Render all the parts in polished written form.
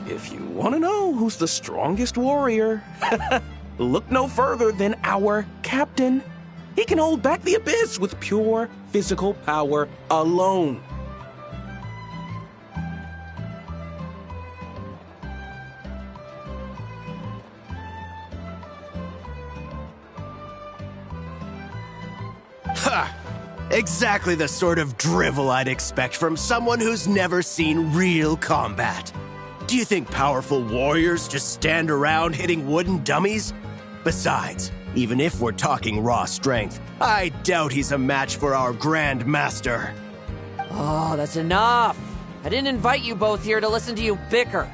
If you want to know who's the strongest warrior, look no further than our captain. He can hold back the abyss with pure physical power alone. Ha! Exactly the sort of drivel I'd expect from someone who's never seen real combat. Do you think powerful warriors just stand around hitting wooden dummies? Besides, even if we're talking raw strength, I doubt he's a match for our Grand Master. Oh, that's enough. I didn't invite you both here to listen to you bicker.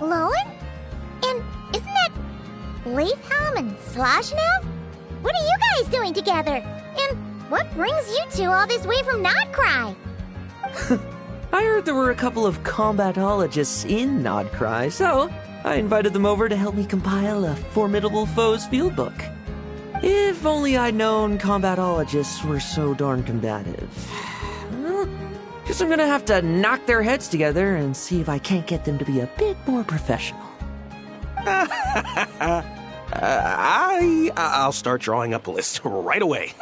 Lohen? And isn't that Leifhelm and Slashnev? What are you guys doing together? And what brings you two all this way from Nodcry? I heard there were a couple of combatologists in Nodcry, so I invited them over to help me compile a Formidable Foes field book. If only I'd known combatologists were so darn combative. Well, guess I'm gonna have to knock their heads together and see if I can't get them to be a bit more professional. I'll start drawing up a list right away.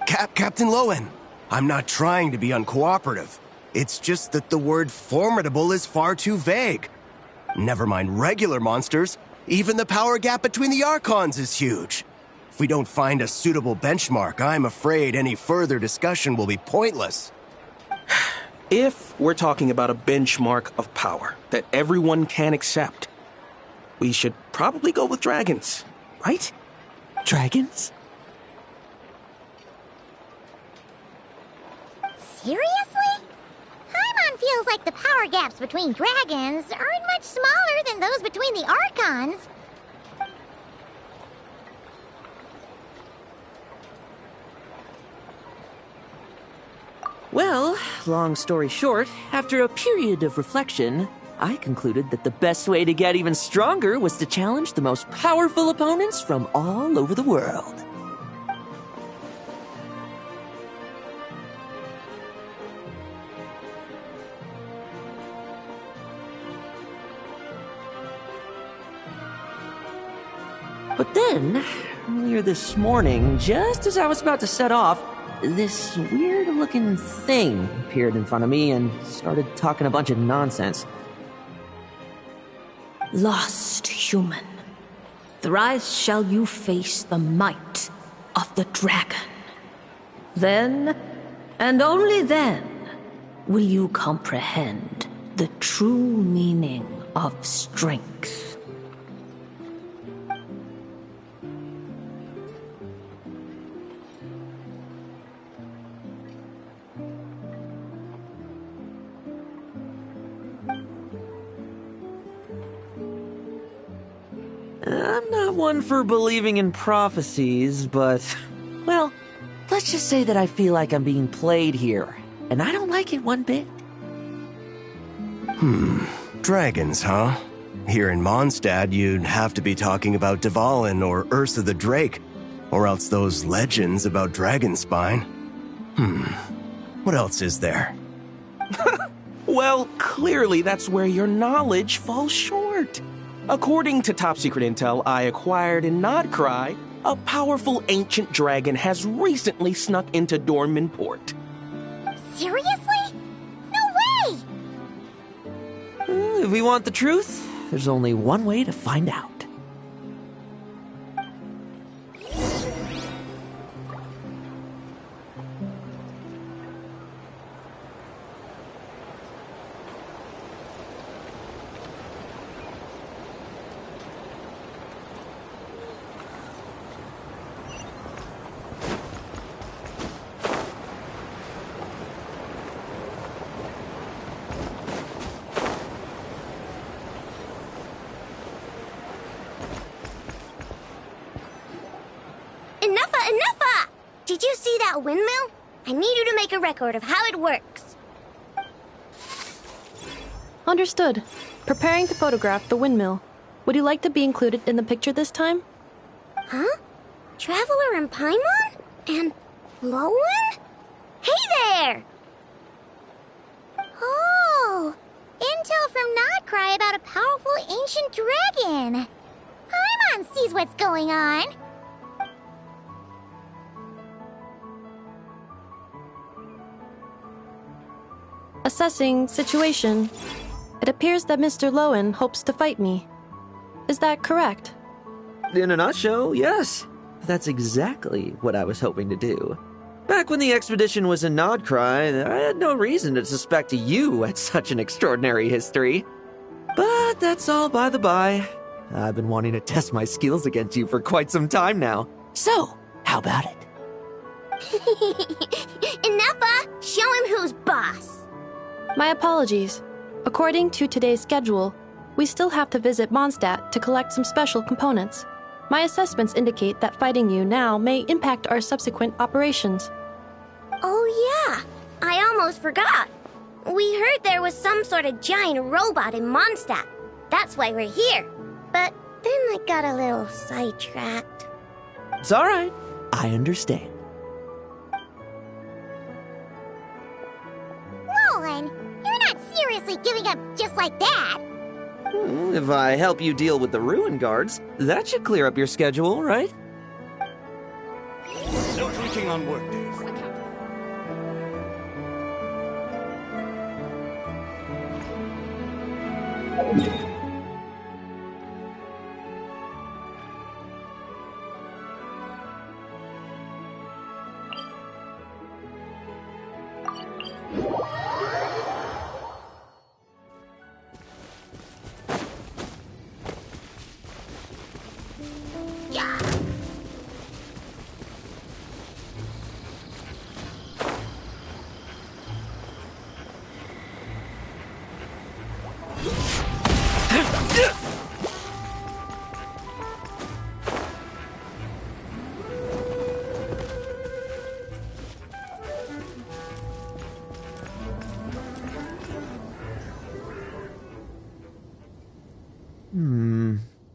Captain Lohen, I'm not trying to be uncooperative. It's just that the word formidable is far too vague. Never mind regular monsters, even the power gap between the Archons is huge. If we don't find a suitable benchmark, I'm afraid any further discussion will be pointless. If we're talking about a benchmark of power that everyone can accept, we should probably go with dragons, right? Dragons? Seriously? Paimon feels like the power gaps between dragons aren't much smaller than those between the Archons. Well, long story short, after a period of reflection, I concluded that the best way to get even stronger was to challenge the most powerful opponents from all over the world. But then, earlier this morning, just as I was about to set off, this weird-looking thing appeared in front of me and started talking a bunch of nonsense. Lost human, thrice shall you face the might of the dragon. Then, and only then, will you comprehend the true meaning of strength. I'm not one for believing in prophecies, but, well, let's just say that I feel like I'm being played here, and I don't like it one bit. Dragons, huh? Here in Mondstadt, you'd have to be talking about Dvalin or Ursa the Drake, or else those legends about Dragonspine. What else is there? Well, clearly that's where your knowledge falls short. According to top-secret intel I acquired in Nodcry, a powerful ancient dragon has recently snuck into Dorman Port. Seriously? No way! If we want the truth, there's only one way to find out. Enough! Did you see that windmill? I need you to make a record of how it works. Understood. Preparing to photograph the windmill. Would you like to be included in the picture this time? Huh? Traveler and Paimon? And Lowen? Hey there! Oh, intel from Notcry about a powerful ancient dragon. Paimon sees what's going on. Assessing situation. It appears that Mr. Lowen hopes to fight me. Is that correct? In a nutshell, yes. That's exactly what I was hoping to do. Back when the expedition was in Nodcry, I had no reason to suspect you had such an extraordinary history. But that's all by the by. I've been wanting to test my skills against you for quite some time now. So, how about it? Enough, show him who's boss. My apologies. According to today's schedule, we still have to visit Mondstadt to collect some special components. My assessments indicate that fighting you now may impact our subsequent operations. Oh yeah, I almost forgot. We heard there was some sort of giant robot in Mondstadt. That's why we're here. But then I got a little sidetracked. It's all right. I understand. Nolan, you're not seriously giving up just like that. If I help you deal with the ruin guards, that should clear up your schedule, right? No drinking on workdays.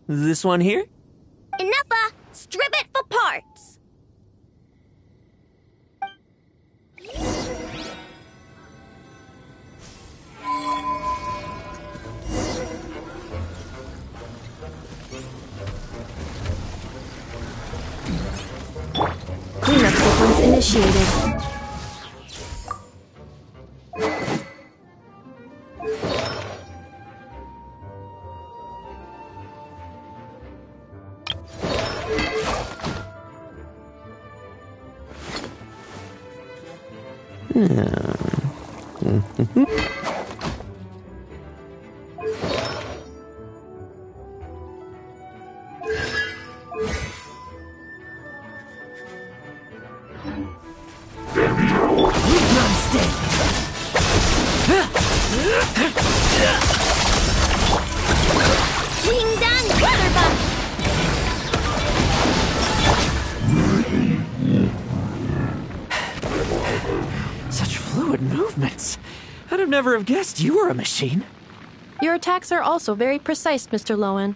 This one here? Enough, strip it for parts. Cleanup sequence initiated. Winged Weatherbuck! Such fluid movements. I'd have never have guessed you were a machine. Your attacks are also very precise, Mr. Lowen.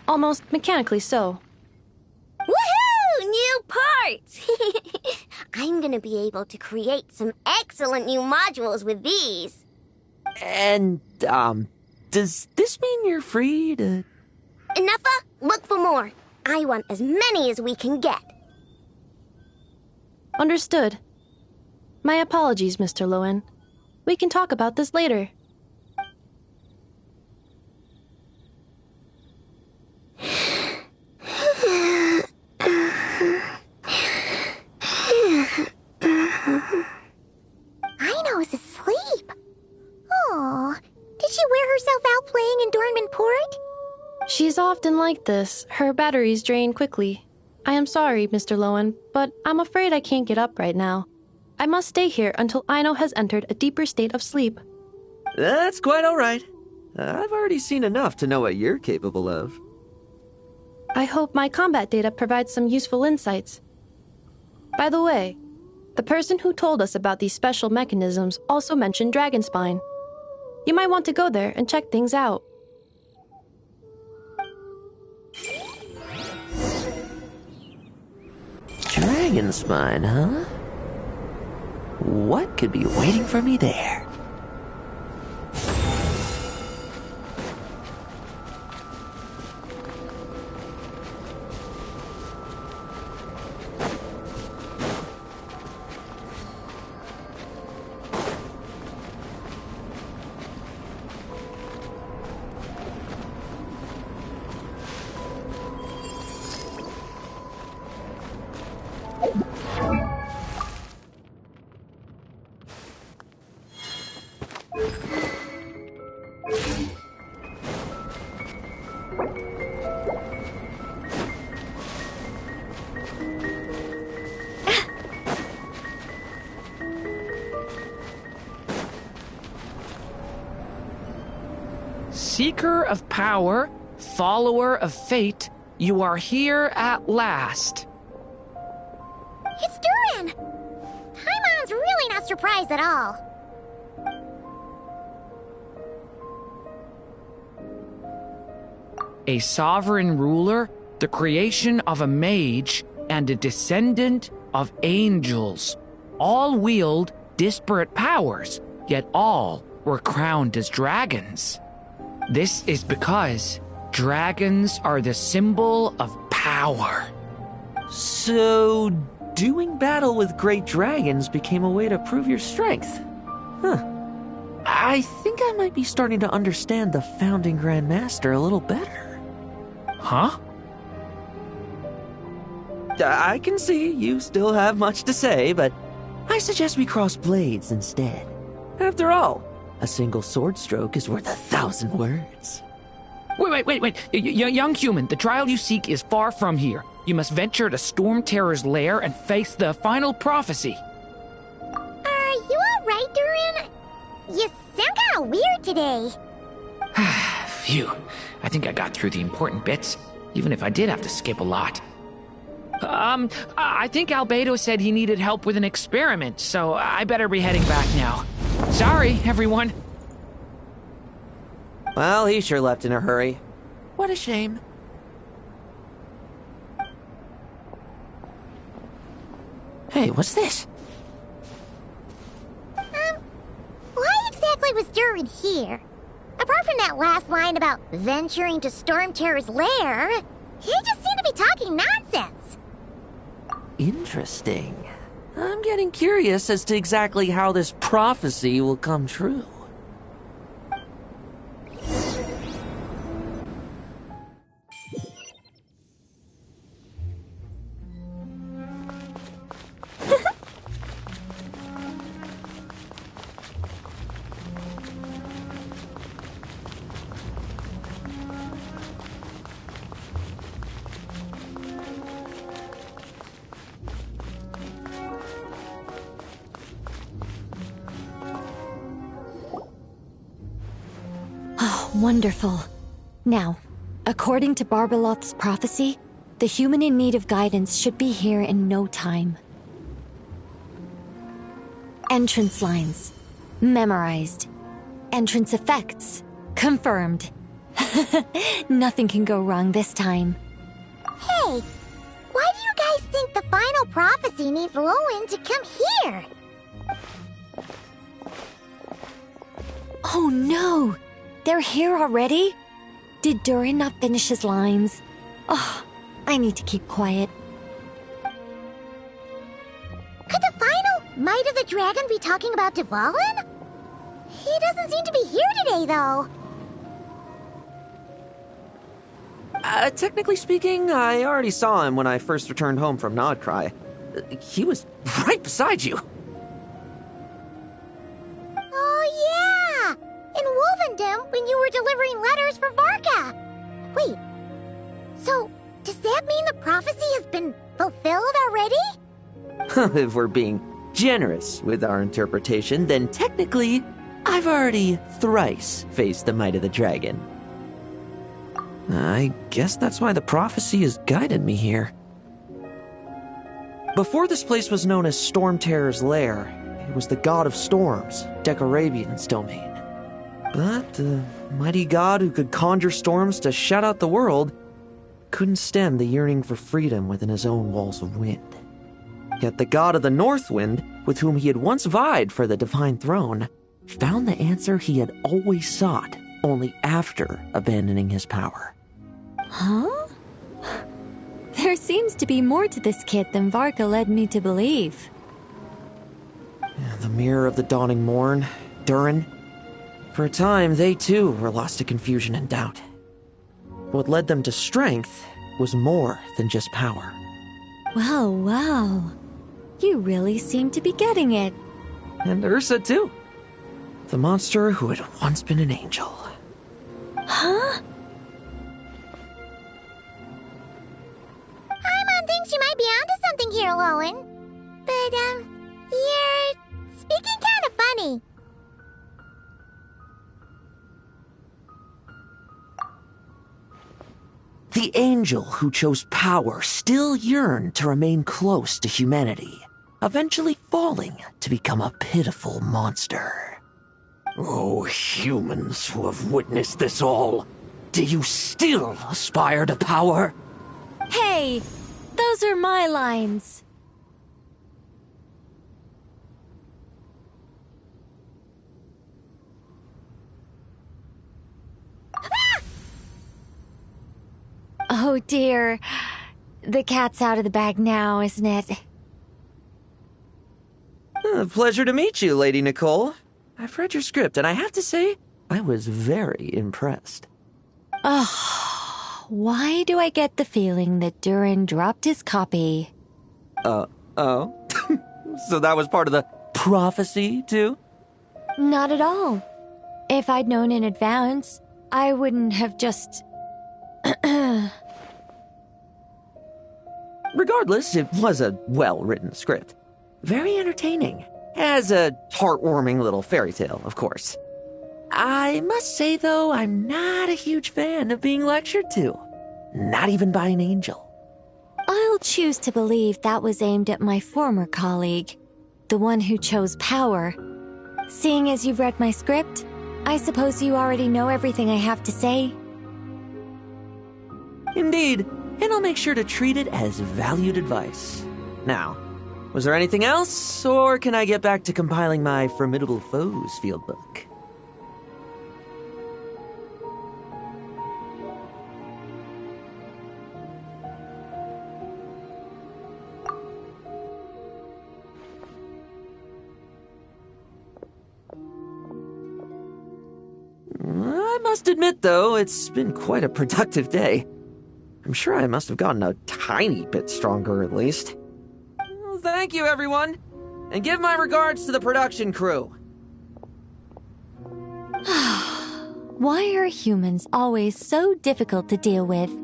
Almost mechanically so. Woohoo! New parts! I'm gonna be able to create some excellent new modules with these. And, does this mean you're free to... Enough, look for more. I want as many as we can get. Understood. My apologies, Mr. Lowen. We can talk about this later. Aino's asleep. Oh, did she wear herself out playing in Dornman Port? She's often like this. Her batteries drain quickly. I am sorry, Mr. Lowen, but I'm afraid I can't get up right now. I must stay here until Aino has entered a deeper state of sleep. That's quite all right. I've already seen enough to know what you're capable of. I hope my combat data provides some useful insights. By the way, the person who told us about these special mechanisms also mentioned Dragon Spine. You might want to go there and check things out. Dragon spine, huh? What could be waiting for me there? Seeker of power, follower of fate, you are here at last. It's Durin! Paimon's really not surprised at all. A sovereign ruler, the creation of a mage, and a descendant of angels. All wield disparate powers, yet all were crowned as dragons. This is because dragons are the symbol of power. So, doing battle with great dragons became a way to prove your strength. Huh. I think I might be starting to understand the founding Grand Master a little better. Huh? I can see you still have much to say, but I suggest we cross blades instead. After all, a single sword stroke is worth 1,000 words. Wait. Young human, the trial you seek is far from here. You must venture to Storm Terror's lair and face the final prophecy. Are you alright, Durin? You sound kinda weird today. Phew. I think I got through the important bits, even if I did have to skip a lot. I think Albedo said he needed help with an experiment, so I better be heading back now. Sorry, everyone. Well, he sure left in a hurry. What a shame. Hey, what's this? Why exactly was Durin here? Apart from that last line about venturing to Storm Terror's lair, he just seemed to be talking nonsense. Interesting. I'm getting curious as to exactly how this prophecy will come true. Wonderful. Now, according to Barbeloth's prophecy, the human in need of guidance should be here in no time. Entrance lines. Memorized. Entrance effects. Confirmed. Nothing can go wrong this time. Hey, why do you guys think the final prophecy needs Lohen to come here? Oh no! They're here already? Did Durin not finish his lines? Oh, I need to keep quiet. Could the final Might of the Dragon be talking about Dvalin? He doesn't seem to be here today, though. Technically speaking, I already saw him when I first returned home from Nodcry. He was right beside you. Oh, yeah! In Wolvendom, when you were delivering letters for Varka. Wait, so does that mean the prophecy has been fulfilled already? If we're being generous with our interpretation, then technically, I've already thrice faced the might of the dragon. I guess that's why the prophecy has guided me here. Before this place was known as Storm Terror's lair, it was the god of storms, Decorabian's domain. But the mighty god who could conjure storms to shut out the world couldn't stem the yearning for freedom within his own walls of wind. Yet the god of the north wind, with whom he had once vied for the divine throne, found the answer he had always sought only after abandoning his power. Huh? There seems to be more to this kid than Varka led me to believe. The mirror of the dawning morn, Durin. For a time, they too were lost to confusion and doubt. What led them to strength was more than just power. Wow. You really seem to be getting it. And Ursa too. The monster who had once been an angel. Huh? Paimon thinks you might be onto something here, Lohen. But, you're speaking kind of funny. The angel who chose power still yearned to remain close to humanity, eventually falling to become a pitiful monster. Oh, humans who have witnessed this all, do you still aspire to power? Hey, those are my lines. Oh dear. The cat's out of the bag now, isn't it? Pleasure to meet you, Lady Nicole. I've read your script, and I have to say, I was very impressed. Why do I get the feeling that Durin dropped his copy? Oh? So that was part of the prophecy, too? Not at all. If I'd known in advance, I wouldn't have just... Regardless, it was a well-written script. Very entertaining. As a heartwarming little fairy tale, of course. I must say, though, I'm not a huge fan of being lectured to. Not even by an angel. I'll choose to believe that was aimed at my former colleague, the one who chose power. Seeing as you've read my script, I suppose you already know everything I have to say? Indeed, and I'll make sure to treat it as valued advice. Now, was there anything else, or can I get back to compiling my Formidable Foes fieldbook? I must admit, though, it's been quite a productive day. I'm sure I must have gotten a tiny bit stronger, at least. Well, thank you, everyone. And give my regards to the production crew. Why are humans always so difficult to deal with? Can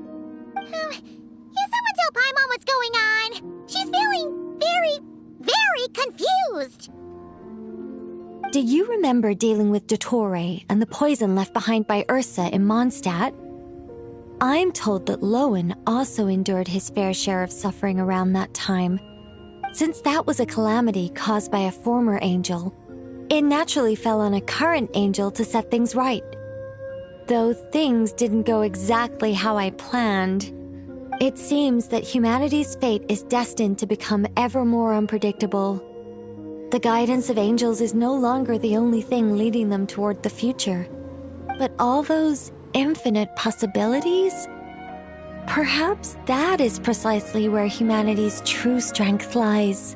someone tell Paimon what's going on? She's feeling very confused. Do you remember dealing with Dottore and the poison left behind by Ursa in Mondstadt? I'm told that Lohen also endured his fair share of suffering around that time. Since that was a calamity caused by a former angel, it naturally fell on a current angel to set things right. Though things didn't go exactly how I planned, it seems that humanity's fate is destined to become ever more unpredictable. The guidance of angels is no longer the only thing leading them toward the future, but all those infinite possibilities? Perhaps that is precisely where humanity's true strength lies.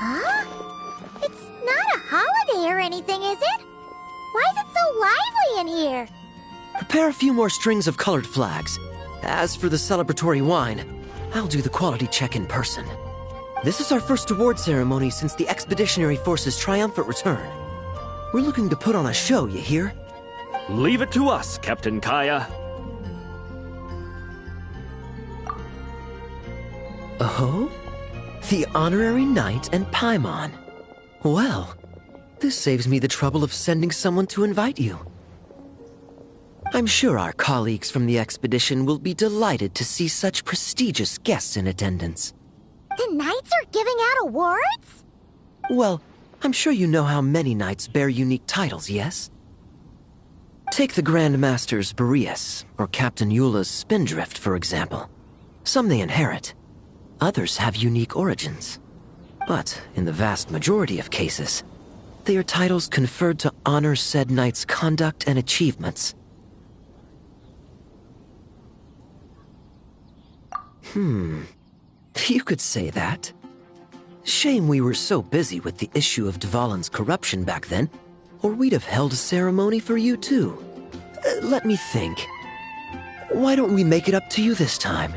Huh? It's not a holiday or anything, is it? Why is it so lively in here? Prepare a few more strings of colored flags. As for the celebratory wine, I'll do the quality check in person. This is our first award ceremony since the Expeditionary Force's triumphant return. We're looking to put on a show, you hear? Leave it to us, Captain Kaya. Oh? The Honorary Knight and Paimon. Well, this saves me the trouble of sending someone to invite you. I'm sure our colleagues from the expedition will be delighted to see such prestigious guests in attendance. The knights are giving out awards? Well, I'm sure you know how many knights bear unique titles, yes? Take the Grand Masters Boreas or Captain Eula's Spindrift, for example. Some they inherit. Others have unique origins. But in the vast majority of cases, they are titles conferred to honor said knight's conduct and achievements. You could say that. Shame we were so busy with the issue of Dvalin's corruption back then, or we'd have held a ceremony for you too. Let me think. Why don't we make it up to you this time?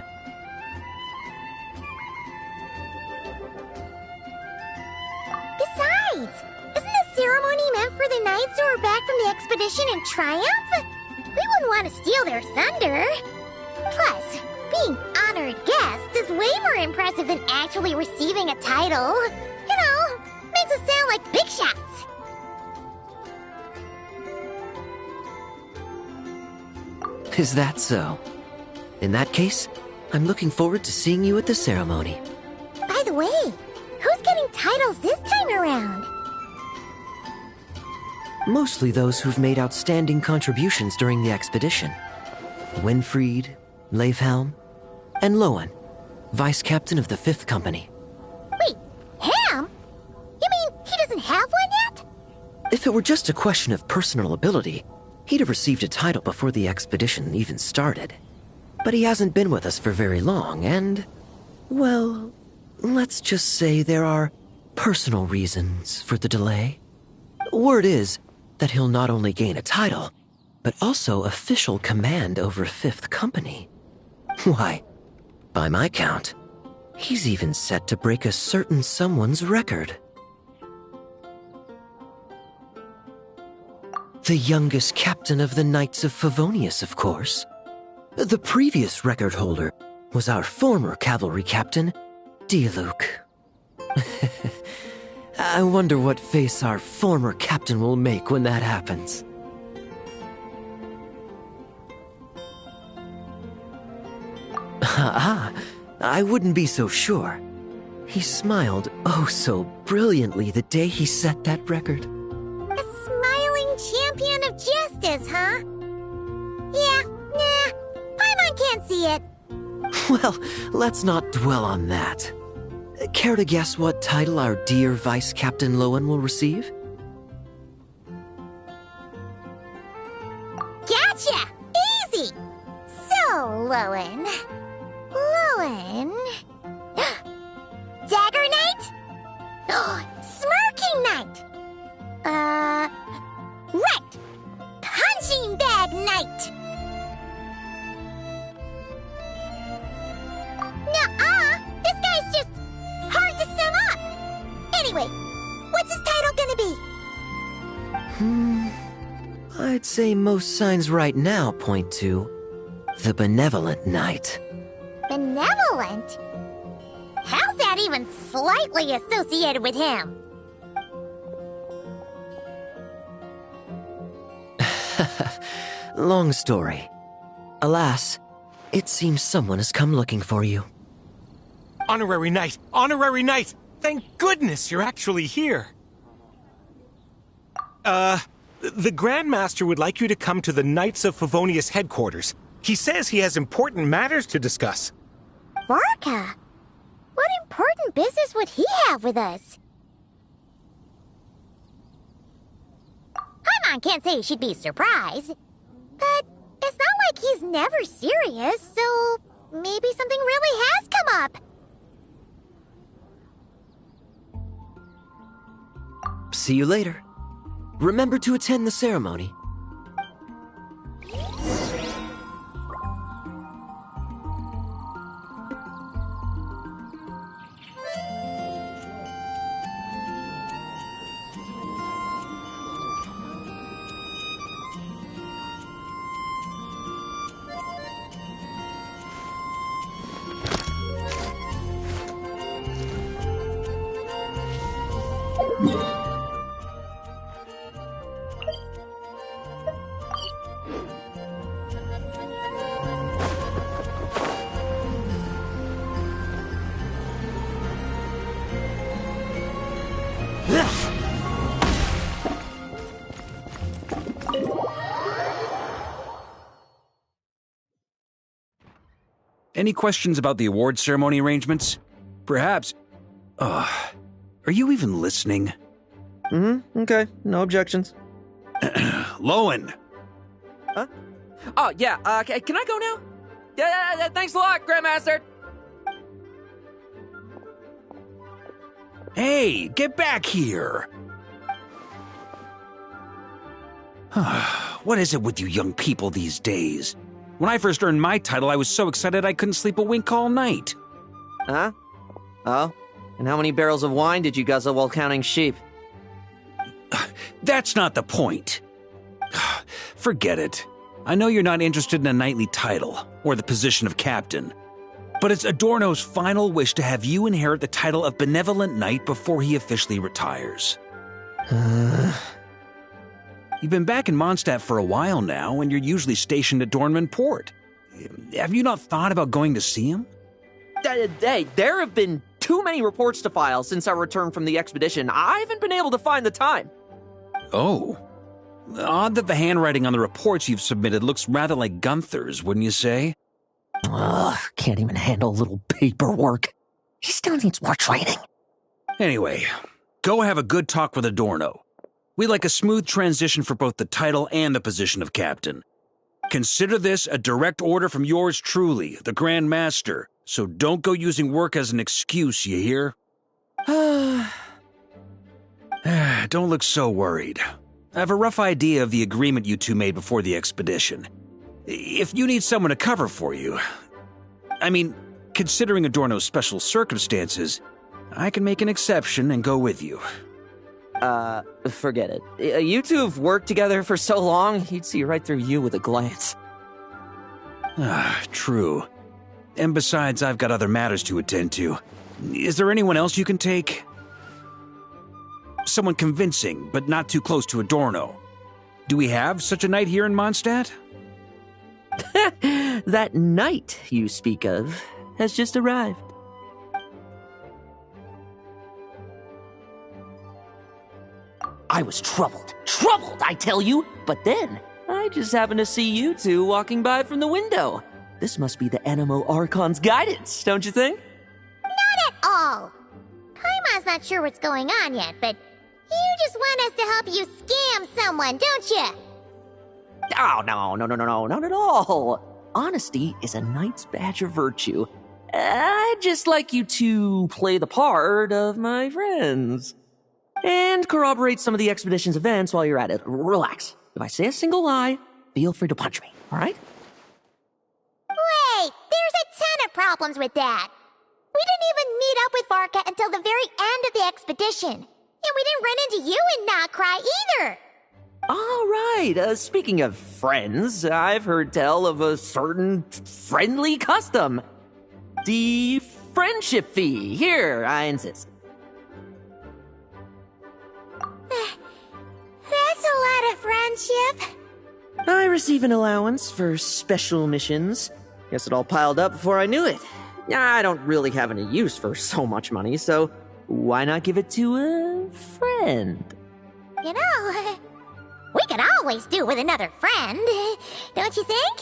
Besides, isn't the ceremony meant for the knights who are back from the expedition in triumph? We wouldn't want to steal their thunder. Plus, being honored guests is way more impressive than actually receiving a title. You know, makes us sound like big shots. Is that so? In that case, I'm looking forward to seeing you at the ceremony. By the way, who's getting titles this time around? Mostly those who've made outstanding contributions during the expedition. Winfried, Leifhelm, and Lohen, Vice Captain of the 5th Company. Wait, him? You mean he doesn't have one yet? If it were just a question of personal ability, he'd have received a title before the expedition even started. But he hasn't been with us for very long, and, well, let's just say there are personal reasons for the delay. Word is that he'll not only gain a title, but also official command over 5th Company. Why, by my count, he's even set to break a certain someone's record. The youngest captain of the Knights of Favonius, of course. The previous record holder was our former cavalry captain, Diluc. I wonder what face our former captain will make when that happens. I wouldn't be so sure. He smiled oh so brilliantly the day he set that record. A smiling champion of justice, huh? Yeah, nah, Paimon can't see it. Well, let's not dwell on that. Care to guess what title our dear Vice Captain Lohen will receive? Gotcha! Easy! So, Lohen... Dagger Knight? Smirking Knight! Right! Punching Bag Knight! Nuh-uh! This guy's just hard to sum up! Anyway, what's his title gonna be? I'd say most signs right now point to the Benevolent Knight. Benevolent? How's that even slightly associated with him? Long story. Alas, it seems someone has come looking for you. Honorary Knight! Honorary Knight! Thank goodness you're actually here! The Grand Master would like you to come to the Knights of Favonius headquarters. He says he has important matters to discuss. Varka? What important business would he have with us? Paimon can't say she'd be surprised. But it's not like he's never serious, so maybe something really has come up. See you later. Remember to attend the ceremony. Any questions about the award ceremony arrangements? Perhaps... are you even listening? Okay. No objections. Lohen! Huh? Oh, yeah, can I go now? Yeah, thanks a lot, Grandmaster! Hey, get back here! What is it with you young people these days? When I first earned my title, I was so excited I couldn't sleep a wink all night. Huh? Oh? And how many barrels of wine did you guzzle while counting sheep? That's not the point. Forget it. I know you're not interested in a knightly title, or the position of captain. But it's Adorno's final wish to have you inherit the title of Benevolent Knight before he officially retires. You've been back in Mondstadt for a while now, and you're usually stationed at Dornman Port. Have you not thought about going to see him? Hey, there have been too many reports to file since our return from the expedition. I haven't been able to find the time. Oh. Odd that the handwriting on the reports you've submitted looks rather like Gunther's, wouldn't you say? Ugh, can't even handle a little paperwork. He still needs more training. Anyway, go have a good talk with Adorno. We'd like a smooth transition for both the title and the position of captain. Consider this a direct order from yours truly, the Grand Master, so don't go using work as an excuse, you hear? Don't look so worried. I have a rough idea of the agreement you two made before the expedition. If you need someone to cover for you... I mean, considering Adorno's special circumstances, I can make an exception and go with you. Forget it. You two have worked together for so long, he'd see right through you with a glance. True. And besides, I've got other matters to attend to. Is there anyone else you can take? Someone convincing, but not too close to Adorno. Do we have such a knight here in Mondstadt? That knight you speak of has just arrived. I was troubled, I tell you. But then, I just happened to see you two walking by from the window. This must be the Animo Archon's guidance, don't you think? Not at all. Paimon's not sure what's going on yet, but you just want us to help you scam someone, don't you? Oh, no, not at all. Honesty is a knight's badge of virtue. I'd just like you to play the part of my friends. And corroborate some of the expedition's events while you're at it. Relax. If I say a single lie, feel free to punch me, all right? Wait, there's a ton of problems with that. We didn't even meet up with Varka until the very end of the expedition. And we didn't run into you in Nocry either. All right, speaking of friends, I've heard tell of a certain friendly custom. The friendship fee. Here, I insist. That's a lot of friendship. I receive an allowance for special missions. Guess it all piled up before I knew it. I don't really have any use for so much money, so why not give it to a friend? You know, We could always do with another friend, don't you think?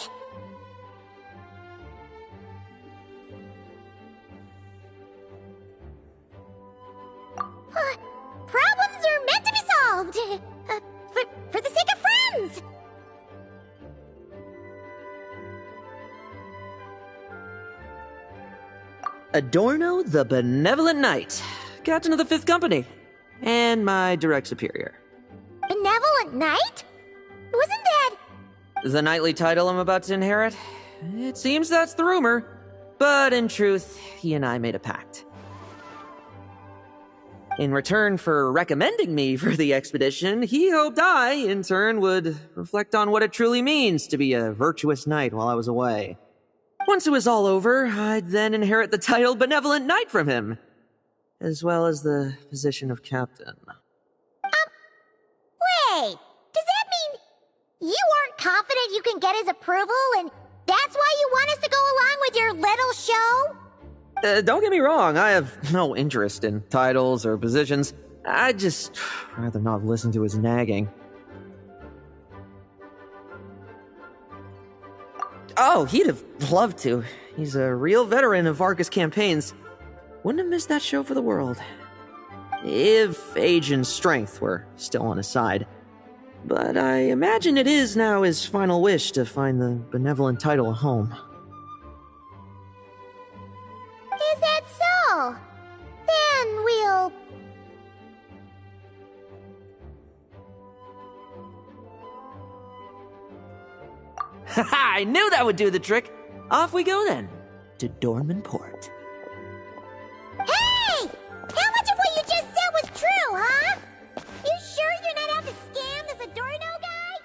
Problems are meant to be solved! For the sake of friends! Adorno the Benevolent Knight, Captain of the Fifth Company, and my direct superior. Benevolent Knight? Wasn't that... The knightly title I'm about to inherit? It seems that's the rumor, but in truth, he and I made a pact. In return for recommending me for the expedition, he hoped I, in turn, would reflect on what it truly means to be a virtuous knight while I was away. Once it was all over, I'd then inherit the title Benevolent Knight from him, as well as the position of captain. Wait, does that mean you aren't confident you can get his approval, and that's why you want us to go along with your little show? Don't get me wrong, I have no interest in titles or positions. I'd just rather not listen to his nagging. Oh, he'd have loved to. He's a real veteran of Arcus campaigns. Wouldn't have missed that show for the world. If age and strength were still on his side. But I imagine it is now his final wish to find the benevolent title a home. Is that so? Then we'll... I knew that would do the trick! Off we go then, to Dorman Port. Hey! How much of what you just said was true, huh? You sure you're not out to scam this Adorno guy?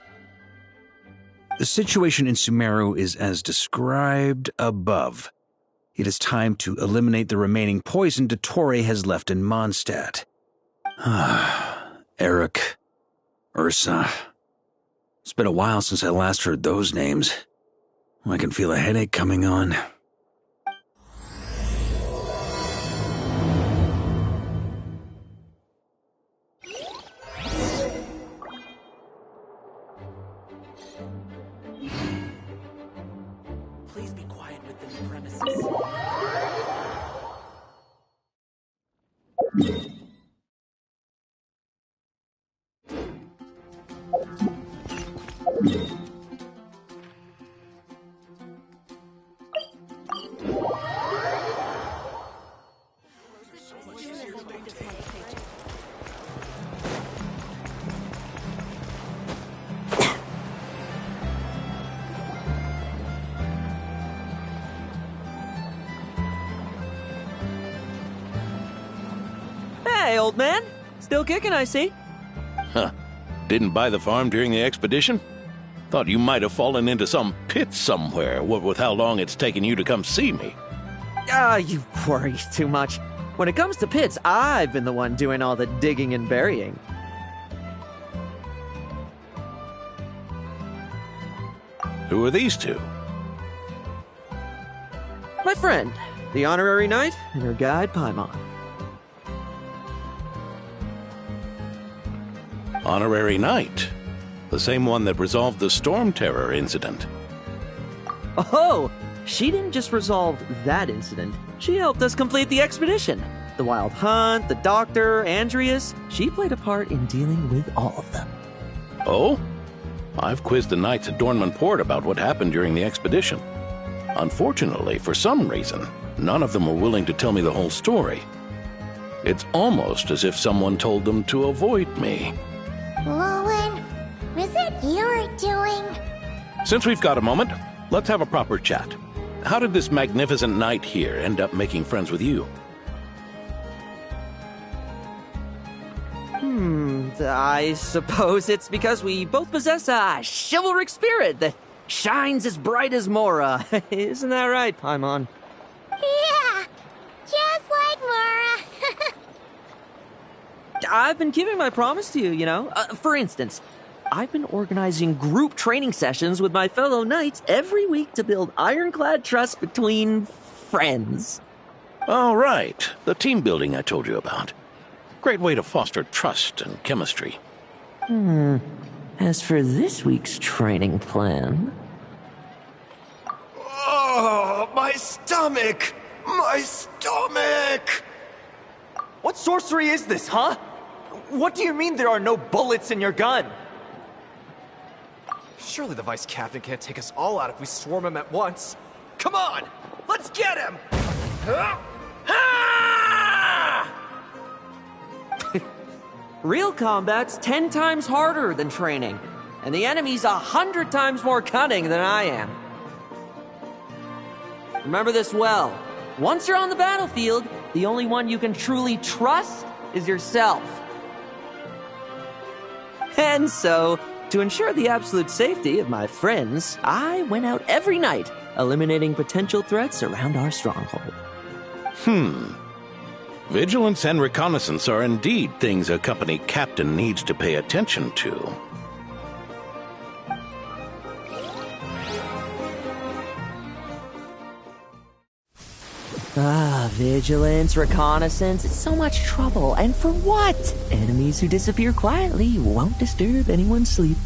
The situation in Sumeru is as described above. It is time to eliminate the remaining poison Dottore has left in Mondstadt. Eric, Ursa. It's been a while since I last heard those names. I can feel a headache coming on. Please be quiet within the premises. Hey, old man. Still kicking, I see. Huh. Didn't buy the farm during the expedition? Thought you might have fallen into some pit somewhere, what with how long it's taken you to come see me. You worry too much. When it comes to pits, I've been the one doing all the digging and burying. Who are these two? My friend, the honorary knight, and her guide, Paimon. Honorary Knight. The same one that resolved the Storm Terror incident. Oh, she didn't just resolve that incident. She helped us complete the expedition. The Wild Hunt, the Doctor, Andreas. She played a part in dealing with all of them. Oh? I've quizzed the knights at Dorman Port about what happened during the expedition. Unfortunately, for some reason, none of them were willing to tell me the whole story. It's almost as if someone told them to avoid me. Lohen, was it your doing? Since we've got a moment, let's have a proper chat. How did this magnificent knight here end up making friends with you? I suppose it's because we both possess a chivalric spirit that shines as bright as Mora. Isn't that right, Paimon? Yeah, just like Mora. I've been keeping my promise to you, you know. For instance, I've been organizing group training sessions with my fellow knights every week to build ironclad trust between friends. Oh, right. The team building I told you about. Great way to foster trust and chemistry. As for this week's training plan... Oh, my stomach! My stomach! What sorcery is this, huh? What do you mean there are no bullets in your gun? Surely the Vice Captain can't take us all out if we swarm him at once. Come on! Let's get him! Real combat's 10 times harder than training, and the enemy's 100 times more cunning than I am. Remember this well. Once you're on the battlefield, the only one you can truly trust is yourself. And so, to ensure the absolute safety of my friends, I went out every night, eliminating potential threats around our stronghold. Vigilance and reconnaissance are indeed things a company captain needs to pay attention to. Vigilance, reconnaissance, it's so much trouble. And for what? Enemies who disappear quietly won't disturb anyone's sleep.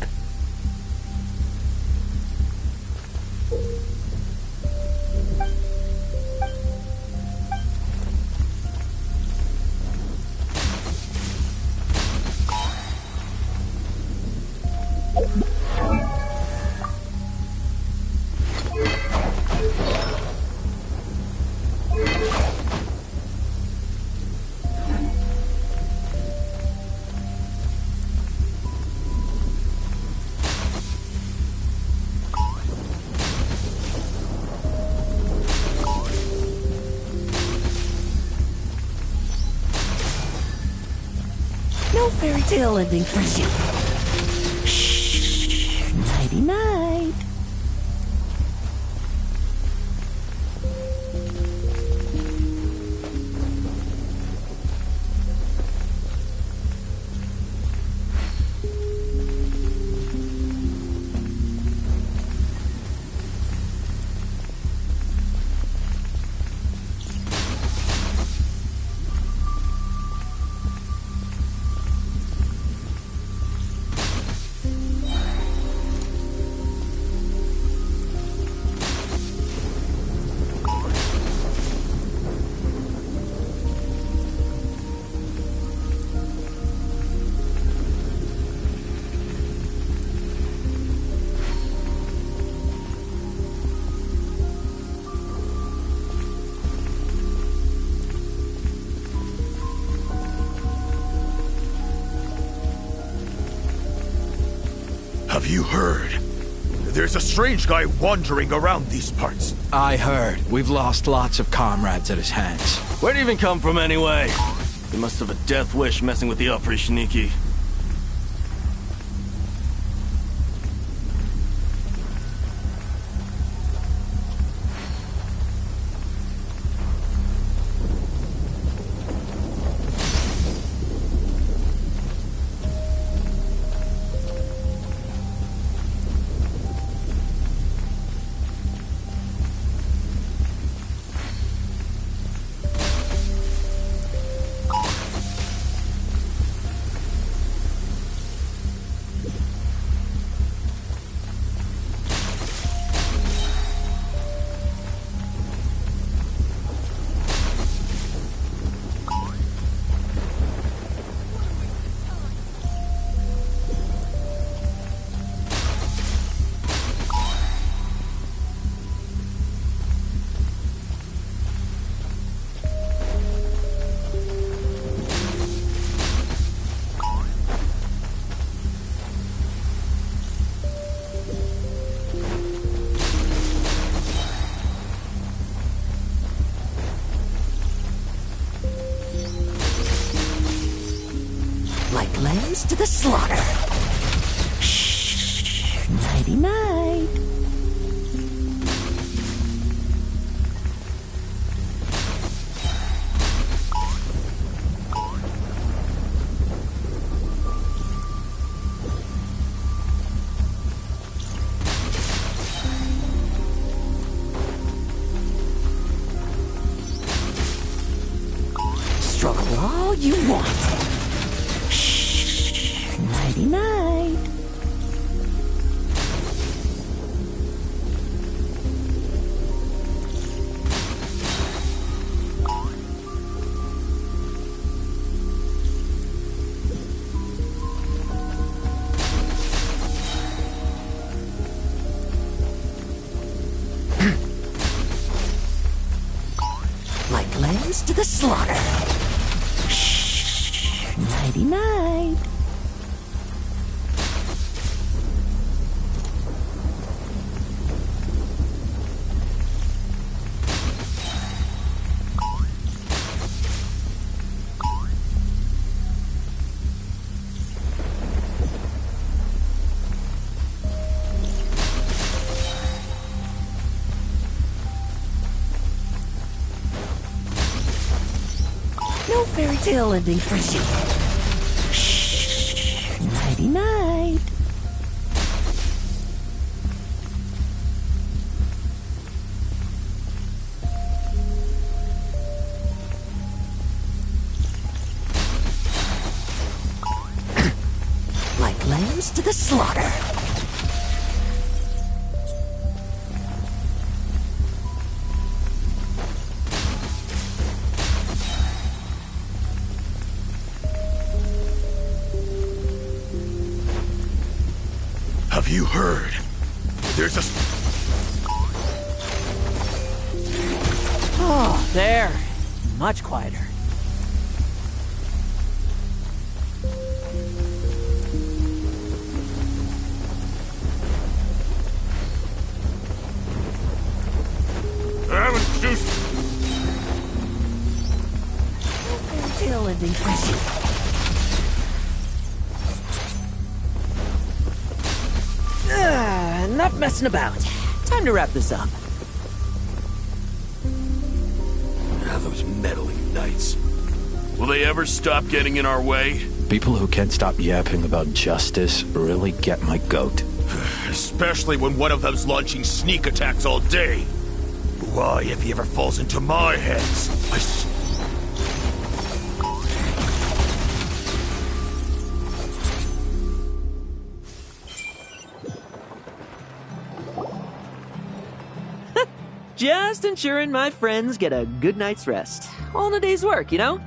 No fairy tale ending for you. Shh. Nighty night. Have you heard? There's a strange guy wandering around these parts. I heard. We've lost lots of comrades at his hands. Where'd he even come from anyway? He must have a death wish messing with the Oprishniki. Like lambs to the slaughter. Shh. Nighty night. Struggle all you want. Nighty night. the slaughter. Shh. Nighty-night. No fairy tale ending for you. Shh. Nighty-night. Like lambs to the slaughter. Have you heard? There's a... Oh, there. Much quieter. Fairy tale ending for you. Enough messing about. Time to wrap this up. Those meddling knights. Will they ever stop getting in our way? People who can't stop yapping about justice really get my goat. Especially when one of them's launching sneak attacks all day. Why, if he ever falls into my hands, Just ensuring my friends get a good night's rest. All in a day's work, you know?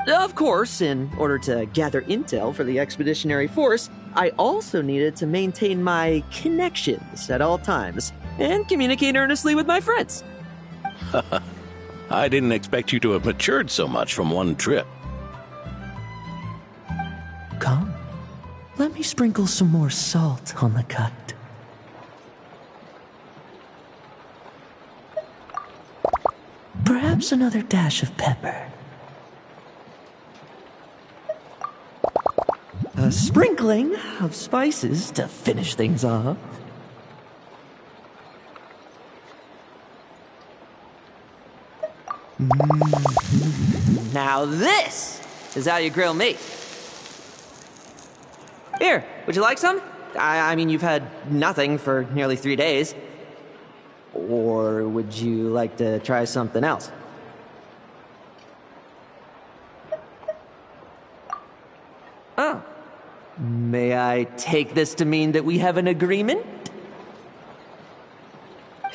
Of course, in order to gather intel for the expeditionary force, I also needed to maintain my connections at all times and communicate earnestly with my friends. I didn't expect you to have matured so much from one trip. Come, let me sprinkle some more salt on the cut. Perhaps another dash of pepper. A sprinkling of spices to finish things off. Now this is how you grill meat. Here, would you like some? I mean, you've had nothing for nearly 3 days. Or would you like to try something else? Oh. May I take this to mean that we have an agreement?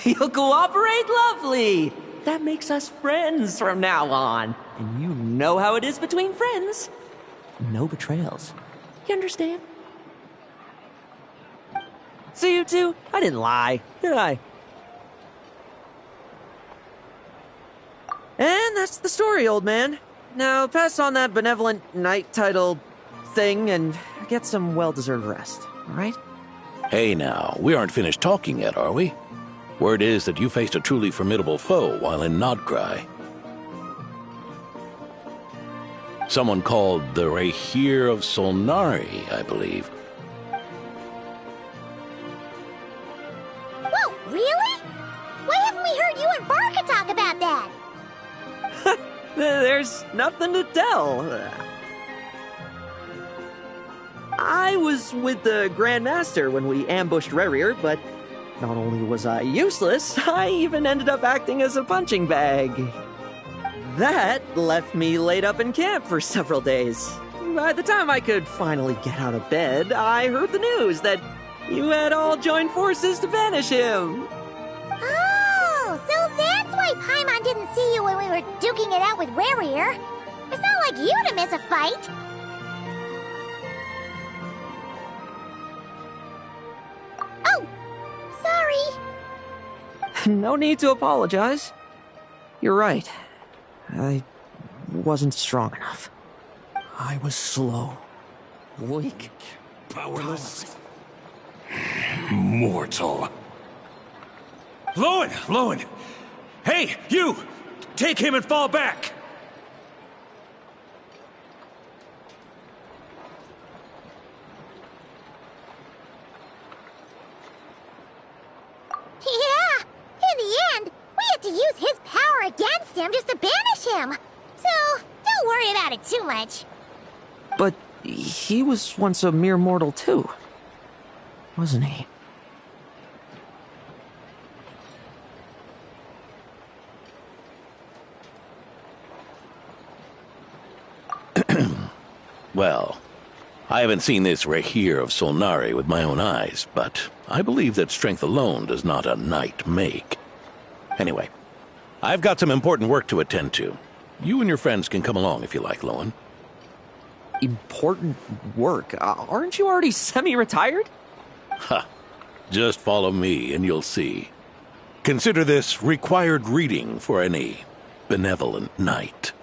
You'll cooperate? Lovely! That makes us friends from now on. And you know how it is between friends. No betrayals. You understand? See, you two? I didn't lie, did I? And that's the story, old man. Now pass on that benevolent knight title thing and get some well-deserved rest, all right? Hey now, we aren't finished talking yet, are we? Word is that you faced a truly formidable foe while in Nodcry. Someone called the Rahir of Solnari, I believe. Whoa, really? Why haven't we heard you and Barca talk about that? There's nothing to tell. I was with the Grand Master when we ambushed Rerir, but not only was I useless, I even ended up acting as a punching bag. That left me laid up in camp for several days. By the time I could finally get out of bed, I heard the news that you had all joined forces to banish him. Oh, so that's why Paimon didn't see you when we were duking it out with Rerir. It's not like you to miss a fight. Oh, sorry. No need to apologize. You're right. I wasn't strong enough. I was slow, weak, Powerless. Mortal. Lohen! Hey, you! Take him and fall back! Yeah! In the end, we had to use his power against him just to banish him. So, don't worry about it too much. But he was once a mere mortal too, wasn't he? Well, I haven't seen this Rehir of Solnari with my own eyes, but I believe that strength alone does not a knight make. Anyway, I've got some important work to attend to. You and your friends can come along if you like, Lohen. Important work? Aren't you already semi-retired? Ha! Just follow me and you'll see. Consider this required reading for any benevolent knight.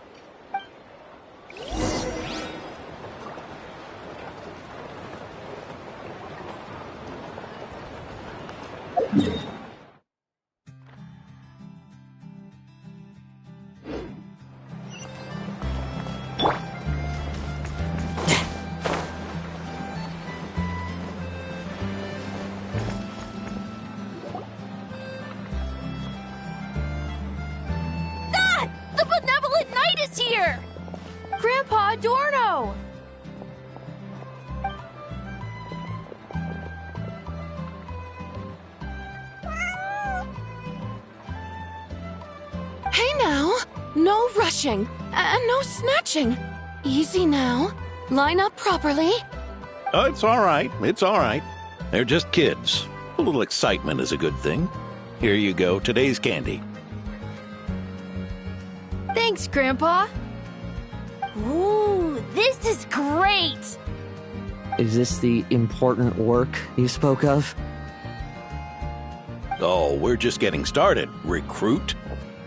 The benevolent knight is here! Grandpa Adorno! Hey now! No rushing, and no snatching. Easy now. Line up properly. Oh, it's all right. It's all right. They're just kids. A little excitement is a good thing. Here you go, today's candy. Thanks, Grandpa. Ooh, this is great! Is this the important work you spoke of? Oh, we're just getting started, recruit.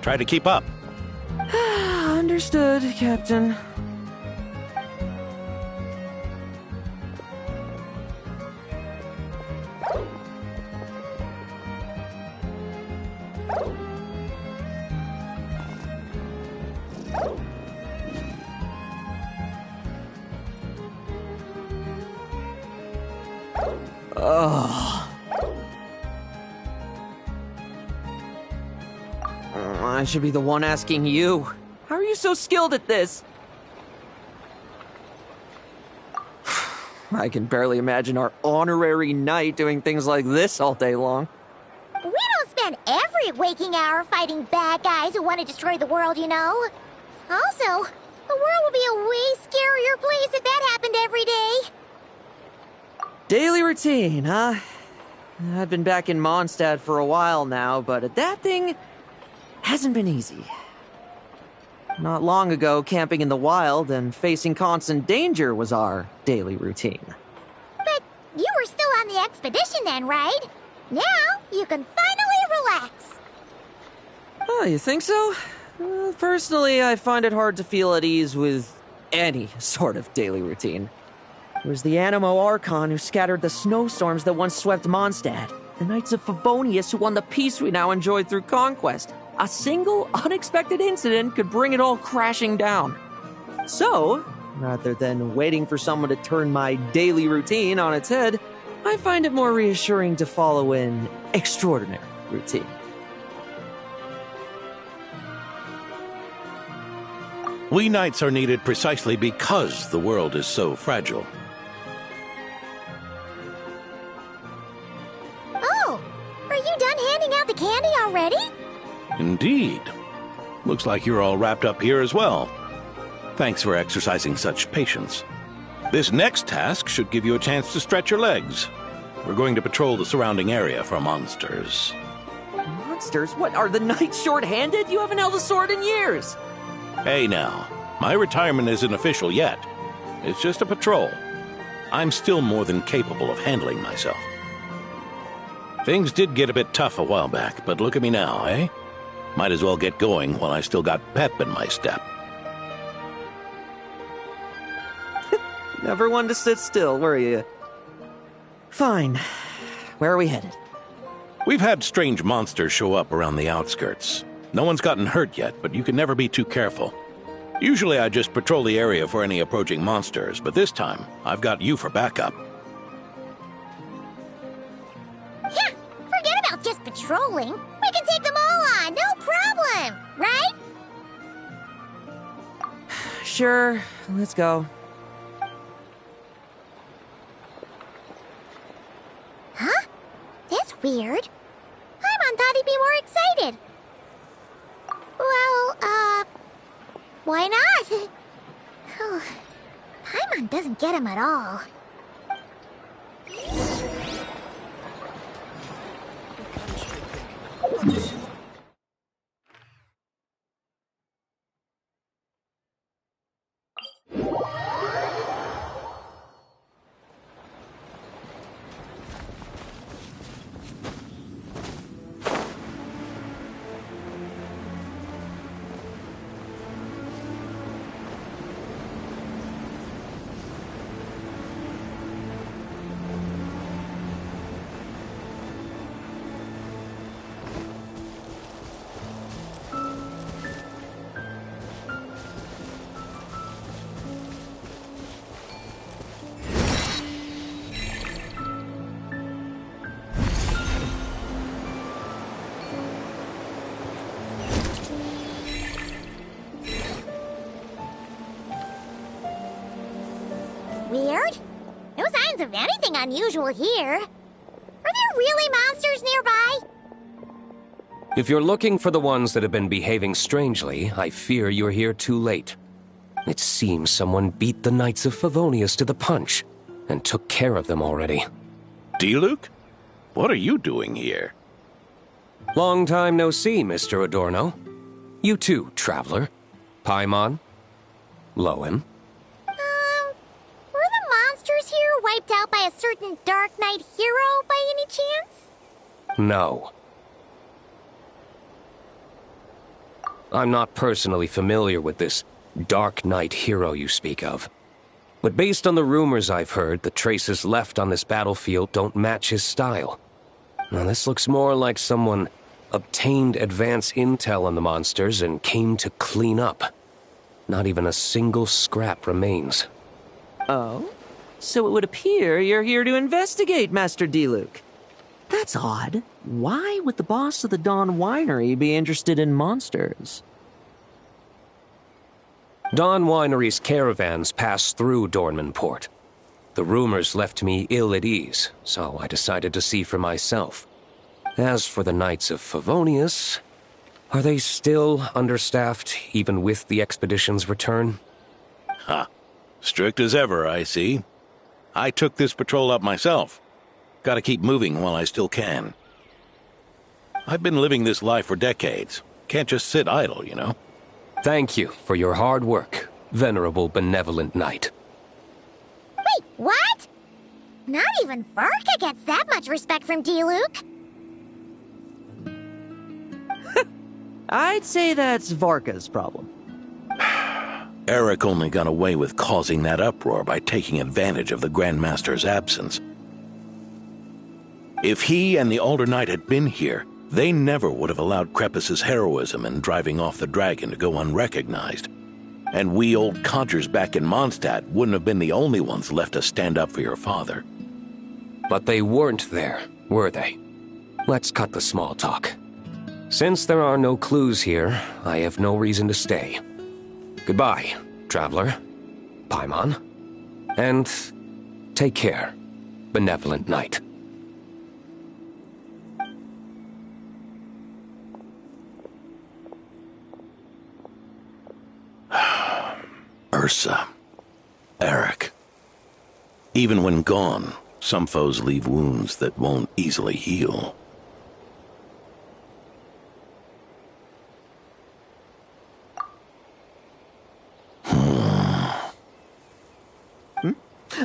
Try to keep up. Understood, Captain. I should be the one asking you. How are you so skilled at this? I can barely imagine our honorary knight doing things like this all day long. We don't spend every waking hour fighting bad guys who want to destroy the world, you know. Also, the world would be a way scarier place if that happened every day. Daily routine, huh? I've been back in Mondstadt for a while now, but that thing hasn't been easy. Not long ago, camping in the wild and facing constant danger was our daily routine. But you were still on the expedition then, right? Now you can finally relax. Oh, you think so? Well, personally, I find it hard to feel at ease with any sort of daily routine. It was the Animo Archon who scattered the snowstorms that once swept Mondstadt. The Knights of Favonius who won the peace we now enjoy through conquest. A single, unexpected incident could bring it all crashing down. So, rather than waiting for someone to turn my daily routine on its head, I find it more reassuring to follow an extraordinary routine. We knights are needed precisely because the world is so fragile. Oh, are you done handing out the candy already? Indeed. Looks like you're all wrapped up here as well. Thanks for exercising such patience. This next task should give you a chance to stretch your legs. We're going to patrol the surrounding area for monsters. Monsters? What, are the knights short-handed? You haven't held a sword in years. Hey now, my retirement isn't official yet. It's just a patrol. I'm still more than capable of handling myself. Things did get a bit tough a while back, but look at me now, eh? Might as well get going while I still got pep in my step. Never one to sit still, were you? Fine. Where are we headed? We've had strange monsters show up around the outskirts. No one's gotten hurt yet, but you can never be too careful. Usually I just patrol the area for any approaching monsters, but this time I've got you for backup. Yeah, forget about just patrolling. We can take them all on, no problem, right? Sure, let's go. Huh? That's weird. Paimon thought he'd be more excited. Well, why not? Paimon doesn't get him at all. Weird? No signs of anything unusual here. Are there really monsters nearby? If you're looking for the ones that have been behaving strangely, I fear you're here too late. It seems someone beat the Knights of Favonius to the punch, and took care of them already. D-Luke? What are you doing here? Long time no see, Mr. Adorno. You too, traveler. Paimon? Lohen? Were the monsters here wiped out by a certain Dark Knight hero by any chance? No. I'm not personally familiar with this Dark Knight hero you speak of. But based on the rumors I've heard, the traces left on this battlefield don't match his style. Now this looks more like someone obtained advance intel on the monsters and came to clean up. Not even a single scrap remains. Oh? So it would appear you're here to investigate, Master D-Luke. That's odd. Why would the boss of the Dawn Winery be interested in monsters? Dawn Winery's caravans pass through Dornman Port. The rumors left me ill at ease, so I decided to see for myself. As for the Knights of Favonius, are they still understaffed, even with the expedition's return? Ha! Strict as ever, I see. I took this patrol up myself. Gotta keep moving while I still can. I've been living this life for decades. Can't just sit idle, you know? Thank you for your hard work, venerable benevolent knight. Wait, what? Not even Varka gets that much respect from D-Luke. I'd say that's Varka's problem. Eric only got away with causing that uproar by taking advantage of the Grandmaster's absence. If he and the Alder Knight had been here, they never would have allowed Krepus's heroism in driving off the dragon to go unrecognized. And we old codgers back in Mondstadt wouldn't have been the only ones left to stand up for your father. But they weren't there, were they? Let's cut the small talk. Since there are no clues here, I have no reason to stay. Goodbye, traveler, Paimon, and take care, benevolent knight. Ursa. Eric. Even when gone, some foes leave wounds that won't easily heal.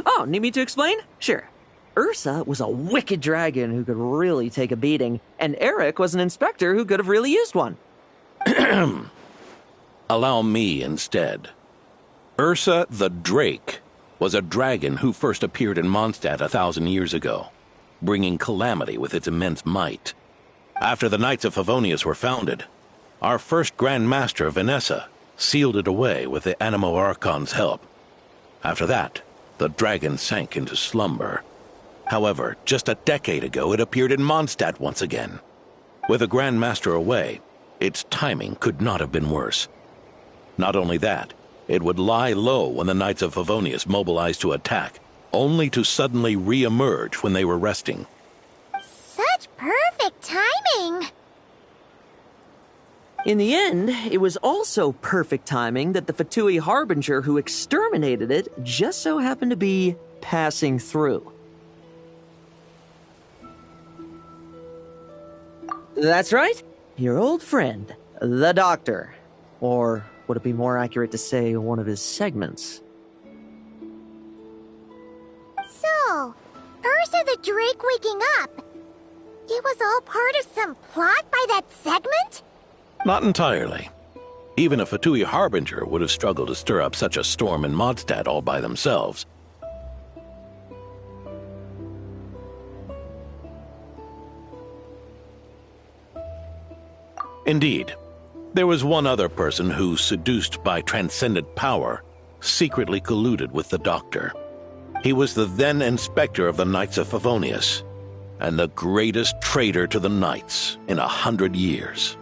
Oh, need me to explain? Sure. Ursa was a wicked dragon who could really take a beating, and Eric was an inspector who could have really used one. Allow me instead. Ursa the Drake was a dragon who first appeared in Mondstadt 1,000 years ago, bringing calamity with its immense might. After the Knights of Favonius were founded, our first Grand Master, Vanessa, sealed it away with the Animo Archon's help. After that, the dragon sank into slumber. However, just a decade ago, it appeared in Mondstadt once again. With the Grand Master away, its timing could not have been worse. Not only that, it would lie low when the Knights of Favonius mobilized to attack, only to suddenly re-emerge when they were resting. Such perfect timing! In the end, it was also perfect timing that the Fatui Harbinger who exterminated it just so happened to be passing through. That's right, your old friend, the Doctor. Or would it be more accurate to say one of his segments? So, Ursa the Drake waking up. It was all part of some plot by that segment? Not entirely. Even a Fatui Harbinger would have struggled to stir up such a storm in Mondstadt all by themselves. Indeed, there was one other person who, seduced by transcendent power, secretly colluded with the Doctor. He was the then Inspector of the Knights of Favonius, and the greatest traitor to the Knights in 100 years.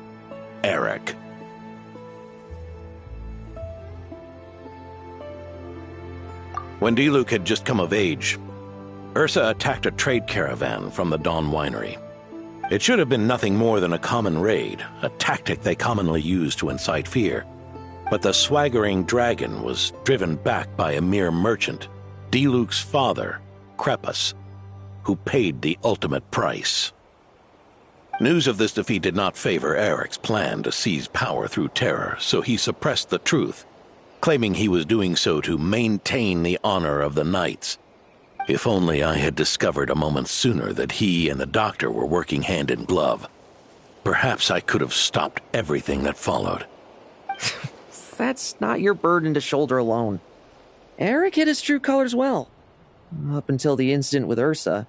Eric. When Diluc had just come of age, Ursa attacked a trade caravan from the Dawn Winery. It should have been nothing more than a common raid, a tactic they commonly use to incite fear. But the swaggering dragon was driven back by a mere merchant, Diluc's father, Crepus, who paid the ultimate price. News of this defeat did not favor Eric's plan to seize power through terror, so he suppressed the truth, claiming he was doing so to maintain the honor of the Knights. If only I had discovered a moment sooner that he and the Doctor were working hand in glove. Perhaps I could have stopped everything that followed. That's not your burden to shoulder alone. Eric hid his true colors well. Up until the incident with Ursa.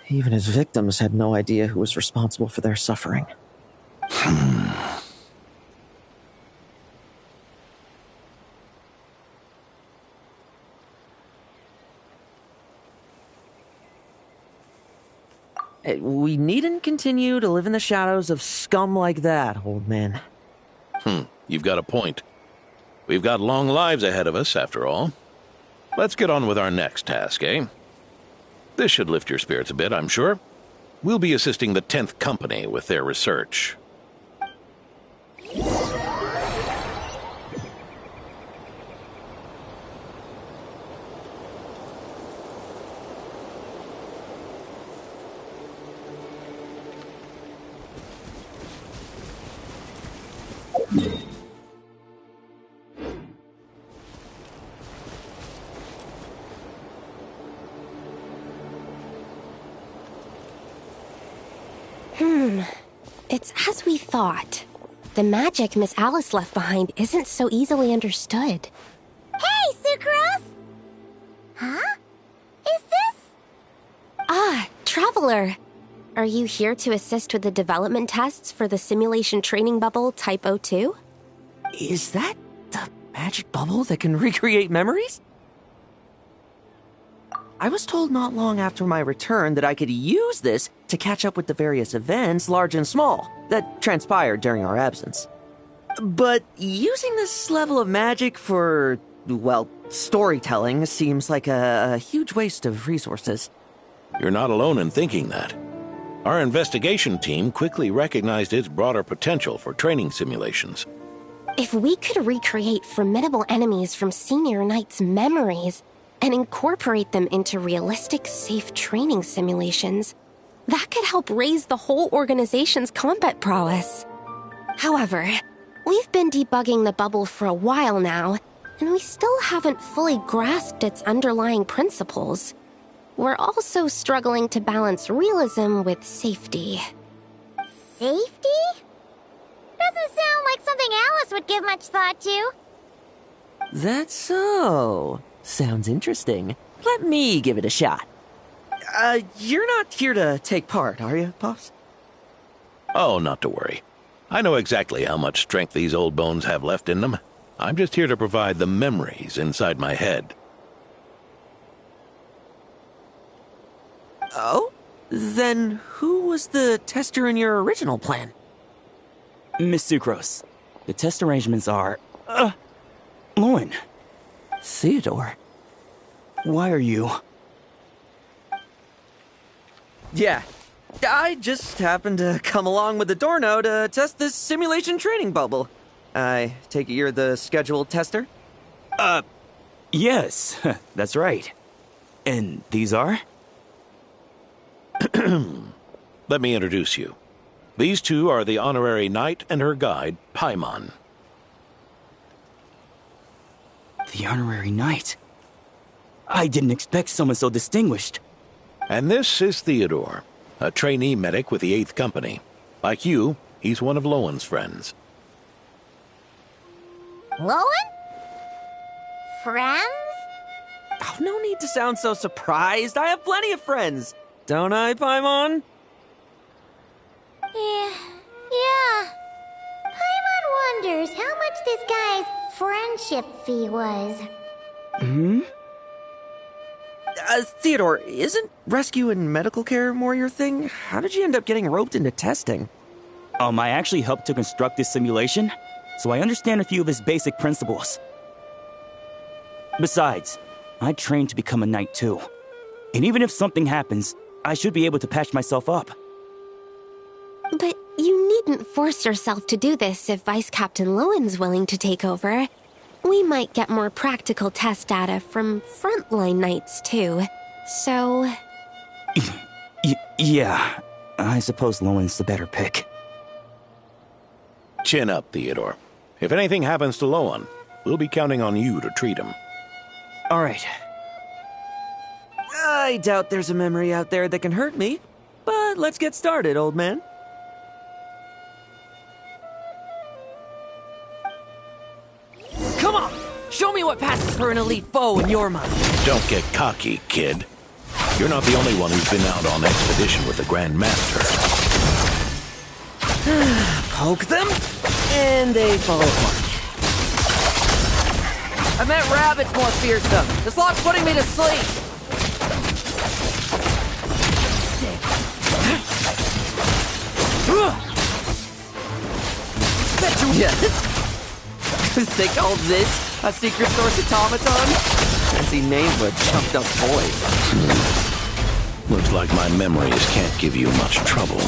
Even his victims had no idea who was responsible for their suffering. We needn't continue to live in the shadows of scum like that, old man. You've got a point. We've got long lives ahead of us, after all. Let's get on with our next task, eh? This should lift your spirits a bit, I'm sure. We'll be assisting the 10th Company with their research. It's as we thought. The magic Miss Alice left behind isn't so easily understood. Hey, Sucrose! Huh? Is this? Ah, Traveler. Are you here to assist with the development tests for the simulation training bubble Type 02? Is that the magic bubble that can recreate memories? I was told not long after my return that I could use this to catch up with the various events, large and small, that transpired during our absence. But using this level of magic for, well, storytelling seems like a huge waste of resources. You're not alone in thinking that. Our investigation team quickly recognized its broader potential for training simulations. If we could recreate formidable enemies from Senior Knight's memories and incorporate them into realistic, safe training simulations, that could help raise the whole organization's combat prowess. However, we've been debugging the bubble for a while now, and we still haven't fully grasped its underlying principles. We're also struggling to balance realism with safety. Safety? doesn't sound like something Alice would give much thought to. That's so. Sounds interesting. Let me give it a shot. You're not here to take part, are you, Pops? Oh, not to worry. I know exactly how much strength these old bones have left in them. I'm just here to provide the memories inside my head. Oh? Then who was the tester in your original plan? Miss Sucrose, the test arrangements are... Lohen. Theodore. Why are you... Yeah, I just happened to come along with Adorno to test this simulation training bubble. I take it you're the scheduled tester? Yes, that's right. And these are? Let me introduce you. These two are the honorary knight and her guide, Paimon. The honorary knight? I didn't expect someone so distinguished. And this is Theodore, a trainee medic with the 8th Company. Like you, he's one of Lowen's friends. Lowen? Friends? Oh, no need to sound so surprised. I have plenty of friends. Don't I, Paimon? Yeah. Paimon wonders how much this guy's friendship fee was. Theodore, isn't rescue and medical care more your thing? How did you end up getting roped into testing? I actually helped to construct this simulation, so I understand a few of its basic principles. Besides, I trained to become a knight too. And even if something happens, I should be able to patch myself up. But you needn't force yourself to do this if Vice Captain Lowen's willing to take over. We might get more practical test data from frontline knights too. So... Yeah, I suppose Lowen's the better pick. Chin up, Theodore. If anything happens to Lowen, we'll be counting on you to treat him. All right. I doubt there's a memory out there that can hurt me, but let's get started, old man. Come on! Show me what passes for an elite foe in your mind. Don't get cocky, kid. You're not the only one who's been out on expedition with the Grand Master. Poke them, and they fall apart. I met rabbits more fearsome. This lock's putting me to sleep. Yeah. They called this a secret source automaton? Fancy name for a chumped up boy. Looks like my memories can't give you much trouble.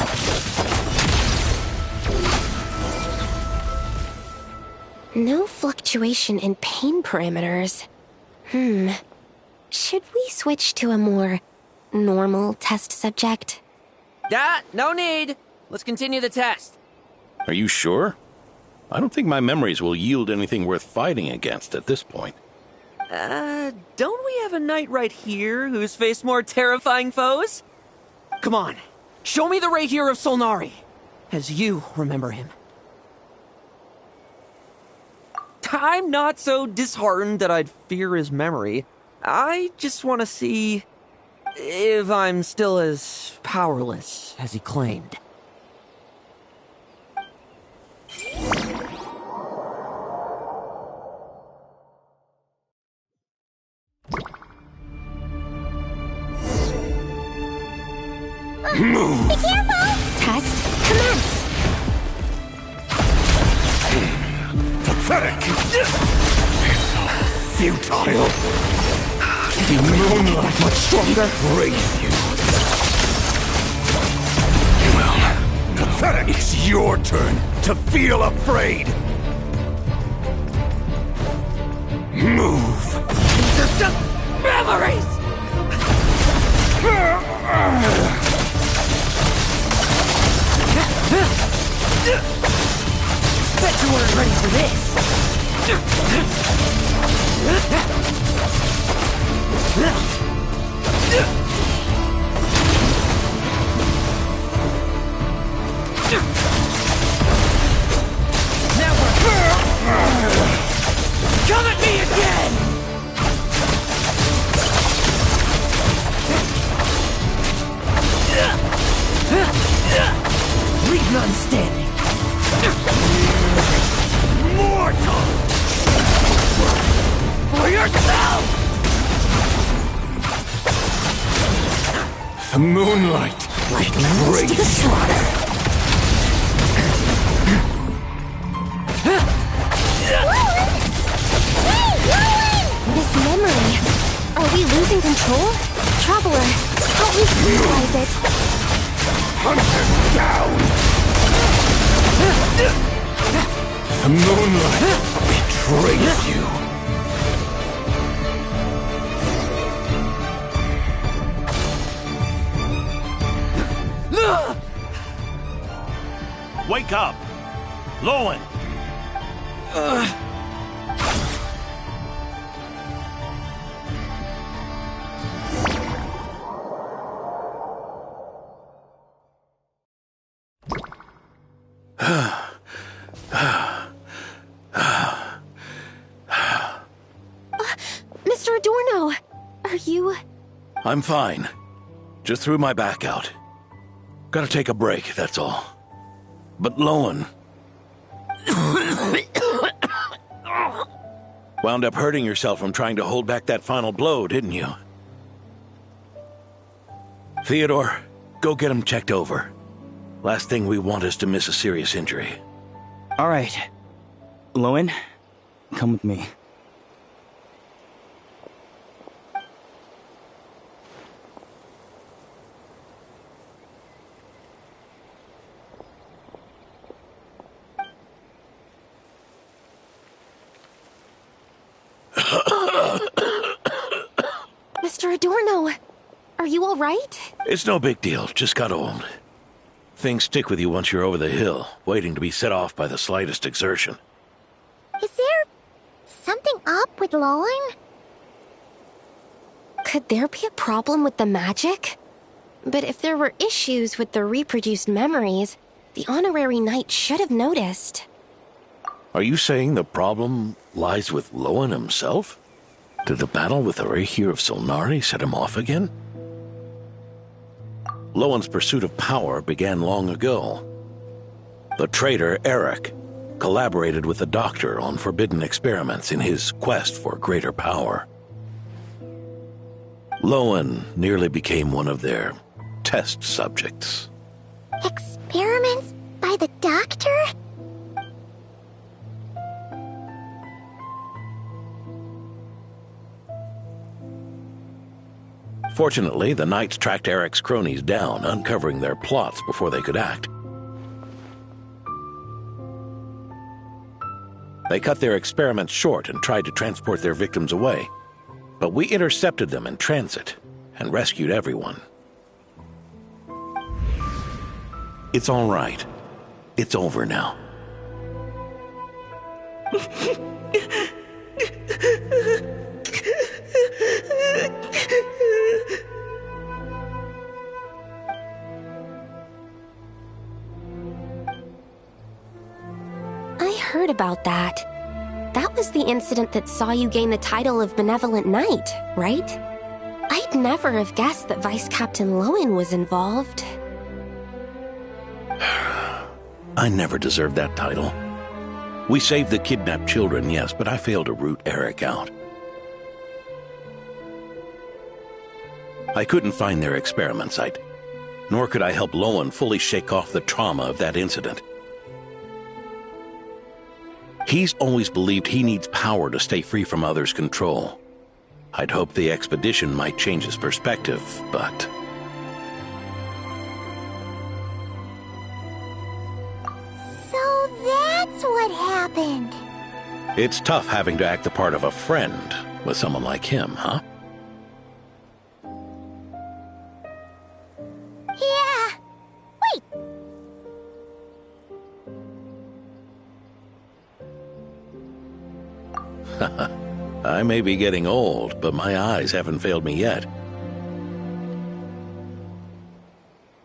No fluctuation in pain parameters. Should we switch to a more normal test subject? No need. Let's continue the test. Are you sure? I don't think my memories will yield anything worth fighting against at this point. Don't we have a knight right here who's faced more terrifying foes? Come on, show me the Rahier of Solnari, as you remember him. I'm not so disheartened that I'd fear his memory. I just want to see if I'm still as powerless as he claimed. Be careful! Test commence! Pathetic! Futile! The moonlight much stronger? Praise you. Well, pathetic! It's your turn to feel afraid! Move! These are just memories! Bet you weren't ready for this! none standing. Mortal! For yourself! The moonlight betrays to the slaughter. This memory. Are we losing control? Traveler, help me stabilize it. Hunt him down! The moonlight betrays you. Wake up! Lohen! Mr. Adorno, are you... I'm fine. Just threw my back out. Gotta take a break, that's all. But Lohen... wound up hurting yourself from trying to hold back that final blow, didn't you? Theodore, go get him checked over. Last thing we want is to miss a serious injury. All right. Lohen, come with me. Mr. Adorno, are you all right? It's no big deal, just got old. Things stick with you once you're over the hill, waiting to be set off by the slightest exertion. Is there something up with Lohen? Could there be a problem with the magic? But if there were issues with the reproduced memories, the honorary knight should have noticed. Are you saying the problem lies with Lohen himself? Did the battle with the Rahir of Solnari set him off again? Lohen's pursuit of power began long ago. The traitor, Eric, collaborated with the Doctor on forbidden experiments in his quest for greater power. Lohen nearly became one of their test subjects. Experiments by the Doctor? Fortunately, the Knights tracked Eric's cronies down, uncovering their plots before they could act. They cut their experiments short and tried to transport their victims away. But we intercepted them in transit and rescued everyone. It's all right. It's over now. I heard about that. That was the incident that saw you gain the title of Benevolent Knight, right? I'd never have guessed that Vice Captain Lohen was involved. I never deserved that title. We saved the kidnapped children, yes, but I failed to root Eric out. I couldn't find their experiment site, nor could I help Lohen fully shake off the trauma of that incident. He's always believed he needs power to stay free from others' control. I'd hoped the expedition might change his perspective, but... So that's what happened. It's tough having to act the part of a friend with someone like him, huh? Yeah. Wait. I may be getting old, but my eyes haven't failed me yet.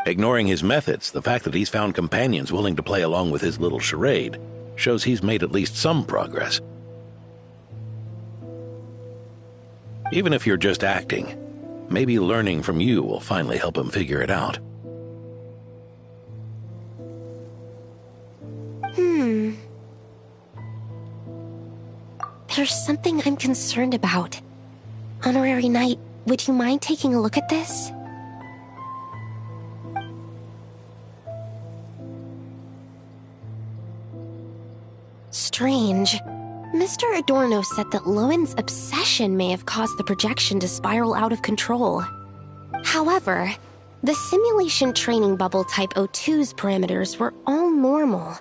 Ignoring his methods, the fact that he's found companions willing to play along with his little charade shows he's made at least some progress. Even if you're just acting, maybe learning from you will finally help him figure it out. there's something I'm concerned about. Honorary Knight, would you mind taking a look at this? Strange. Mr. Adorno said that Lowen's obsession may have caused the projection to spiral out of control. However, the simulation training bubble type O2's parameters were all normal.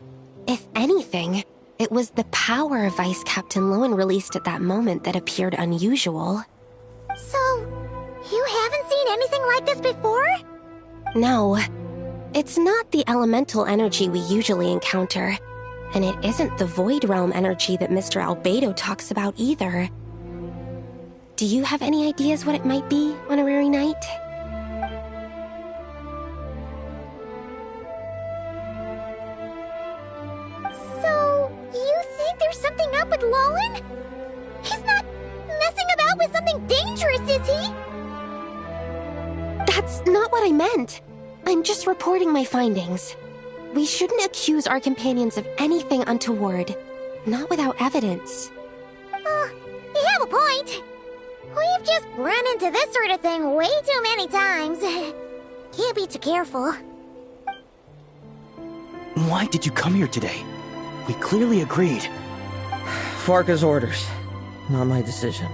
If anything, it was the power Vice Captain Lowen released at that moment that appeared unusual. So, you haven't seen anything like this before? No. It's not the elemental energy we usually encounter. And it isn't the Void Realm energy that Mr. Albedo talks about either. Do you have any ideas what it might be, Honorary Knight? So, you think there's something up with Lowen? He's not messing about with something dangerous, is he? That's not what I meant. I'm just reporting my findings. We shouldn't accuse our companions of anything untoward, not without evidence. You have a point. We've just run into this sort of thing way too many times. Can't be too careful. Why did you come here today? We clearly agreed. Farka's orders, not my decision.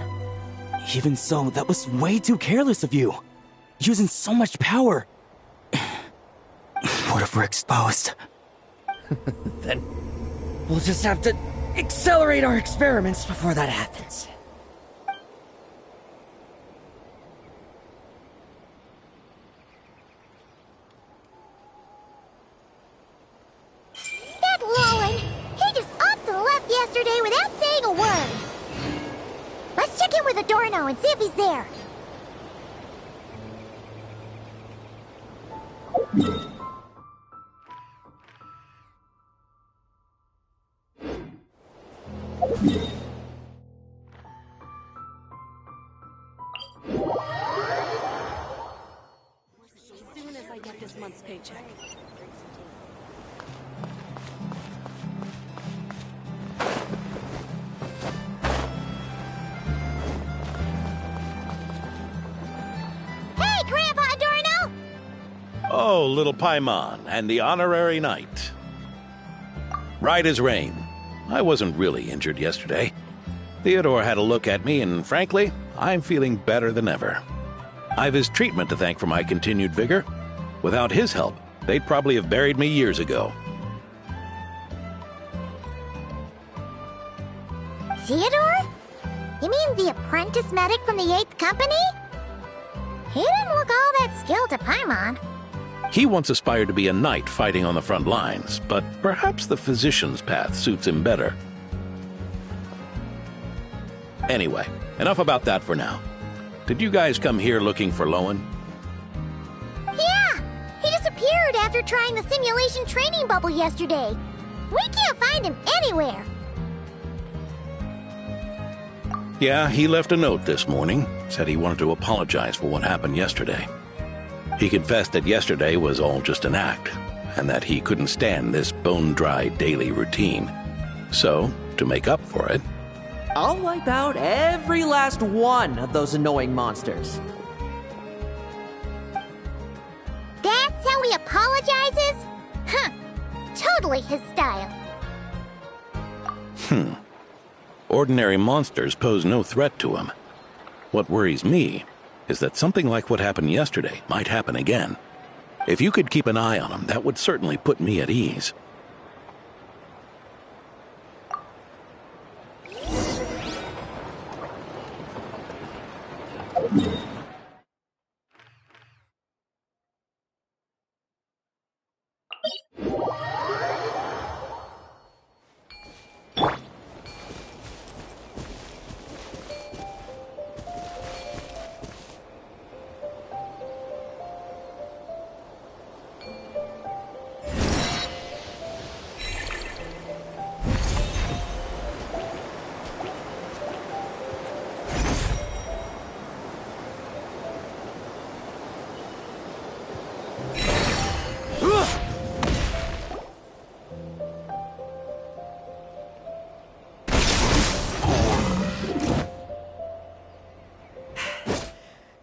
Even so, that was way too careless of you. Using so much power. What if we're exposed? Then we'll just have to accelerate our experiments before that happens. That Lowen, he just up and left yesterday without saying a word. Let's check in with Adorno and see if he's there. As soon as I get this month's paycheck. Hey, Grandpa Adorno! Oh, little Paimon and the Honorary Knight. Right as rain. I wasn't really injured yesterday. Theodore had a look at me, and frankly, I'm feeling better than ever. I've his treatment to thank for my continued vigor. Without his help, they'd probably have buried me years ago. Theodore? You mean the apprentice medic from the 8th Company? He didn't look all that skilled to Paimon. He once aspired to be a knight fighting on the front lines, but perhaps the physician's path suits him better. Anyway, enough about that for now. Did you guys come here looking for Lowen? Yeah! He disappeared after trying the simulation training bubble yesterday. We can't find him anywhere. Yeah, he left a note this morning. Said he wanted to apologize for what happened yesterday. He confessed that yesterday was all just an act, and that he couldn't stand this bone-dry daily routine. So, to make up for it, I'll wipe out every last one of those annoying monsters. That's how he apologizes? Huh. Totally his style. Ordinary monsters pose no threat to him. What worries me is that something like what happened yesterday might happen again. If you could keep an eye on him, that would certainly put me at ease.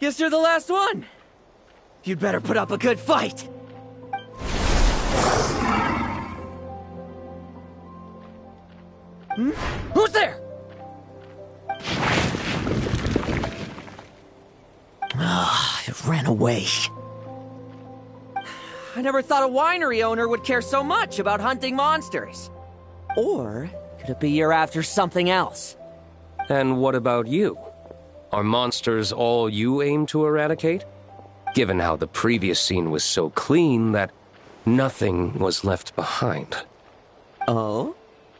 Guess you're the last one. You'd better put up a good fight. Who's there? It ran away. I never thought a winery owner would care so much about hunting monsters. Or could it be you're after something else? And what about you? Are monsters all you aim to eradicate? Given how the previous scene was so clean that nothing was left behind. Oh?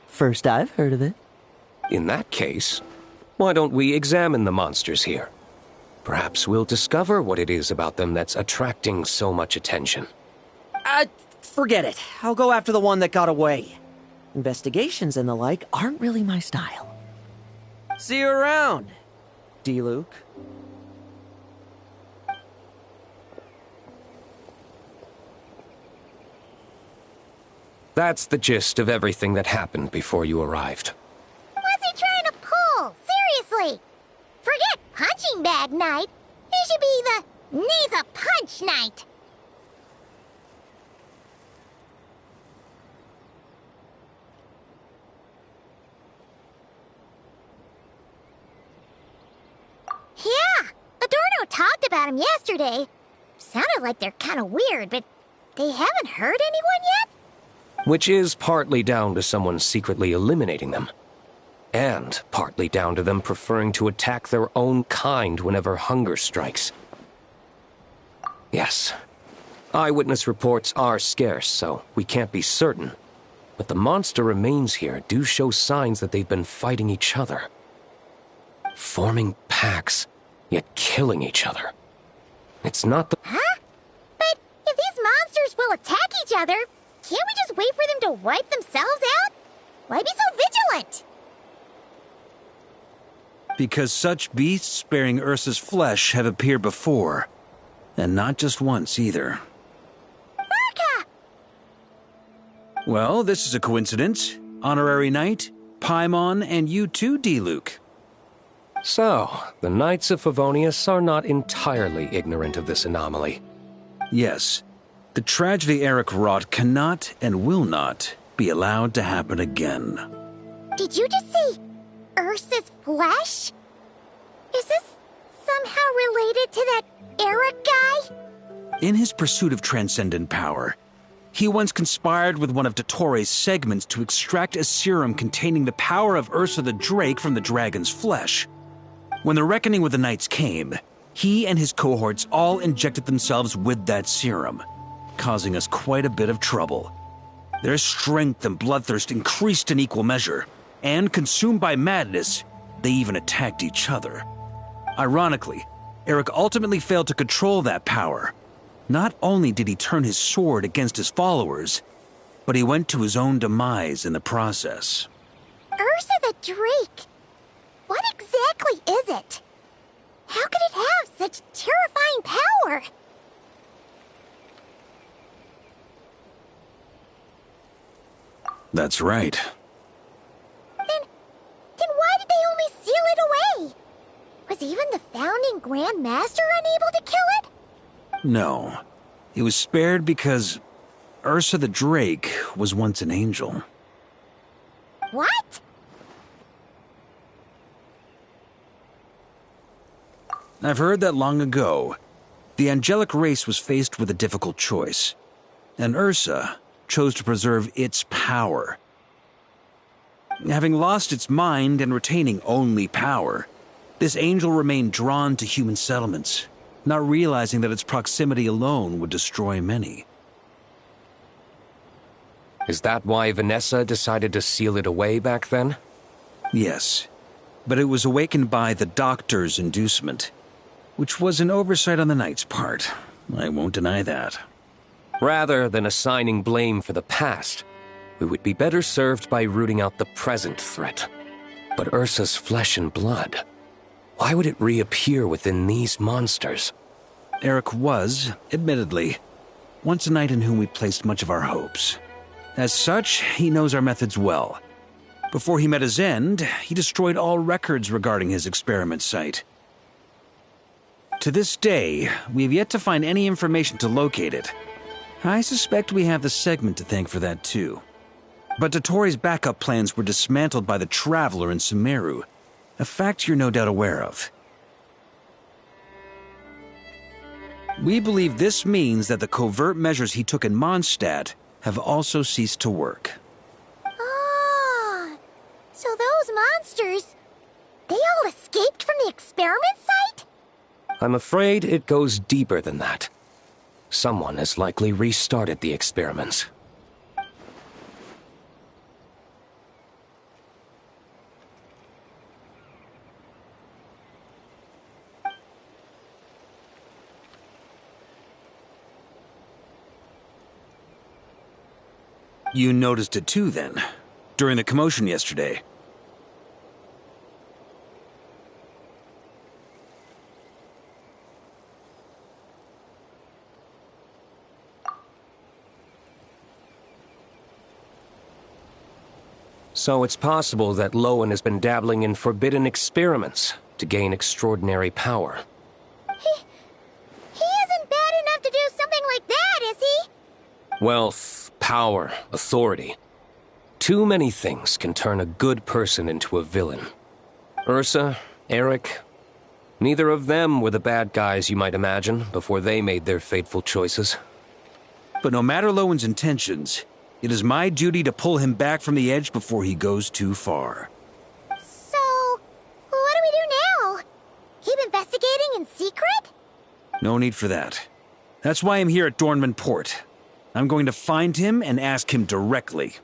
First I've heard of it. In that case, why don't we examine the monsters here? Perhaps we'll discover what it is about them that's attracting so much attention. Forget it. I'll go after the one that got away. Investigations and the like aren't really my style. See you around, D-Luke. That's the gist of everything that happened before you arrived. What's he trying to pull? Seriously! Forget punching bag night. It should be the Needs a Punch night. Yeah, Adorno talked about him yesterday. Sounded like they're kind of weird, but they haven't hurt anyone yet? Which is partly down to someone secretly eliminating them. And partly down to them preferring to attack their own kind whenever hunger strikes. Yes, eyewitness reports are scarce, so we can't be certain. But the monster remains here do show signs that they've been fighting each other. Forming packs, yet killing each other. It's not the... Huh? But if these monsters will attack each other, can't we just wait for them to wipe themselves out? Why be so vigilant? Because such beasts bearing Ursa's flesh have appeared before. And not just once, either. Urka! Well, this is a coincidence. Honorary Knight, Paimon, and you too, D-Luke. So, the Knights of Favonius are not entirely ignorant of this anomaly. Yes. The tragedy Eric wrought cannot and will not be allowed to happen again. Did you just say Ursa's flesh? Is this somehow related to that Eric guy? In his pursuit of transcendent power, he once conspired with one of Dottores' segments to extract a serum containing the power of Ursa the Drake from the dragon's flesh. When the reckoning with the Knights came, he and his cohorts all injected themselves with that serum, causing us quite a bit of trouble. Their strength and bloodthirst increased in equal measure, and consumed by madness, they even attacked each other. Ironically, Eric ultimately failed to control that power. Not only did he turn his sword against his followers, but he went to his own demise in the process. Ursa the Drake? What exactly is it? How could it have such terrifying power? That's right. Then why did they only seal it away? Was even the founding Grand Master unable to kill it? No. It was spared because Ursa the Drake was once an angel. What? I've heard that long ago, the angelic race was faced with a difficult choice, and Ursa chose to preserve its power. Having lost its mind and retaining only power, this angel remained drawn to human settlements, not realizing that its proximity alone would destroy many. Is that why Vanessa decided to seal it away back then? Yes, but it was awakened by the Doctor's inducement, which was an oversight on the Knight's part. I won't deny that. Rather than assigning blame for the past, we would be better served by rooting out the present threat. But Ursa's flesh and blood, why would it reappear within these monsters? Eric was, admittedly, once a knight in whom we placed much of our hopes. As such, he knows our methods well. Before he met his end, he destroyed all records regarding his experiment site. To this day, we have yet to find any information to locate it. I suspect we have the segment to thank for that too. But Dottoro's backup plans were dismantled by the Traveler in Sumeru, a fact you're no doubt aware of. We believe this means that the covert measures he took in Mondstadt have also ceased to work. Ah, so those monsters, they all escaped from the experiment site? I'm afraid it goes deeper than that. Someone has likely restarted the experiments. You noticed it too, then, during the commotion yesterday. So it's possible that Lohen has been dabbling in forbidden experiments to gain extraordinary power. He isn't bad enough to do something like that, is he? Wealth, power, authority. Too many things can turn a good person into a villain. Ursa, Eric, neither of them were the bad guys you might imagine before they made their fateful choices. But no matter Lowen's intentions, it is my duty to pull him back from the edge before he goes too far. So, what do we do now? Keep investigating in secret? No need for that. That's why I'm here at Dornman Port. I'm going to find him and ask him directly.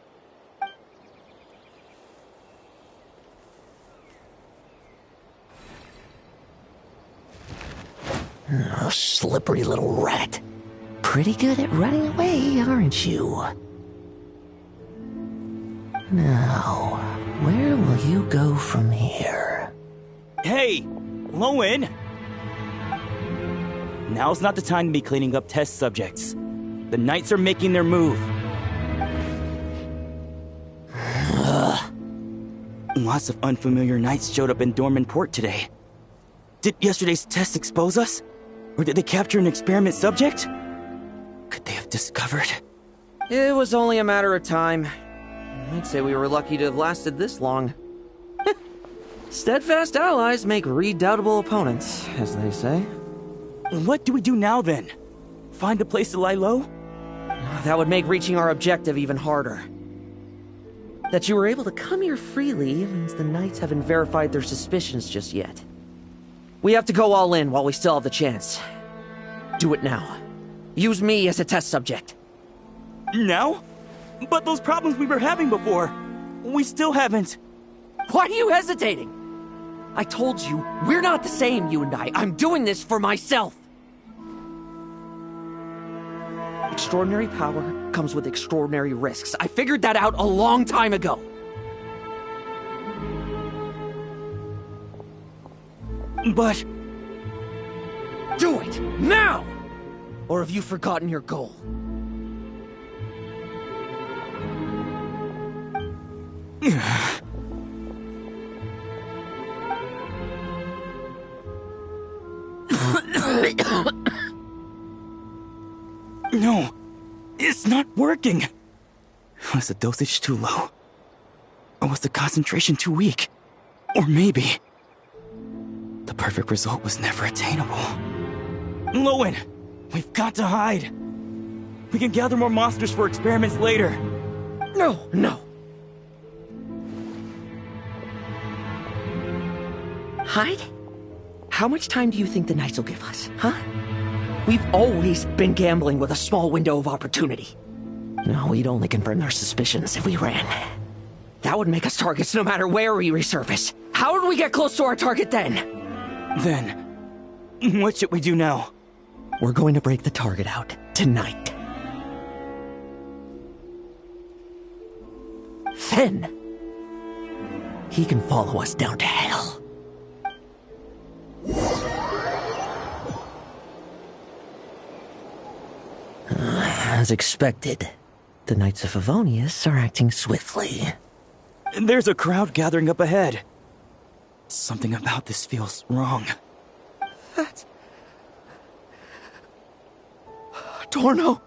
Oh, slippery little rat. Pretty good at running away, aren't you? Now, where will you go from here? Hey, Lohen! Now's not the time to be cleaning up test subjects. The Knights are making their move. Lots of unfamiliar Knights showed up in Dorman Port today. Did yesterday's test expose us? Or did they capture an experiment subject? Could they have discovered? It was only a matter of time. I'd say we were lucky to have lasted this long. Steadfast allies make redoubtable opponents, as they say. What do we do now, then? Find a place to lie low? That would make reaching our objective even harder. That you were able to come here freely means the Knights haven't verified their suspicions just yet. We have to go all in while we still have the chance. Do it now. Use me as a test subject. Now? But those problems we were having before, we still haven't. Why are you hesitating? I told you, we're not the same, you and I. I'm doing this for myself. Extraordinary power comes with extraordinary risks. I figured that out a long time ago. But... do it, now! Or have you forgotten your goal? No, it's not working. Was the dosage too low? Or was the concentration too weak? Or maybe... the perfect result was never attainable. Lohen, we've got to hide. We can gather more monsters for experiments later. No. Hide? How much time do you think the Knights will give us, huh? We've always been gambling with a small window of opportunity. No, we'd only confirm their suspicions if we ran. That would make us targets no matter where we resurface. How would we get close to our target then? Then, what should we do now? We're going to break the target out tonight. Then, he can follow us down to hell. As expected, the Knights of Favonius are acting swiftly. There's a crowd gathering up ahead. Something about this feels wrong. Torno!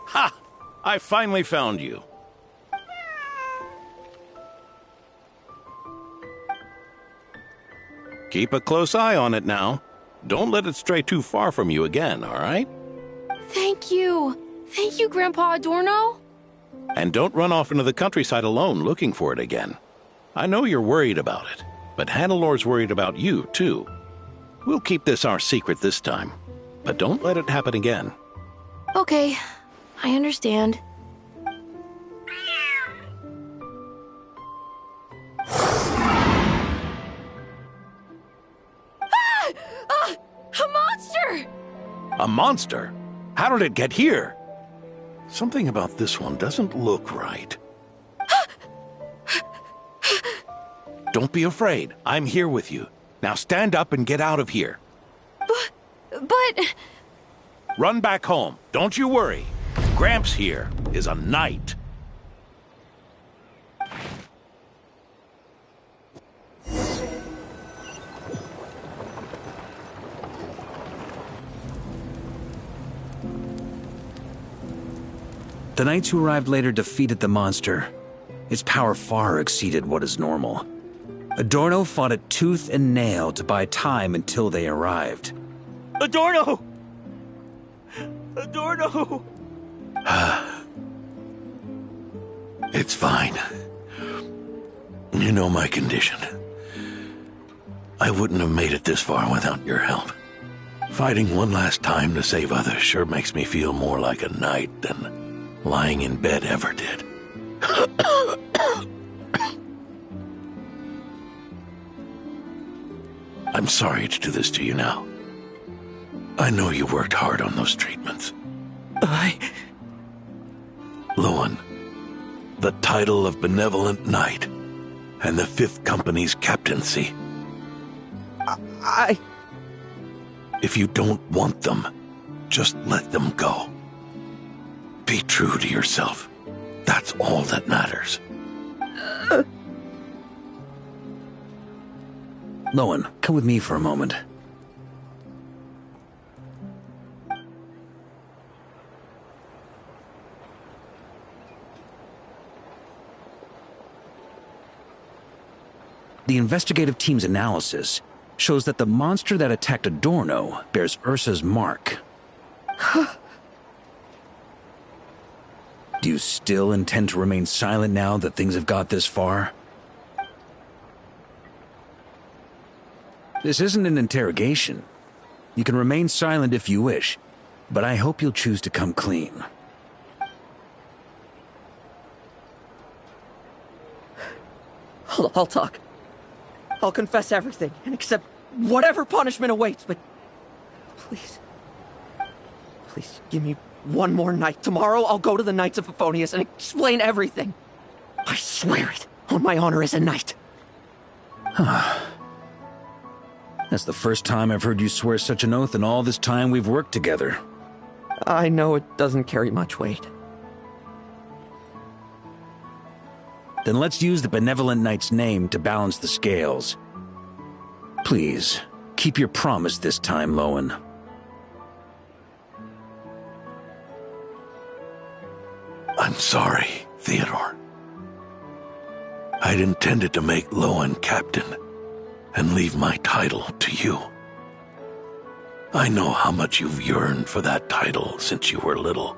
Ha! I finally found you. Keep a close eye on it now. Don't let it stray too far from you again, all right? Thank you. Thank you, Grandpa Adorno. And don't run off into the countryside alone looking for it again. I know you're worried about it, but Hannelor's worried about you, too. We'll keep this our secret this time, but don't let it happen again. Okay, I understand. A monster! A monster? How did it get here? Something about this one doesn't look right. Don't be afraid. I'm here with you. Now stand up and get out of here. But... Run back home. Don't you worry. Gramps here is a knight. The knights who arrived later defeated the monster. Its power far exceeded what is normal. Adorno fought it tooth and nail to buy time until they arrived. Adorno! Adorno! It's fine. You know my condition. I wouldn't have made it this far without your help. Fighting one last time to save others sure makes me feel more like a knight than lying in bed ever did. I'm sorry to do this to you now. I know you worked hard on those treatments. Lohen, the title of Benevolent Knight and the 5th Company's captaincy. If you don't want them, just let them go. Be true to yourself. That's all that matters. Lohen, come with me for a moment. The investigative team's analysis shows that the monster that attacked Adorno bears Ursa's mark. Do you still intend to remain silent now that things have got this far? This isn't an interrogation. You can remain silent if you wish, but I hope you'll choose to come clean. I'll talk. I'll confess everything and accept whatever punishment awaits, but please, please give me one more night. Tomorrow I'll go to the Knights of Favonius and explain everything. I swear it on my honor as a knight. That's the first time I've heard you swear such an oath in all this time we've worked together. I know it doesn't carry much weight. Then let's use the Benevolent Knight's name to balance the scales. Please, keep your promise this time, Lohen. I'm sorry, Theodore. I'd intended to make Lohen captain and leave my title to you. I know how much you've yearned for that title since you were little.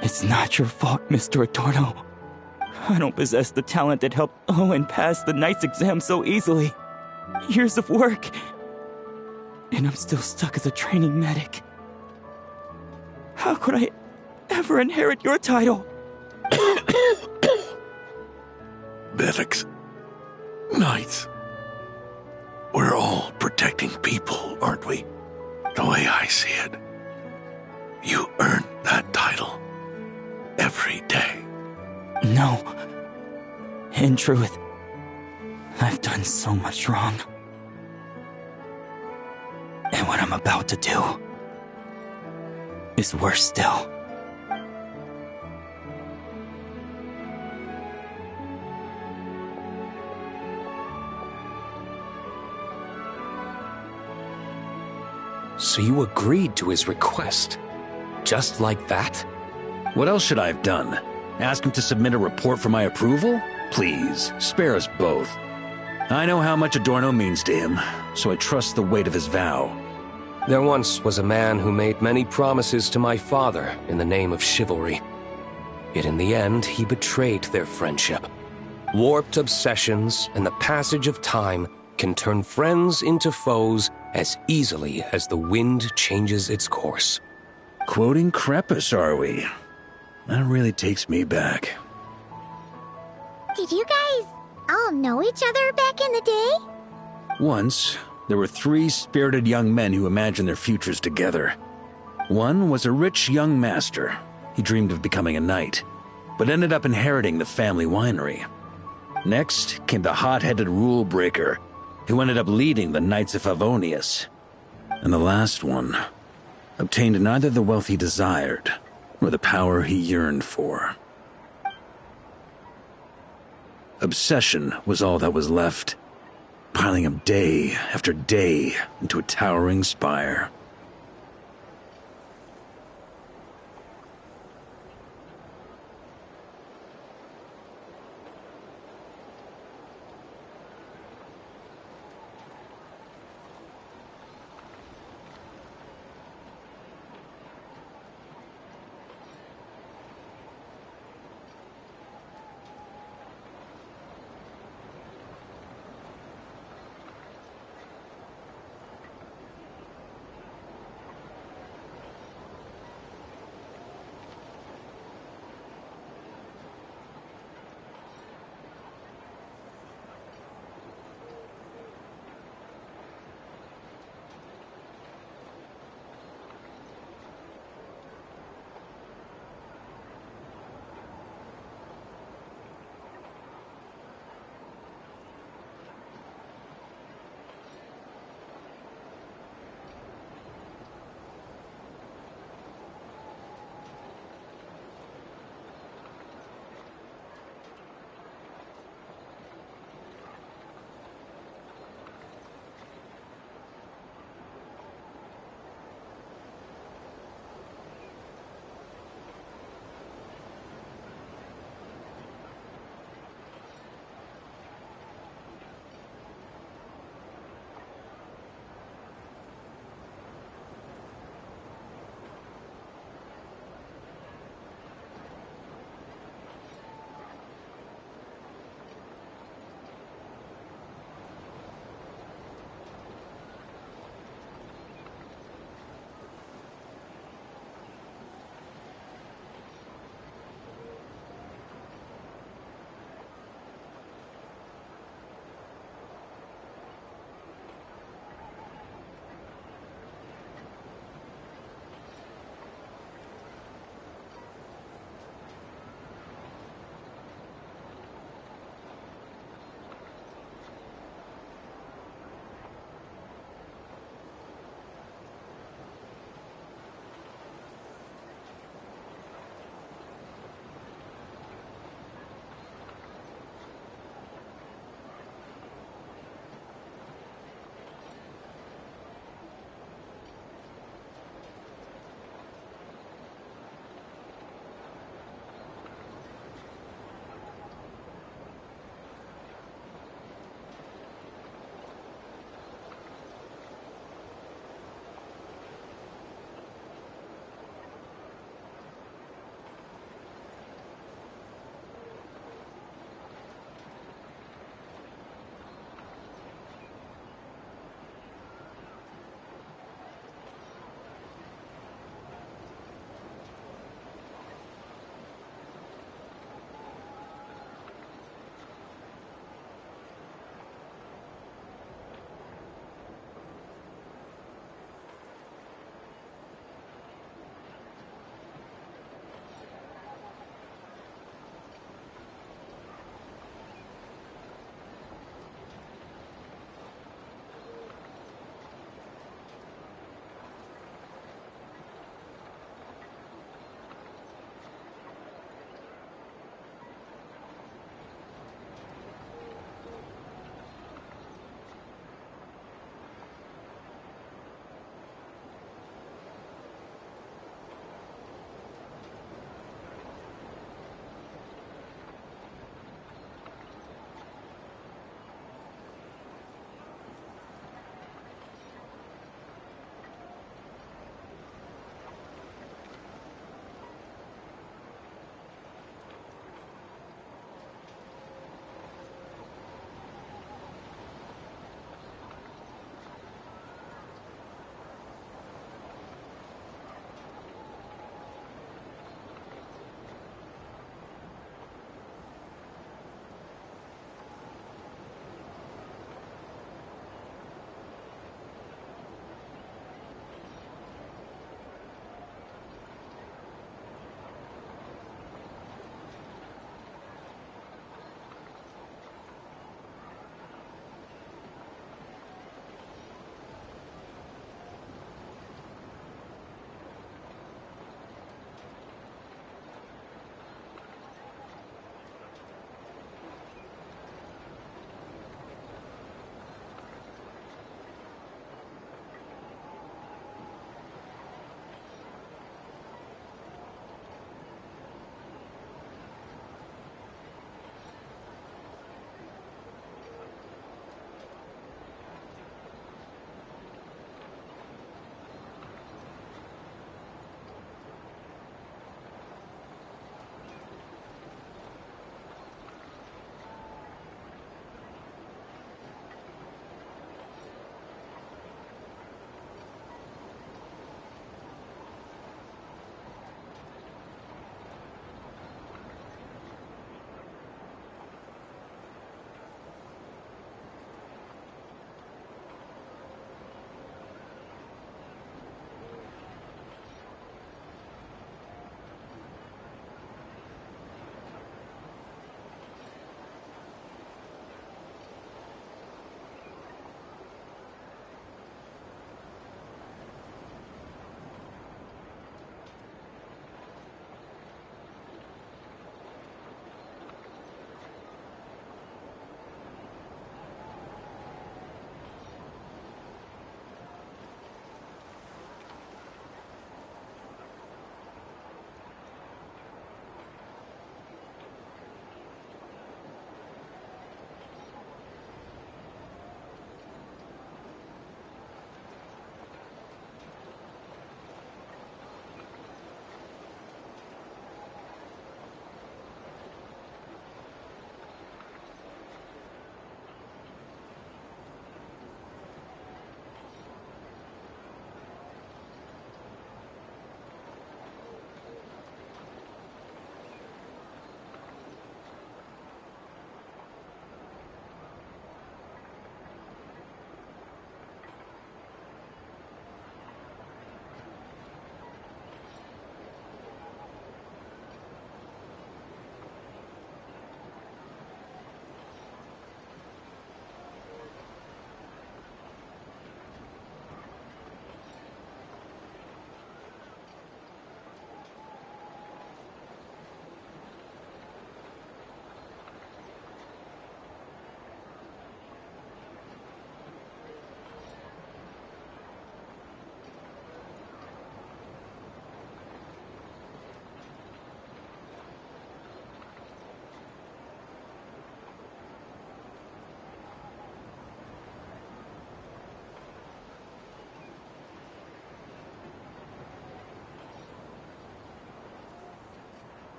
It's not your fault, Mr. Adorno. I don't possess the talent that helped Owen pass the Knight's exam so easily. Years of work, and I'm still stuck as a training medic. How could I ever inherit your title? Medics, Knights, we're all protecting people, aren't we? The way I see it, you earned that title every day. No. In truth, I've done so much wrong. And what I'm about to do is worse still. So you agreed to his request? Just like that? What else should I have done? Ask him to submit a report for my approval? Please, spare us both. I know how much Adorno means to him, so I trust the weight of his vow. There once was a man who made many promises to my father in the name of chivalry. Yet in the end, he betrayed their friendship. Warped obsessions and the passage of time can turn friends into foes as easily as the wind changes its course. Quoting Crepus, are we? That really takes me back. Did you guys all know each other back in the day? Once, there were 3 spirited young men who imagined their futures together. One was a rich young master. He dreamed of becoming a knight, but ended up inheriting the family winery. Next came the hot-headed rule breaker, who ended up leading the Knights of Favonius. And the last one obtained neither the wealth he desired, nor the power he yearned for. Obsession was all that was left, piling up day after day into a towering spire.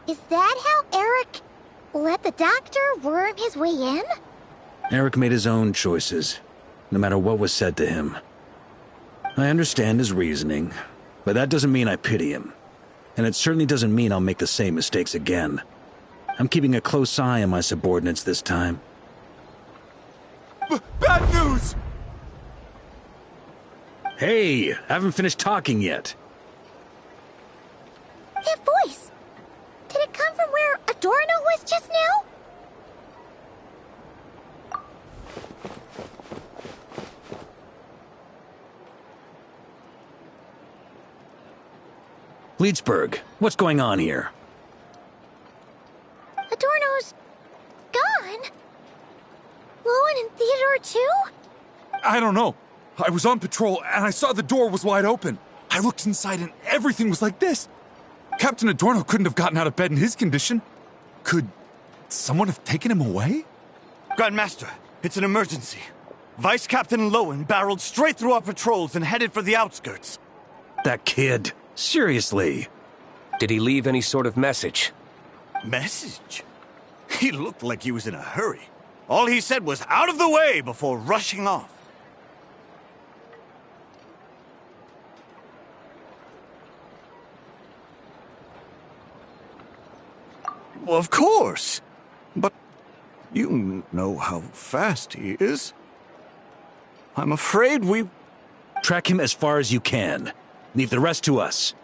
Is that how Eric let the doctor worm his way in? Eric made his own choices, no matter what was said to him. I understand his reasoning, but that doesn't mean I pity him. And it certainly doesn't mean I'll make the same mistakes again. I'm keeping a close eye on my subordinates this time. Bad news! Hey, haven't finished talking yet. That voice! Did it come from where Adorno was just now? Leedsburg, what's going on here? Adorno's gone? Lohen and Theodore too? I don't know. I was on patrol and I saw the door was wide open. I looked inside and everything was like this. Captain Adorno couldn't have gotten out of bed in his condition. Could someone have taken him away? Grandmaster, it's an emergency. Vice Captain Lohen barreled straight through our patrols and headed for the outskirts. That kid. Seriously. Did he leave any sort of message? Message? He looked like he was in a hurry. All he said was out of the way before rushing off. Well, of course. But you know how fast he is. I'm afraid we... Track him as far as you can. Leave the rest to us.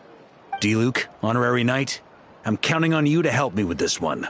D-Luke, Honorary Knight, I'm counting on you to help me with this one.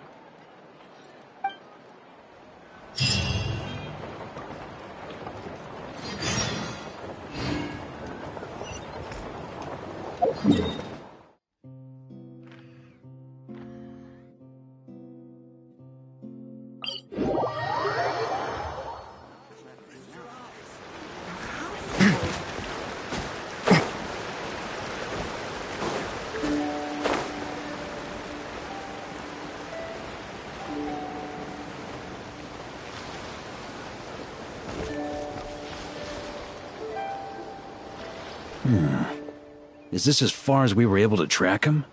Is this as far as we were able to track him?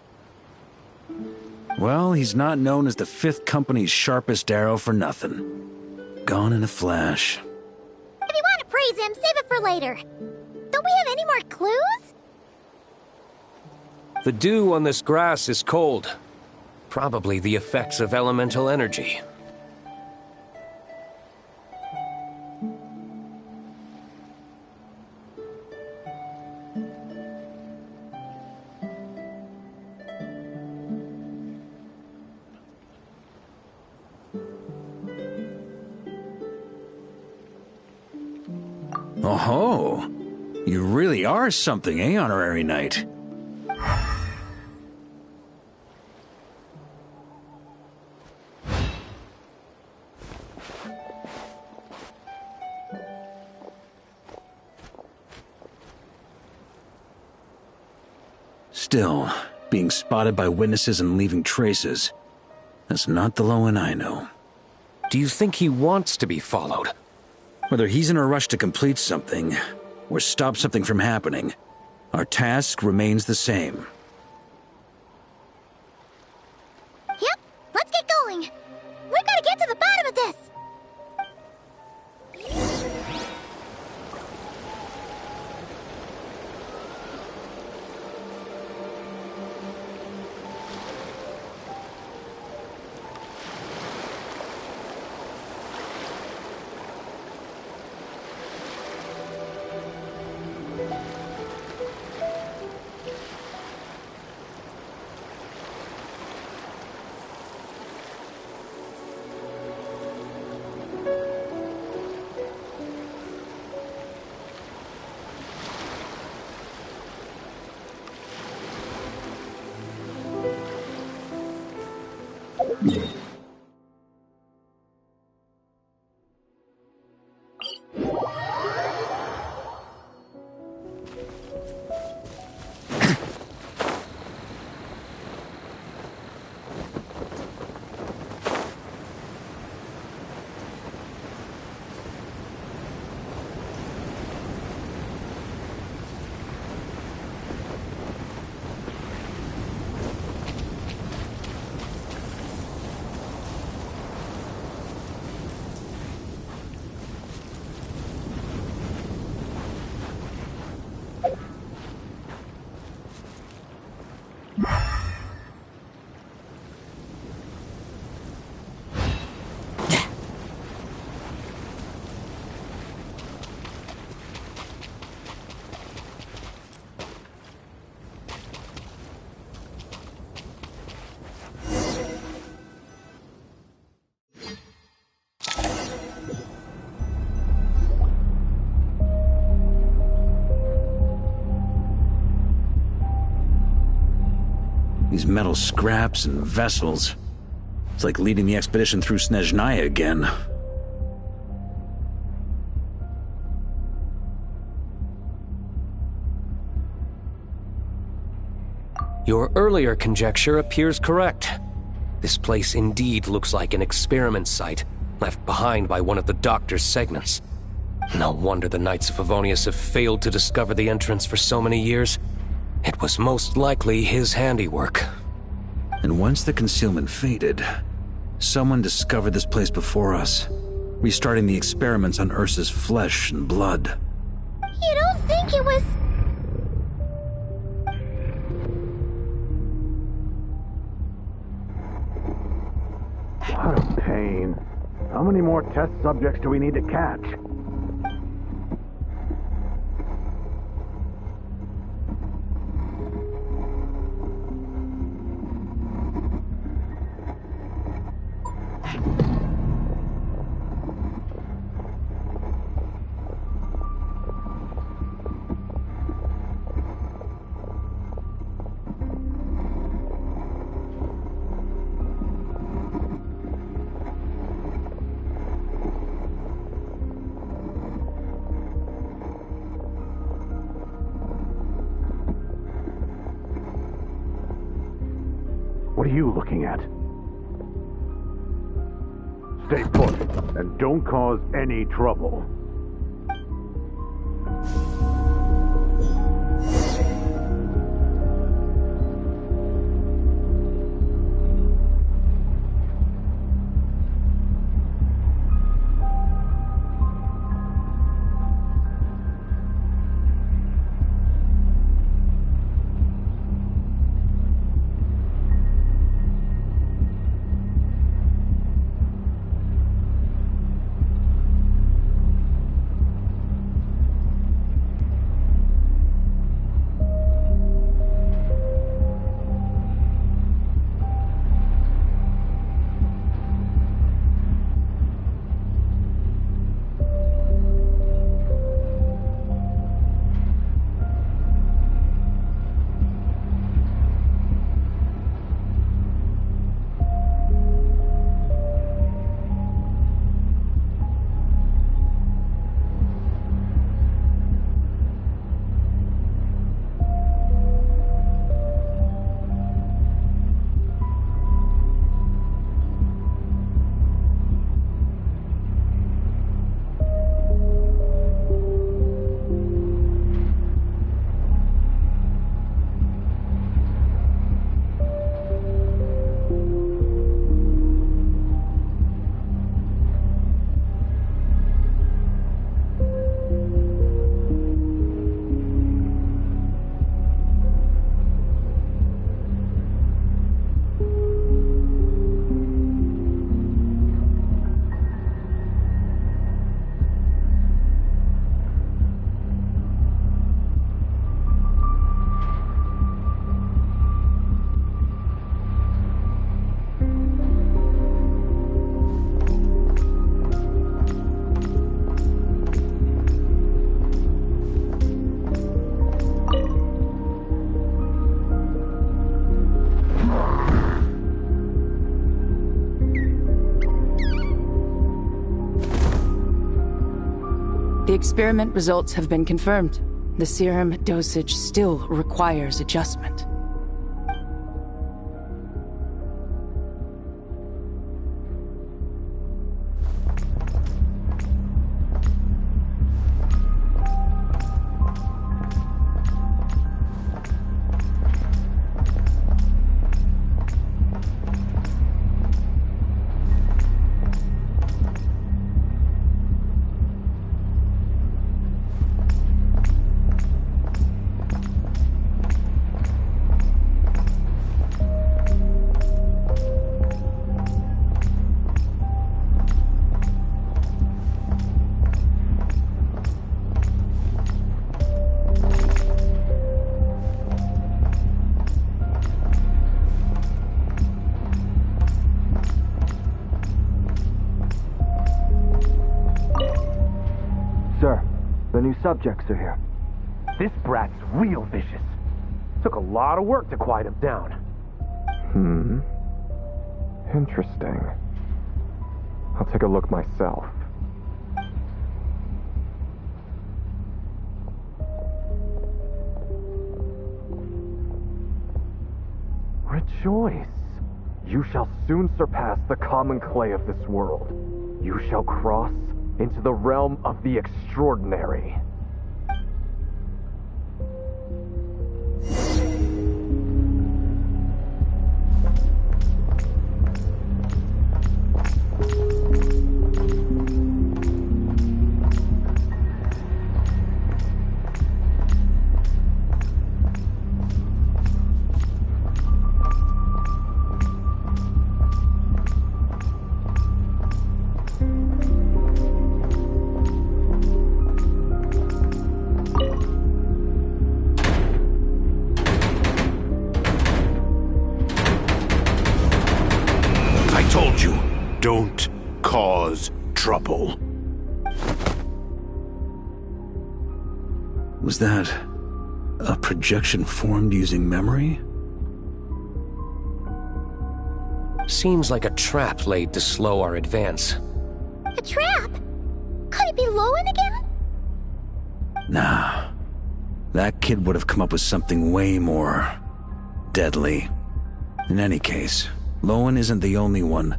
Well, he's not known as the 5th Company's sharpest arrow for nothing. Gone in a flash. If you want to praise him, save it for later. Don't we have any more clues? The dew on this grass is cold. Probably the effects of elemental energy. Oh-ho! You really are something, eh, Honorary Knight? Still, being spotted by witnesses and leaving traces, that's not the Lohen I know. Do you think he wants to be followed? Whether he's in a rush to complete something, or stop something from happening, our task remains the same. Yep, let's get going. We've got to get to the bottom of this. These metal scraps and vessels. It's like leading the expedition through Snezhnaya again. Your earlier conjecture appears correct. This place indeed looks like an experiment site, left behind by one of the Doctor's segments. No wonder the Knights of Favonius have failed to discover the entrance for so many years. It was most likely his handiwork. And once the concealment faded, someone discovered this place before us, restarting the experiments on Ursa's flesh and blood. You don't think it was... What a pain. How many more test subjects do we need to catch? What are you looking at? Stay put, and don't cause any trouble. The experiment results have been confirmed. The serum dosage still requires adjustment. New subjects are here. This brat's real vicious. Took a lot of work to quiet him down. Interesting. I'll take a look myself. Rejoice! You shall soon surpass the common clay of this world. You shall cross into the realm of the extraordinary. Don't cause trouble. Was that a projection formed using memory? Seems like a trap laid to slow our advance. A trap? Could it be Lohen again? Nah. That kid would have come up with something way more deadly. In any case, Lohen isn't the only one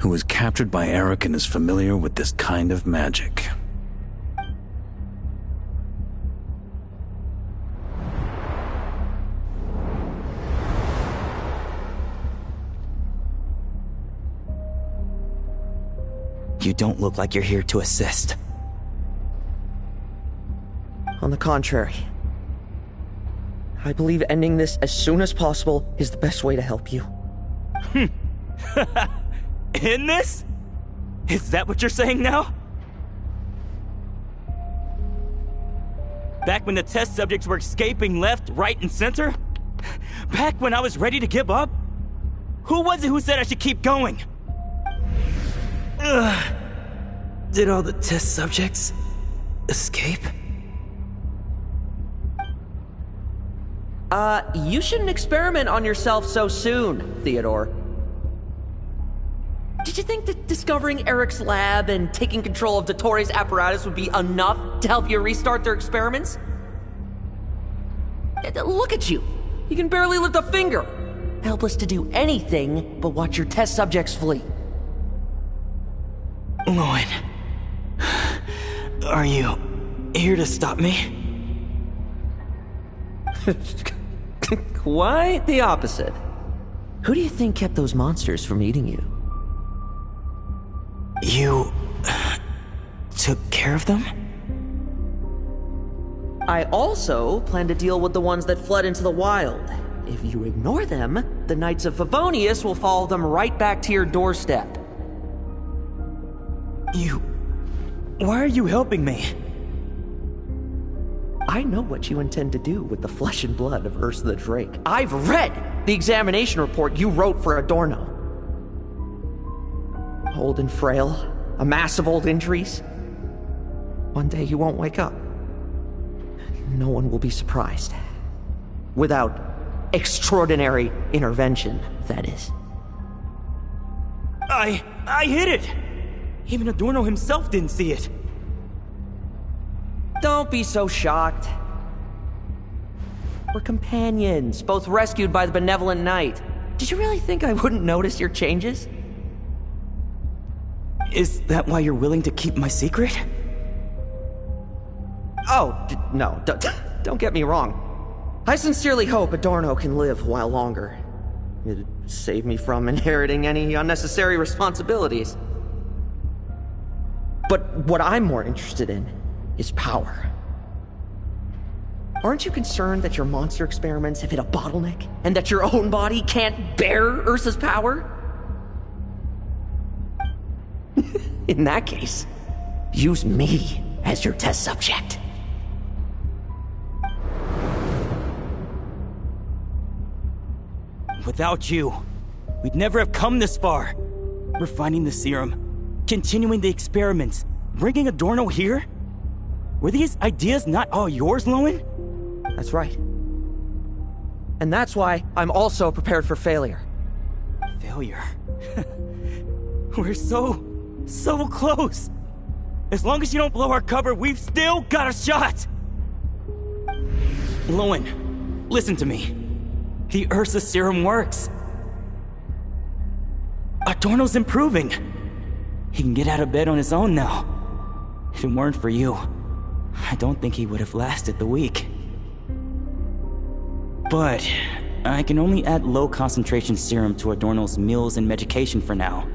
who was captured by Eric and is familiar with this kind of magic. You don't look like you're here to assist. On the contrary, I believe ending this as soon as possible is the best way to help you. In this? Is that what you're saying now? Back when the test subjects were escaping left, right, and center? Back when I was ready to give up? Who was it who said I should keep going? Did all the test subjects escape? You shouldn't experiment on yourself so soon, Theodore. Did you think that discovering Eric's lab and taking control of Dottore's apparatus would be enough to help you restart their experiments? Look at you. You can barely lift a finger. Helpless to do anything but watch your test subjects flee. Lohen, are you here to stop me? Quite the opposite. Who do you think kept those monsters from eating you? You took care of them? I also plan to deal with the ones that fled into the wild. If you ignore them, the Knights of Favonius will follow them right back to your doorstep. Why are you helping me? I know what you intend to do with the flesh and blood of Ursa the Drake. I've read the examination report you wrote for Adorno. Old and frail, a mass of old injuries. One day you won't wake up. No one will be surprised. Without extraordinary intervention, that is. I hid it! Even Adorno himself didn't see it. Don't be so shocked. We're companions, both rescued by the benevolent knight. Did you really think I wouldn't notice your changes? Is that why you're willing to keep my secret? Oh, no, don't get me wrong. I sincerely hope Adorno can live a while longer. It'd save me from inheriting any unnecessary responsibilities. But what I'm more interested in is power. Aren't you concerned that your monster experiments have hit a bottleneck and that your own body can't bear Ursa's power? In that case, use me as your test subject. Without you, we'd never have come this far. Refining the serum, continuing the experiments, bringing Adorno here? Were these ideas not all yours, Lohen? That's right. And that's why I'm also prepared for failure. Failure. We're so close. As long as you don't blow our cover, we've still got a shot. Lohen, listen to me. The Ursa serum works. Adorno's improving. He can get out of bed on his own now. If it weren't for you, I don't think he would have lasted the week. But I can only add low concentration serum to Adorno's meals and medication for now.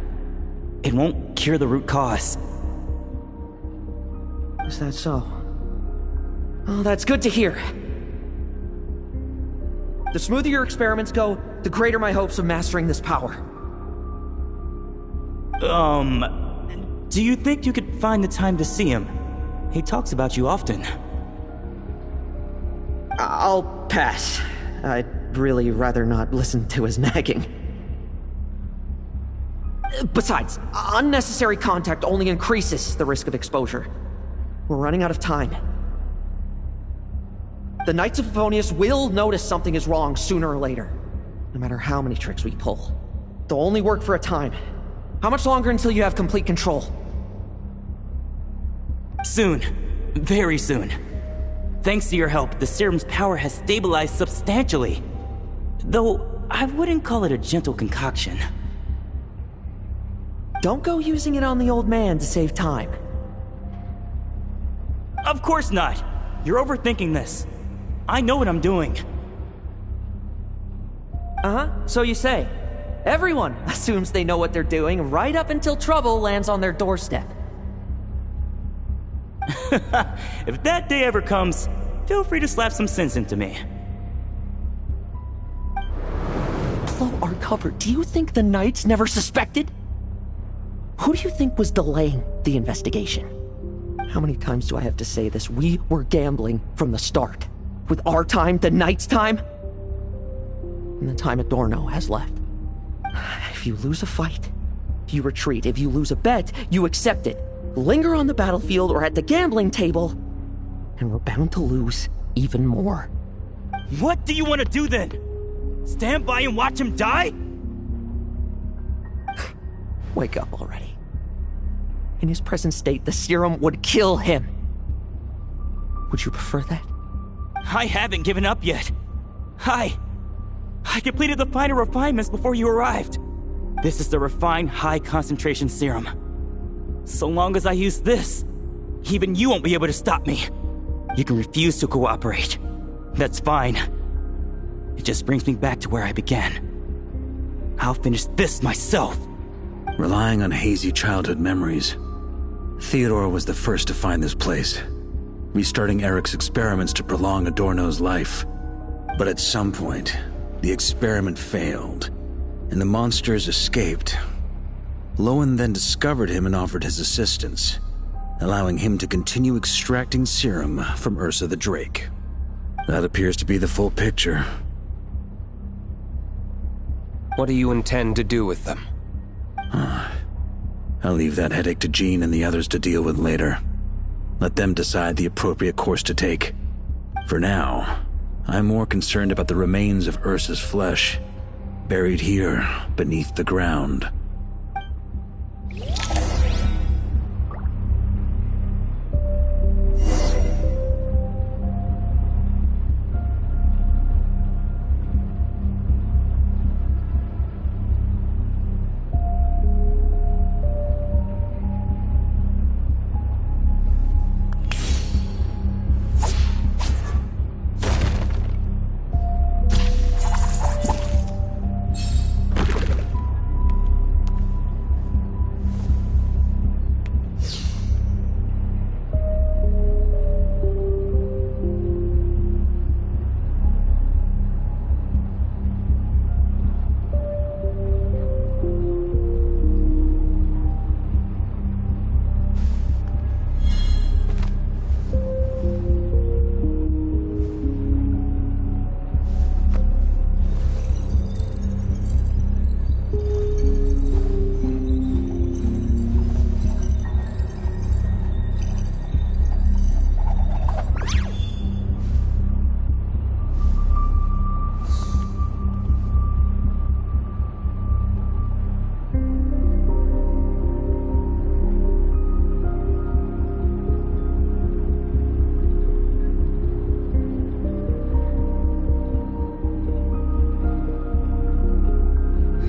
It won't cure the root cause. Is that so? Oh, that's good to hear. The smoother your experiments go, the greater my hopes of mastering this power. Do you think you could find the time to see him? He talks about you often. I'll pass. I'd really rather not listen to his nagging. Besides, unnecessary contact only increases the risk of exposure. We're running out of time. The Knights of Favonius will notice something is wrong sooner or later, no matter how many tricks we pull. They'll only work for a time. How much longer until you have complete control? Soon. Very soon. Thanks to your help, the serum's power has stabilized substantially. Though, I wouldn't call it a gentle concoction. Don't go using it on the old man to save time. Of course not! You're overthinking this. I know what I'm doing. Uh-huh, so you say. Everyone assumes they know what they're doing right up until trouble lands on their doorstep. If that day ever comes, feel free to slap some sense into me. Blow our cover. Do you think the Knights never suspected? Who do you think was delaying the investigation? How many times do I have to say this? We were gambling from the start. With our time, the Knights' time, and the time Adorno has left. If you lose a fight, you retreat. If you lose a bet, you accept it. Linger on the battlefield or at the gambling table, and we're bound to lose even more. What do you want to do then? Stand by and watch him die? Wake up already. In his present state, the serum would kill him. Would you prefer that? I haven't given up yet. I completed the final refinements before you arrived. This is the refined high-concentration serum. So long as I use this, even you won't be able to stop me. You can refuse to cooperate. That's fine. It just brings me back to where I began. I'll finish this myself. Relying on hazy childhood memories, Theodore was the first to find this place, restarting Eric's experiments to prolong Adorno's life. But at some point, the experiment failed, and the monsters escaped. Lohen then discovered him and offered his assistance, allowing him to continue extracting serum from Ursa the Drake. That appears to be the full picture. What do you intend to do with them? I'll leave that headache to Jean and the others to deal with later. Let them decide the appropriate course to take. For now, I'm more concerned about the remains of Ursa's flesh, buried here beneath the ground.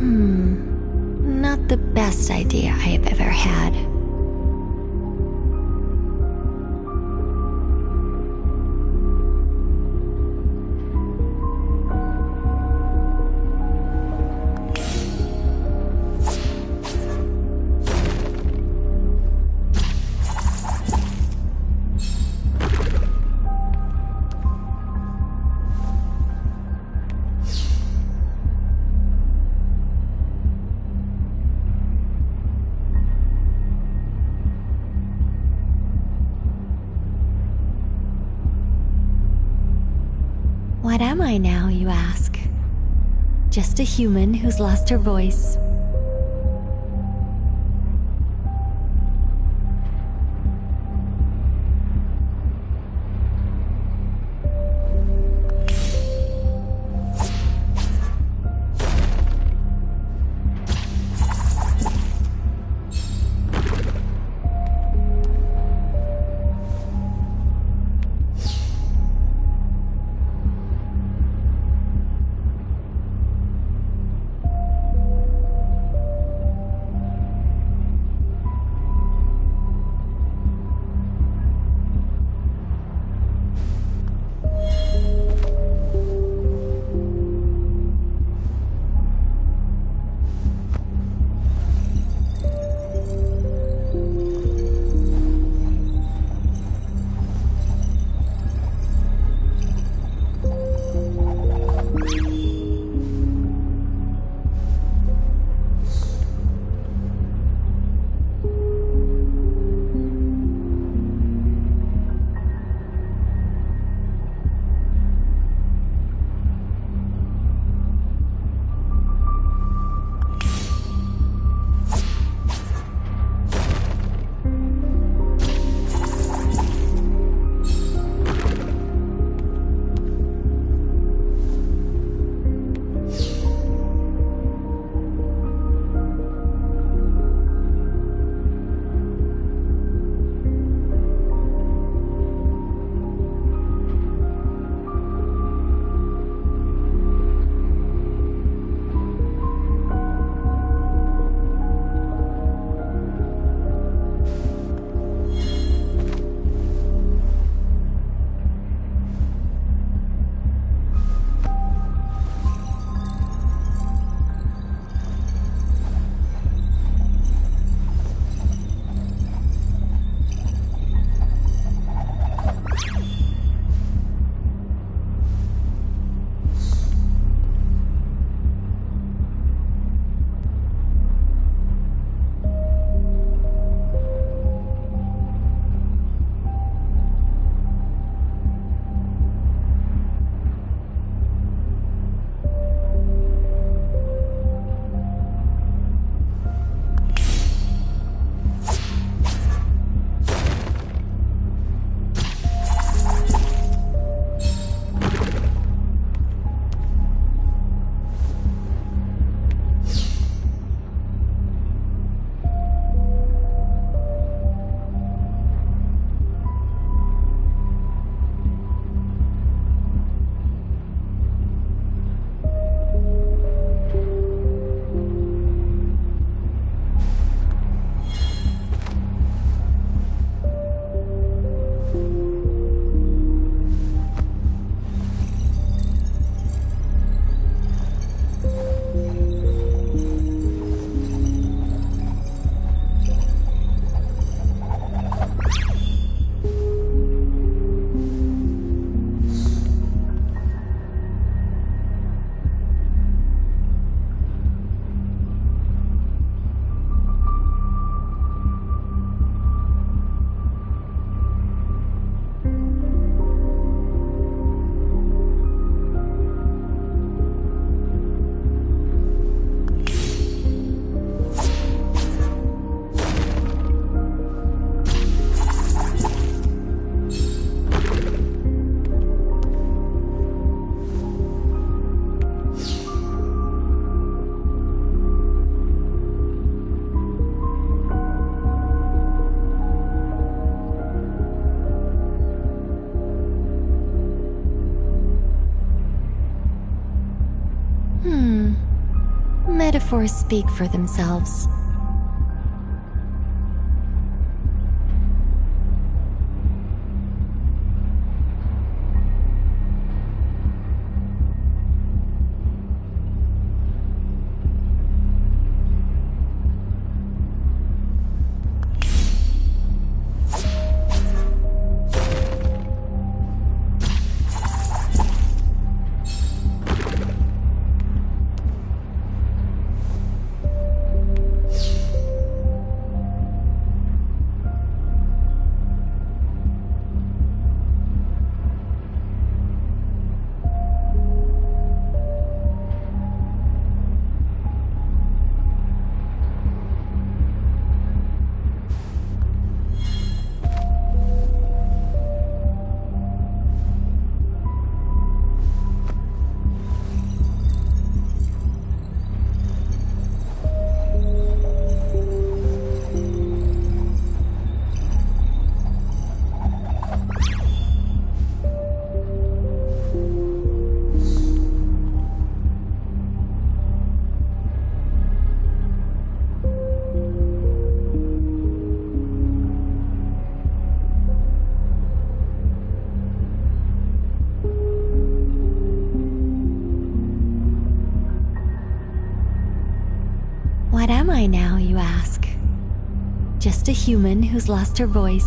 Not the best idea I have ever had. What am I now, you ask? Just a human who's lost her voice. Metaphors speak for themselves. What am I now, you ask? Just a human who's lost her voice.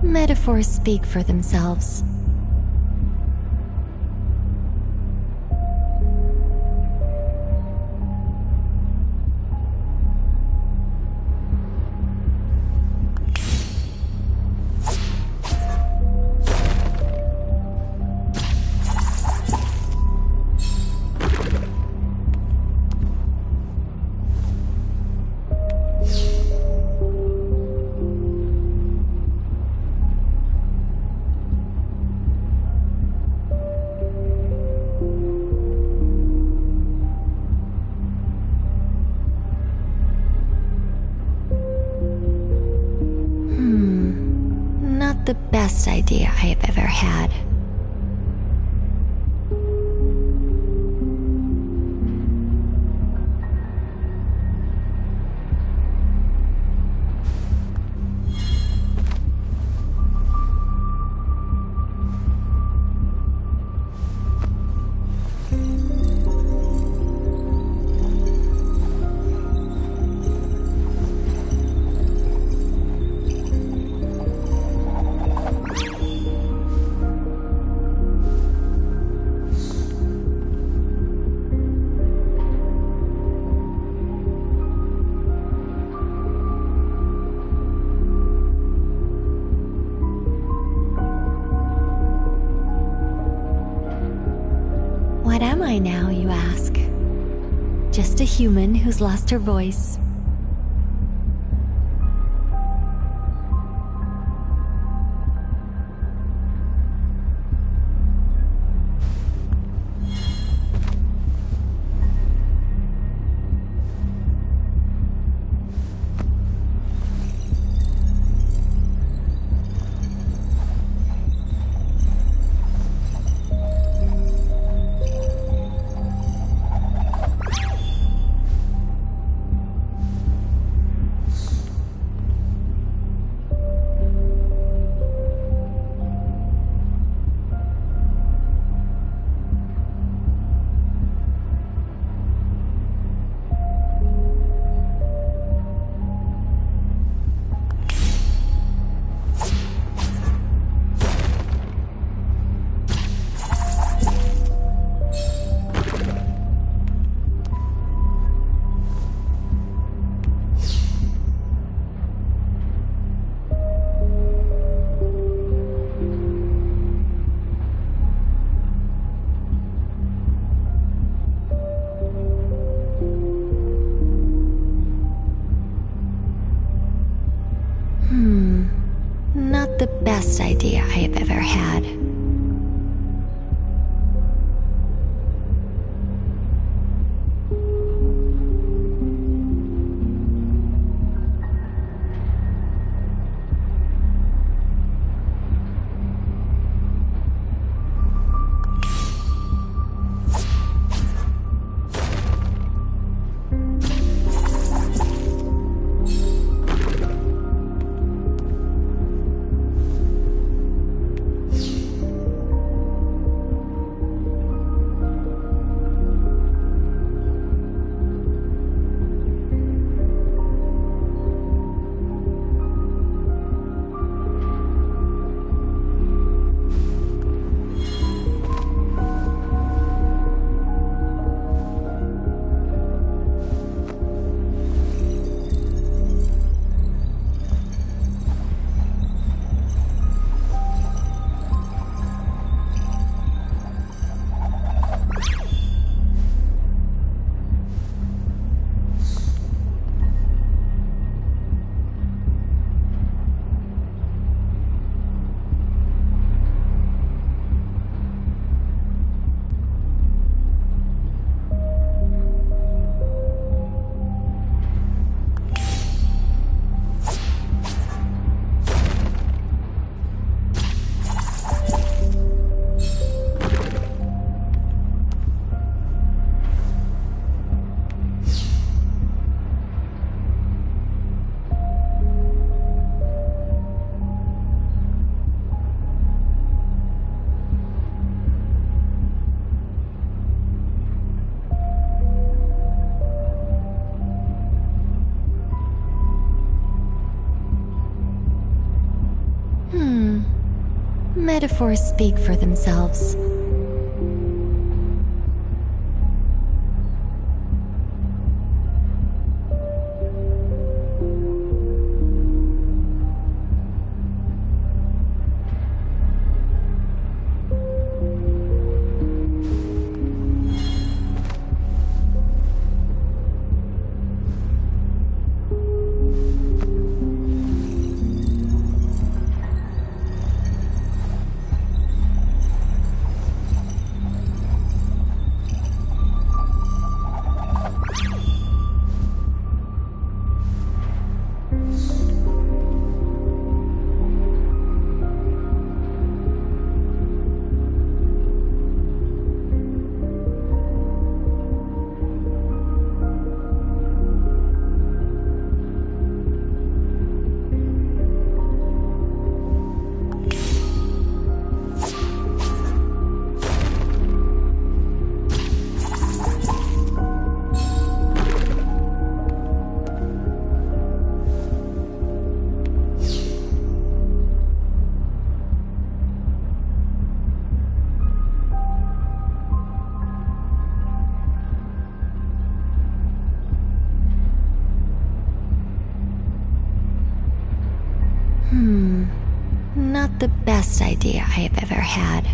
Metaphors speak for themselves. Not the best idea I have ever had. What am I now, you ask? Just a human who's lost her voice. best idea I have ever had. Metaphors speak for themselves. Not the best idea I have ever had.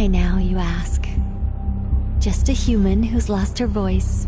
now, you ask? Just a human who's lost her voice.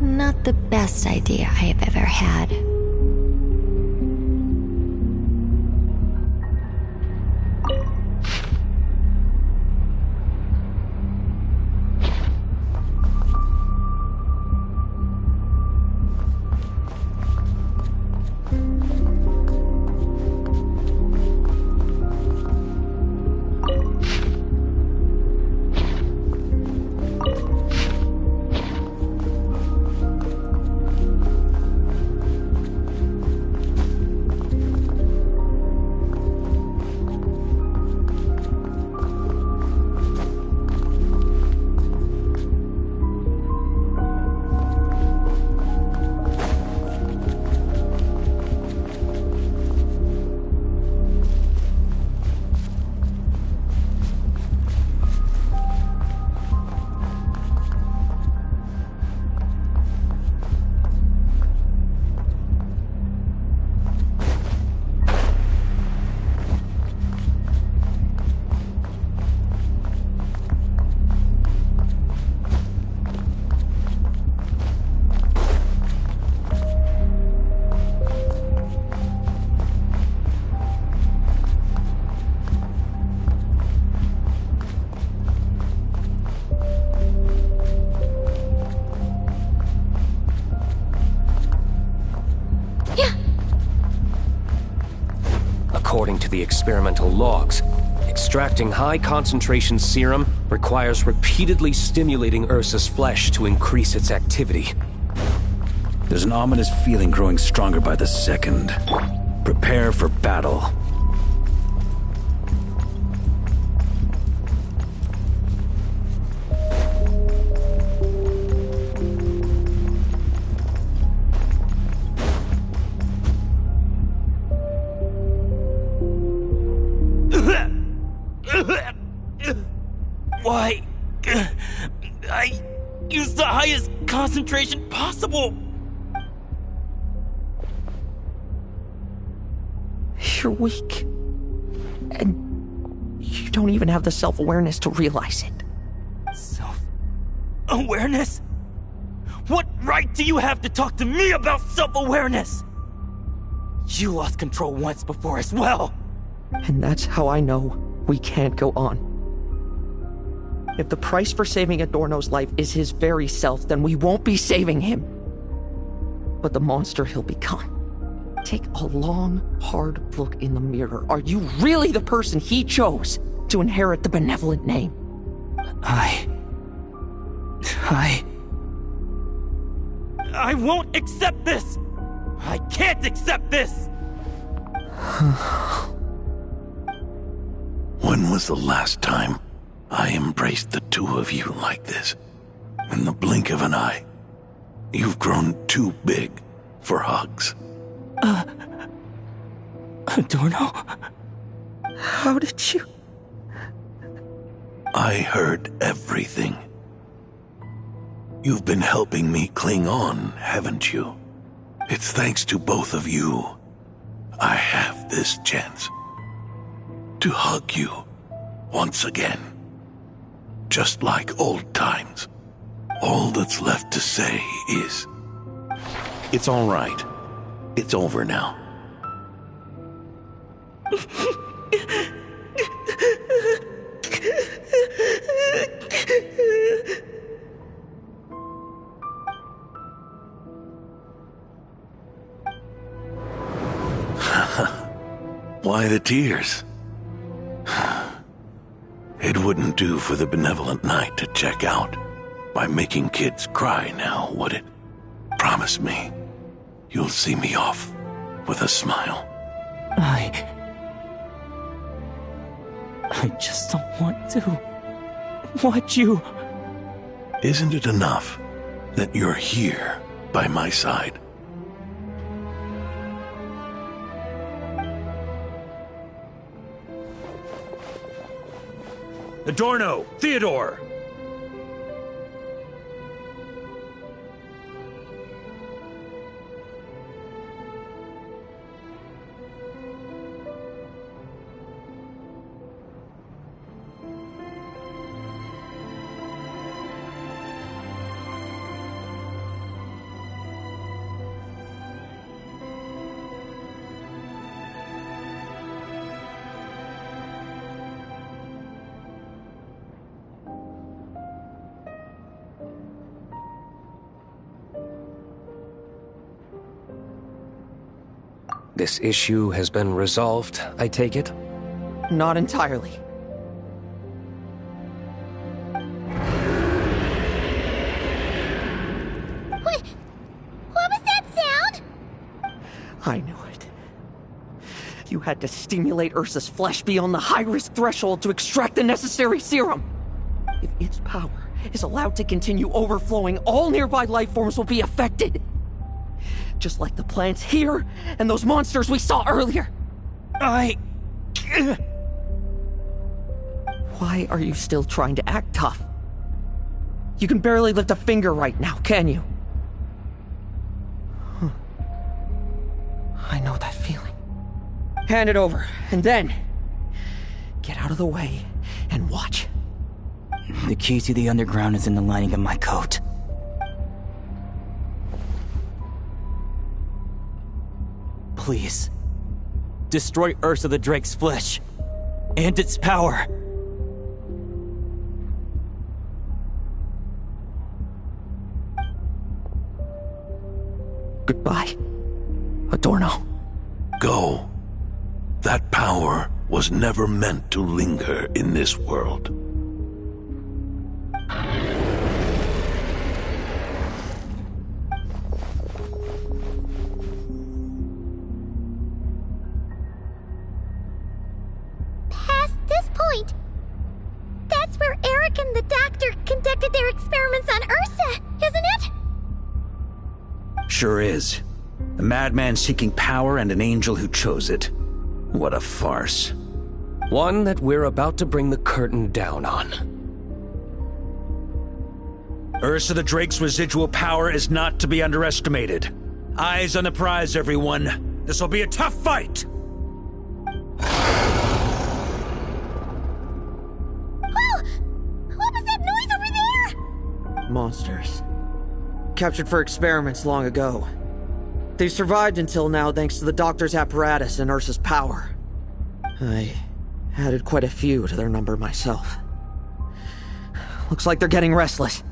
Not the best idea I have ever had. According to the experimental logs, extracting high-concentration serum requires repeatedly stimulating Ursa's flesh to increase its activity. There's an ominous feeling growing stronger by the second. Prepare for battle. Why? I used the highest concentration possible. You're weak. And you don't even have the self-awareness to realize it. Self-awareness? What right do you have to talk to me about self-awareness? You lost control once before as well. And that's how I know we can't go on. If the price for saving Adorno's life is his very self, then we won't be saving him, but the monster he'll become. Take a long, hard look in the mirror. Are you really the person he chose to inherit the benevolent name? I won't accept this! I can't accept this! When was the last time I embraced the two of you like this? In the blink of an eye. You've grown too big for hugs. Adorno? How did you... I heard everything. You've been helping me cling on, haven't you? It's thanks to both of you I have this chance to hug you once again. Just like old times. All that's left to say is, it's all right. It's over now. Why the tears? It wouldn't do for the benevolent knight to check out by making kids cry now, would it? Promise me, you'll see me off with a smile. I just don't want to watch you. Isn't it enough that you're here by my side? Adorno! Theodore! This issue has been resolved, I take it? Not entirely. What was that sound? I knew it. You had to stimulate Ursa's flesh beyond the high-risk threshold to extract the necessary serum. If its power is allowed to continue overflowing, all nearby life forms will be affected. Just like the plants here and those monsters we saw earlier. Why are you still trying to act tough? You can barely lift a finger right now, can you? I know that feeling. Hand it over, and then get out of the way and watch. The key to the underground is in the lining of my coat. Please, destroy Ursa the Drake's flesh and its power. Goodbye, Adorno. Go. That power was never meant to linger in this world. Past this point. That's where Eric and the doctor conducted their experiments on Ursa, isn't it? Sure is. A madman seeking power and an angel who chose it. What a farce. One that we're about to bring the curtain down on. Ursa the Drake's residual power is not to be underestimated. Eyes on the prize, everyone. This will be a tough fight! Oh! What was that noise over there? Monsters. Captured for experiments long ago. They've survived until now thanks to the doctor's apparatus and Ursa's power. I added quite a few to their number myself. Looks like they're getting restless.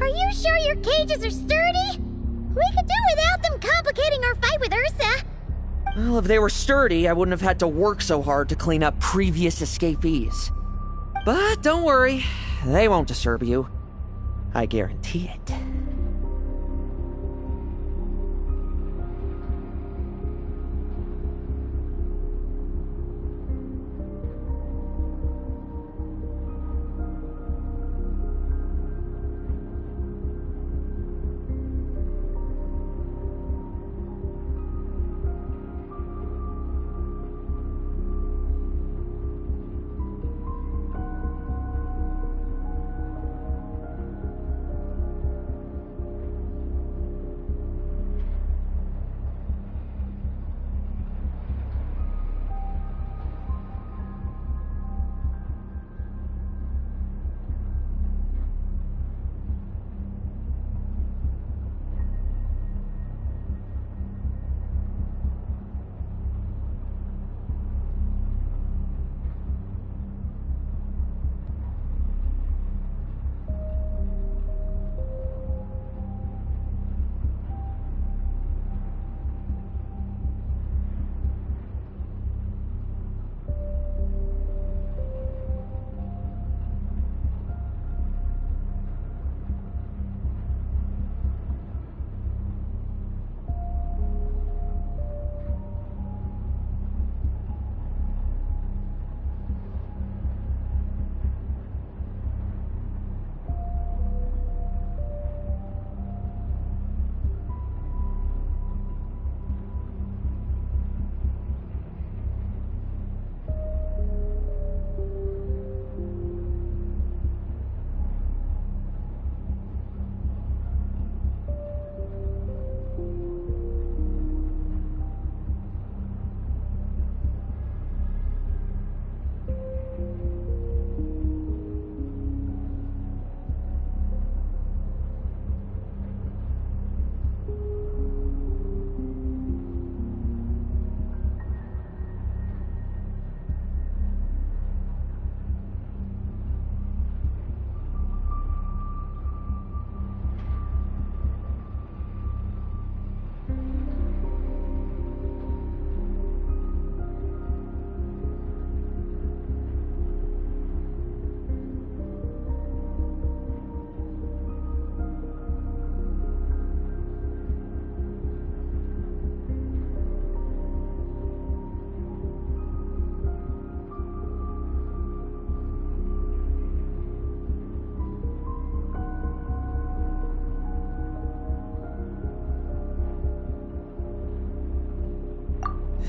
Are you sure your cages are sturdy? We could do without them complicating our fight with Ursa. Well, if they were sturdy, I wouldn't have had to work so hard to clean up previous escapees. But don't worry, they won't disturb you. I guarantee it.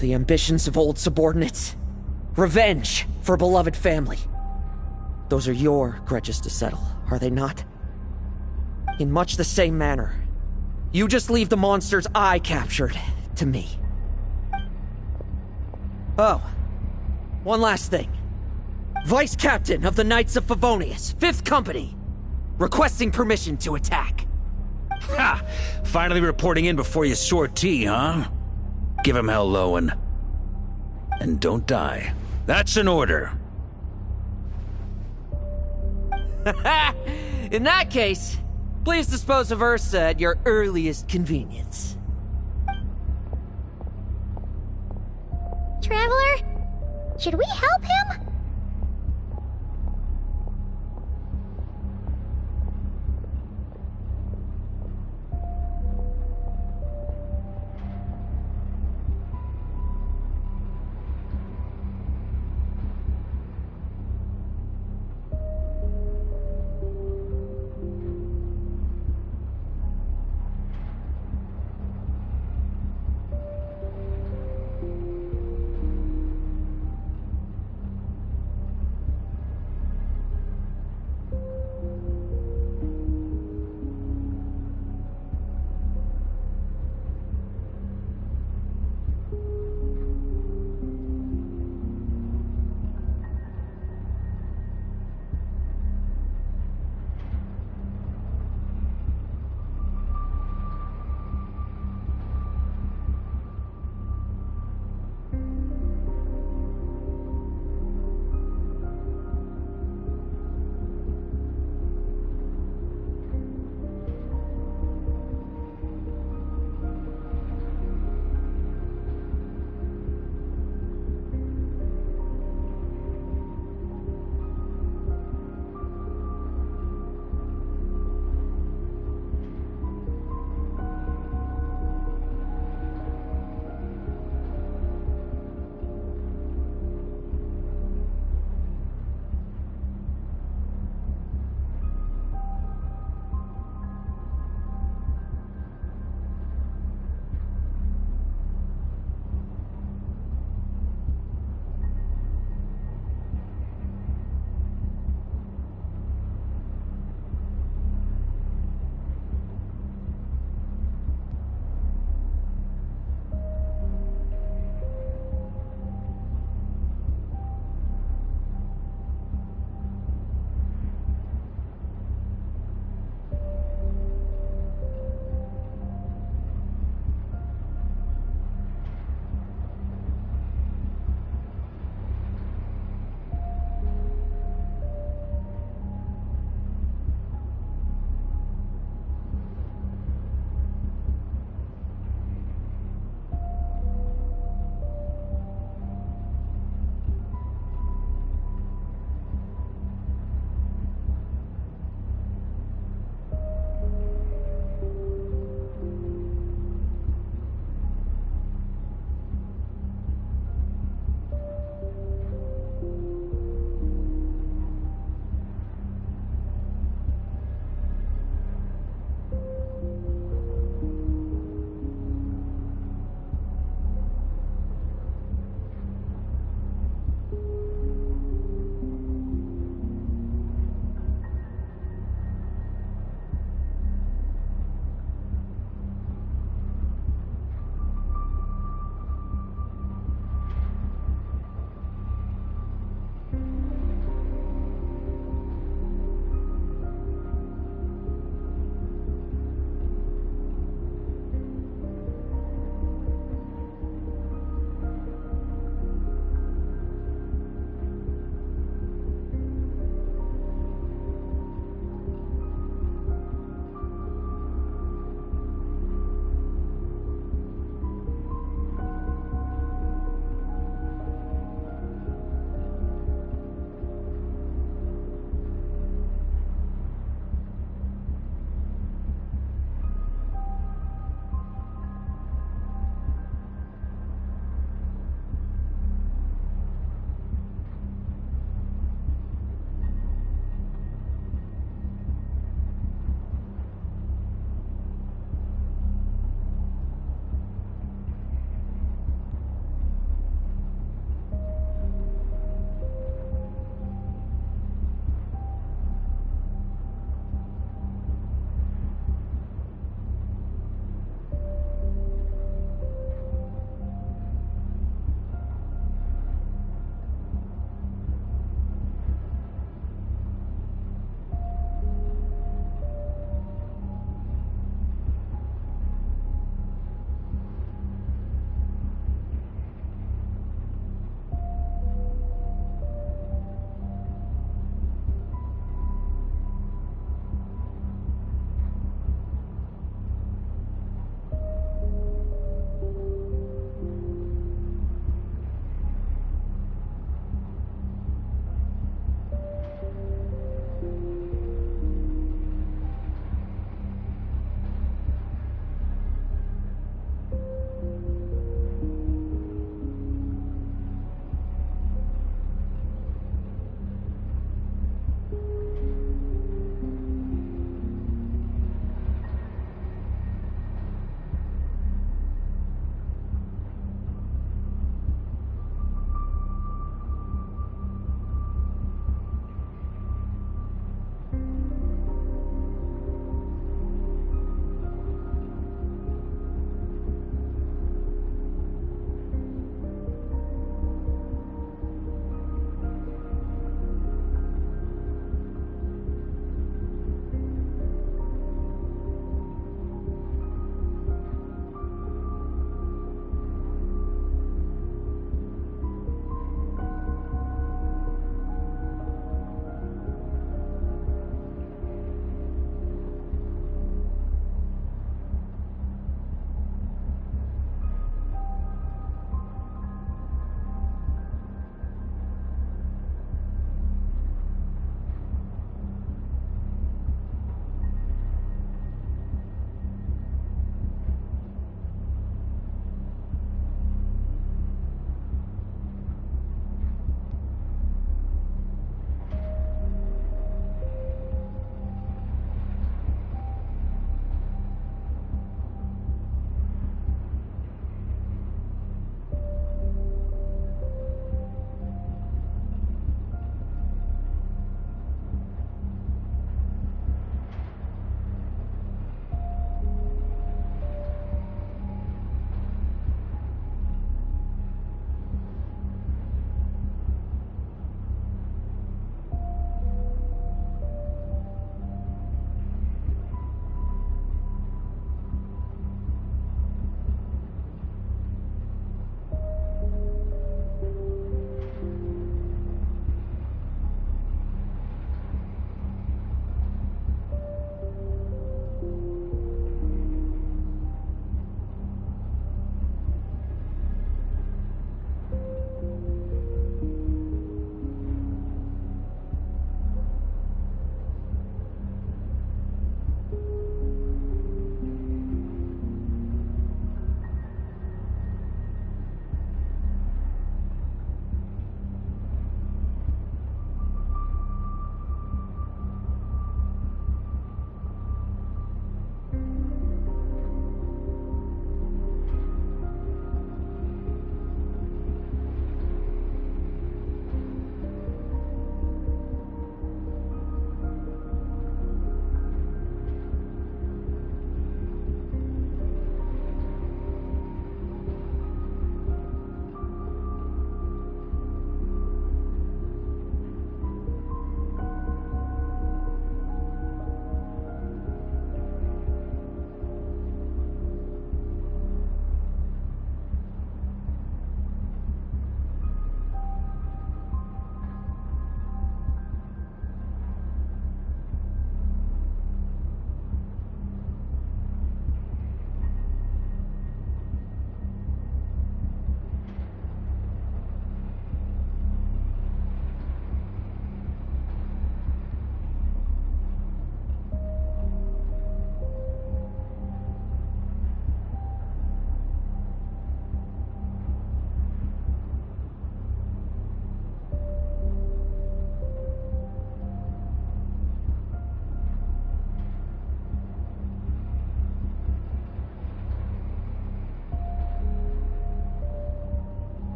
The ambitions of old subordinates. Revenge for beloved family. Those are your grudges to settle, are they not? In much the same manner, you just leave the monsters I captured to me. Oh, one last thing. Vice Captain of the Knights of Favonius, 5th Company, requesting permission to attack. Ha! Finally reporting in before you sortie, huh? Give him hell, Lohen. And don't die. That's an order. In that case, please dispose of Ursa at your earliest convenience. Traveler, should we help him?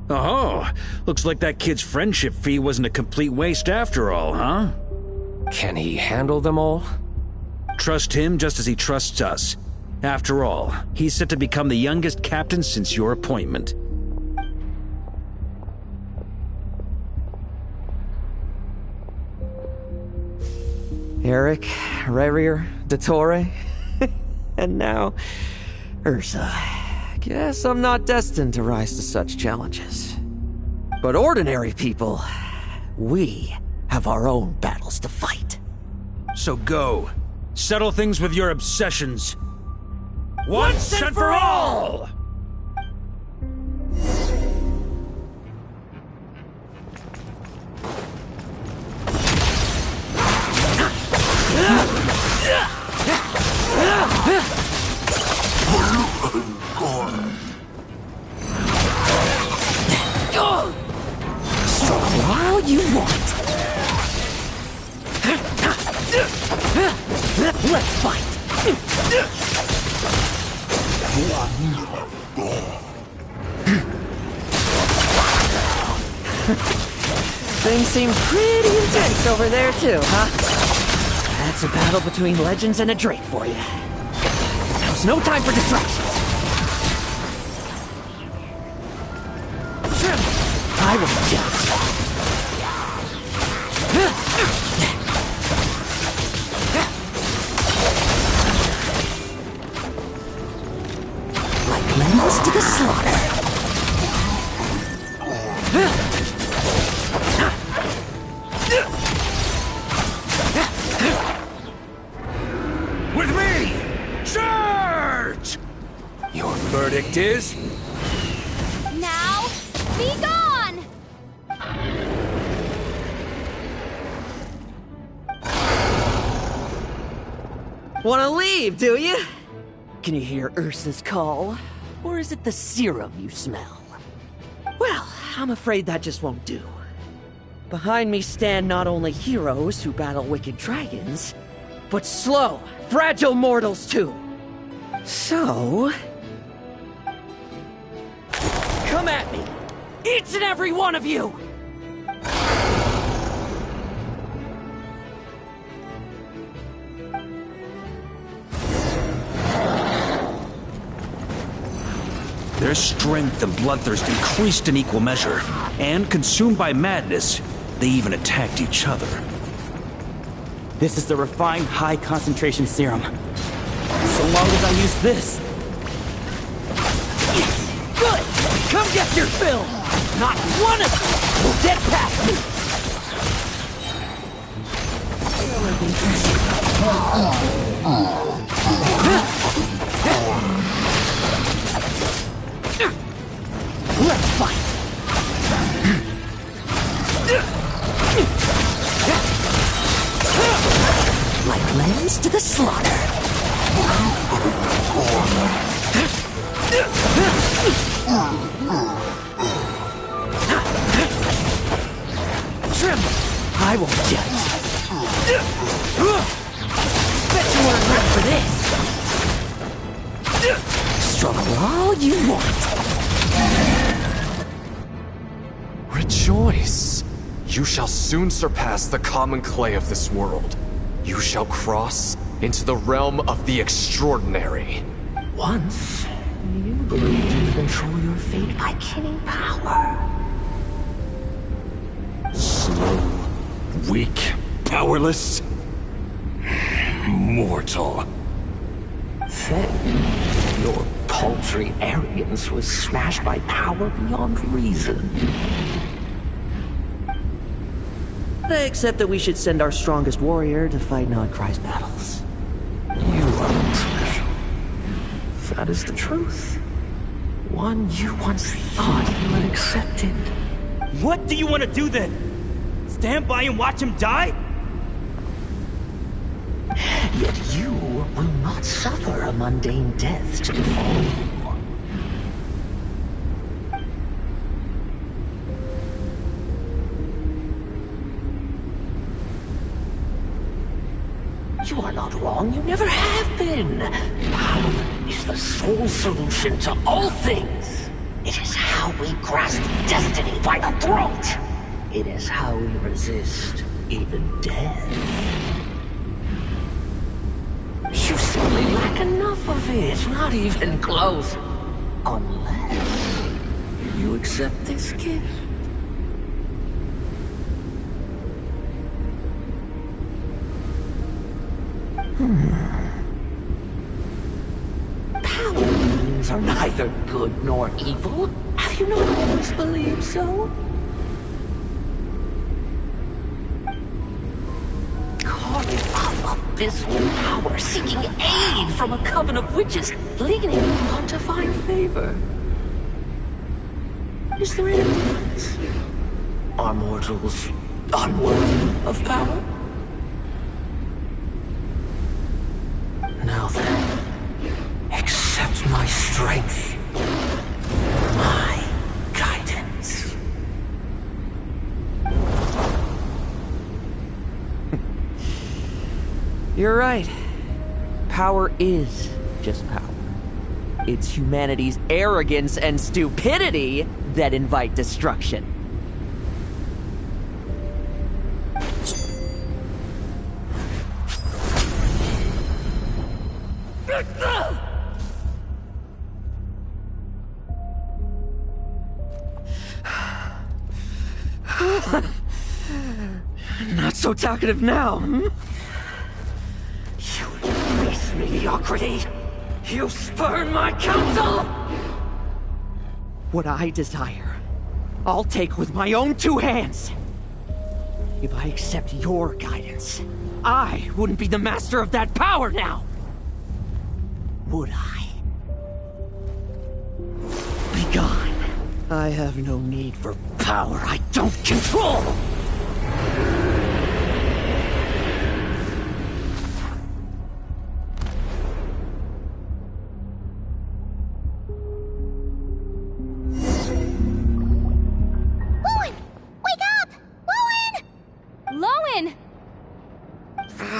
Oh, looks like that kid's friendship fee wasn't a complete waste after all, huh? Can he handle them all? Trust him just as he trusts us. After all, he's set to become the youngest captain since your appointment. Eric, Rarier, Dottore, and now Ursa. Guess I'm not destined to rise to such challenges. But ordinary people, we have our own battles to fight. So go. Settle things with your obsessions. Once and for all! Struggle all you want. Let's fight. Things seem pretty intense over there too, huh? That's a battle between legends and a drake for you. Now's no time for distractions. I will just... like lambs to the slaughter. With me! Charge! Your verdict is? Now, be gone! Wanna leave, do you? Can you hear Ursa's call? Or is it the serum you smell? Well, I'm afraid that just won't do. Behind me stand not only heroes who battle wicked dragons, but slow, fragile mortals too. So... come at me! Each and every one of you! Their strength and bloodthirst increased in equal measure, and consumed by madness, they even attacked each other. This is the refined high-concentration serum. So long as I use this. Good! Come get your fill! Not one of you will get past me! Let's fight! Like lambs to the slaughter. Tremble! I won't judge. Bet you weren't ready for this. Struggle all you want. Rejoice! You shall soon surpass the common clay of this world. You shall cross into the realm of the extraordinary. Once, you believed you could control your fate by killing power. Slow, weak, powerless, mortal. Then, your paltry arrogance was smashed by power beyond reason. Except that we should send our strongest warrior to fight Nodcry's battles. You are special. That is the truth. One you once thought you had accepted. What do you want to do then? Stand by and watch him die? Yet you will not suffer a mundane death to befall you. You are not wrong, you never have been. Power is the sole solution to all things. It is how we grasp destiny by the throat. It is how we resist even death. You simply lack enough of it, not even close. Unless you accept this gift. Powers are neither good nor evil. Have you not always believed so? Calling up abysmal power, seeking aid from a coven of witches, leaning on divine favor. Is there any difference? Are mortals unworthy of power? Now then, accept my strength, my guidance. You're right. Power is just power. It's humanity's arrogance and stupidity that invite destruction. Not so talkative now, hmm? You embrace mediocrity. You spurn my counsel. What I desire, I'll take with my own two hands. If I accept your guidance, I wouldn't be the master of that power now. Would I? Be gone. I have no need for power I don't control.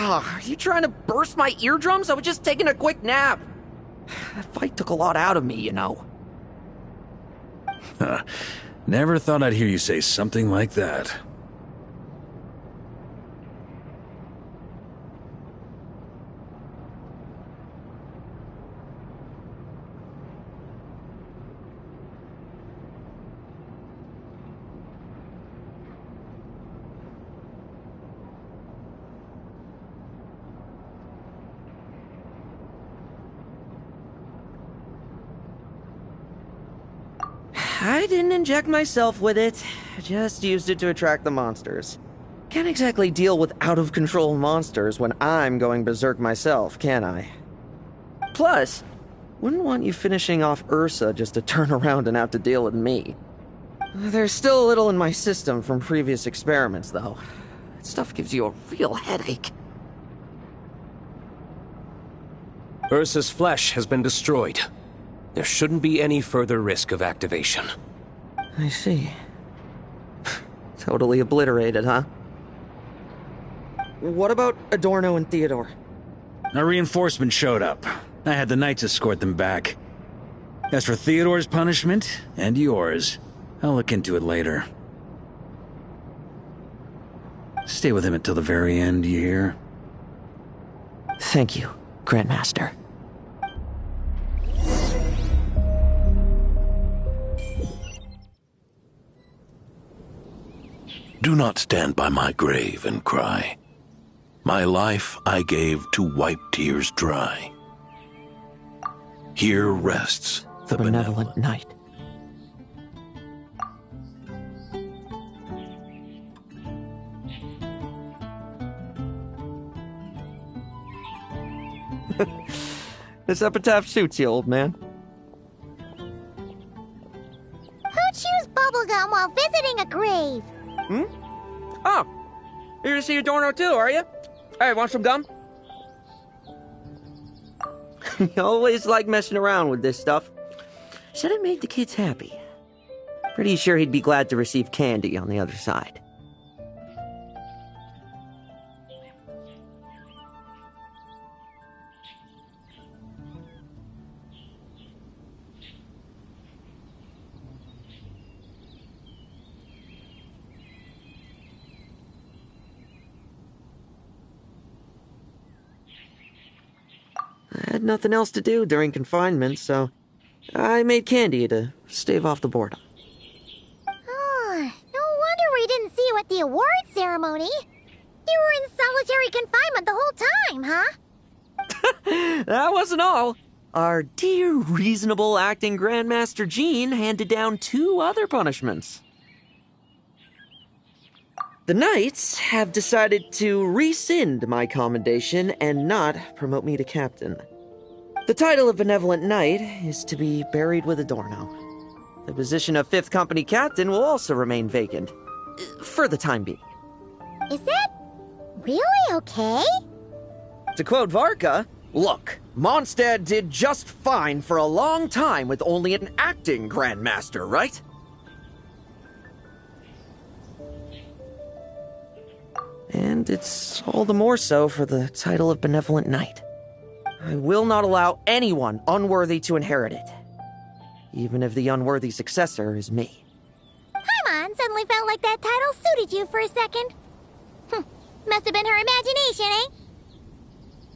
Are you trying to burst my eardrums? I was just taking a quick nap. That fight took a lot out of me, you know. Never thought I'd hear you say something like that. I didn't inject myself with it. Just used it to attract the monsters. Can't exactly deal with out-of-control monsters when I'm going berserk myself, can I? Plus, wouldn't want you finishing off Ursa just to turn around and have to deal with me. There's still a little in my system from previous experiments, though. That stuff gives you a real headache. Ursa's flesh has been destroyed. There shouldn't be any further risk of activation. I see. Totally obliterated, huh? What about Adorno and Theodore? A reinforcement showed up. I had the Knights escort them back. As for Theodore's punishment, and yours, I'll look into it later. Stay with him until the very end, you hear? Thank you, Grandmaster. Do not stand by my grave and cry. My life I gave to wipe tears dry. Here rests the benevolent knight. This epitaph suits you, old man. Who chews bubblegum while visiting a grave? Hmm? Oh, you're to see Adorno too, are you? Hey, want some gum? You always like messing around with this stuff. Said it made the kids happy. Pretty sure he'd be glad to receive candy on the other side. nothing else to do during confinement, so I made candy to stave off the boredom. Oh, no wonder we didn't see you at the award ceremony. You were in solitary confinement the whole time, huh? That wasn't all. Our dear, reasonable acting Grandmaster Jean handed down 2 other punishments. The Knights have decided to rescind my commendation and not promote me to captain. The title of Benevolent Knight is to be buried with Adorno. The position of 5th Company Captain will also remain vacant, for the time being. Is that really okay? To quote Varka, look, Mondstadt did just fine for a long time with only an acting Grandmaster, right? And it's all the more so for the title of Benevolent Knight. I will not allow anyone unworthy to inherit it, even if the unworthy successor is me. Paimon suddenly felt like that title suited you for a second. Must have been her imagination, eh?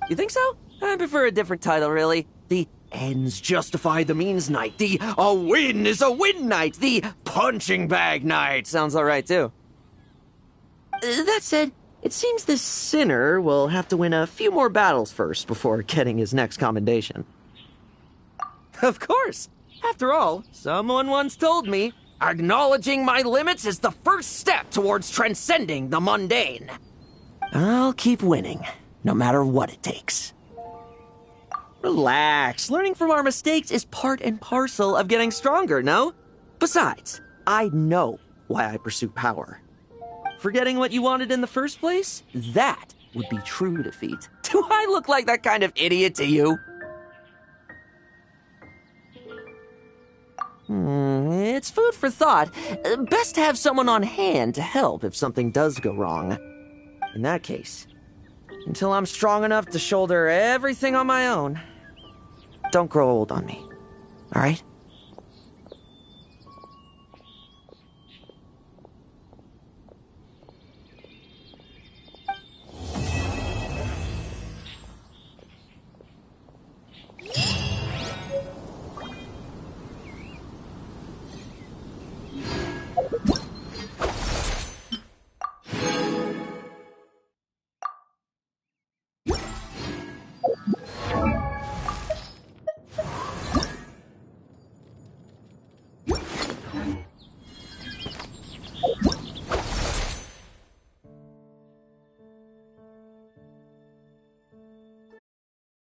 You think so? I prefer a different title, really. The ends justify the means Knight. The a win is a win Knight. The punching bag Knight. Sounds alright, too. That said, it seems this sinner will have to win a few more battles first before getting his next commendation. Of course. After all, someone once told me, acknowledging my limits is the first step towards transcending the mundane. I'll keep winning, no matter what it takes. Relax. Learning from our mistakes is part and parcel of getting stronger, no? Besides, I know why I pursue power. Forgetting what you wanted in the first place? That would be true defeat. Do I look like that kind of idiot to you? It's food for thought. Best to have someone on hand to help if something does go wrong. In that case, until I'm strong enough to shoulder everything on my own, don't grow old on me, all right?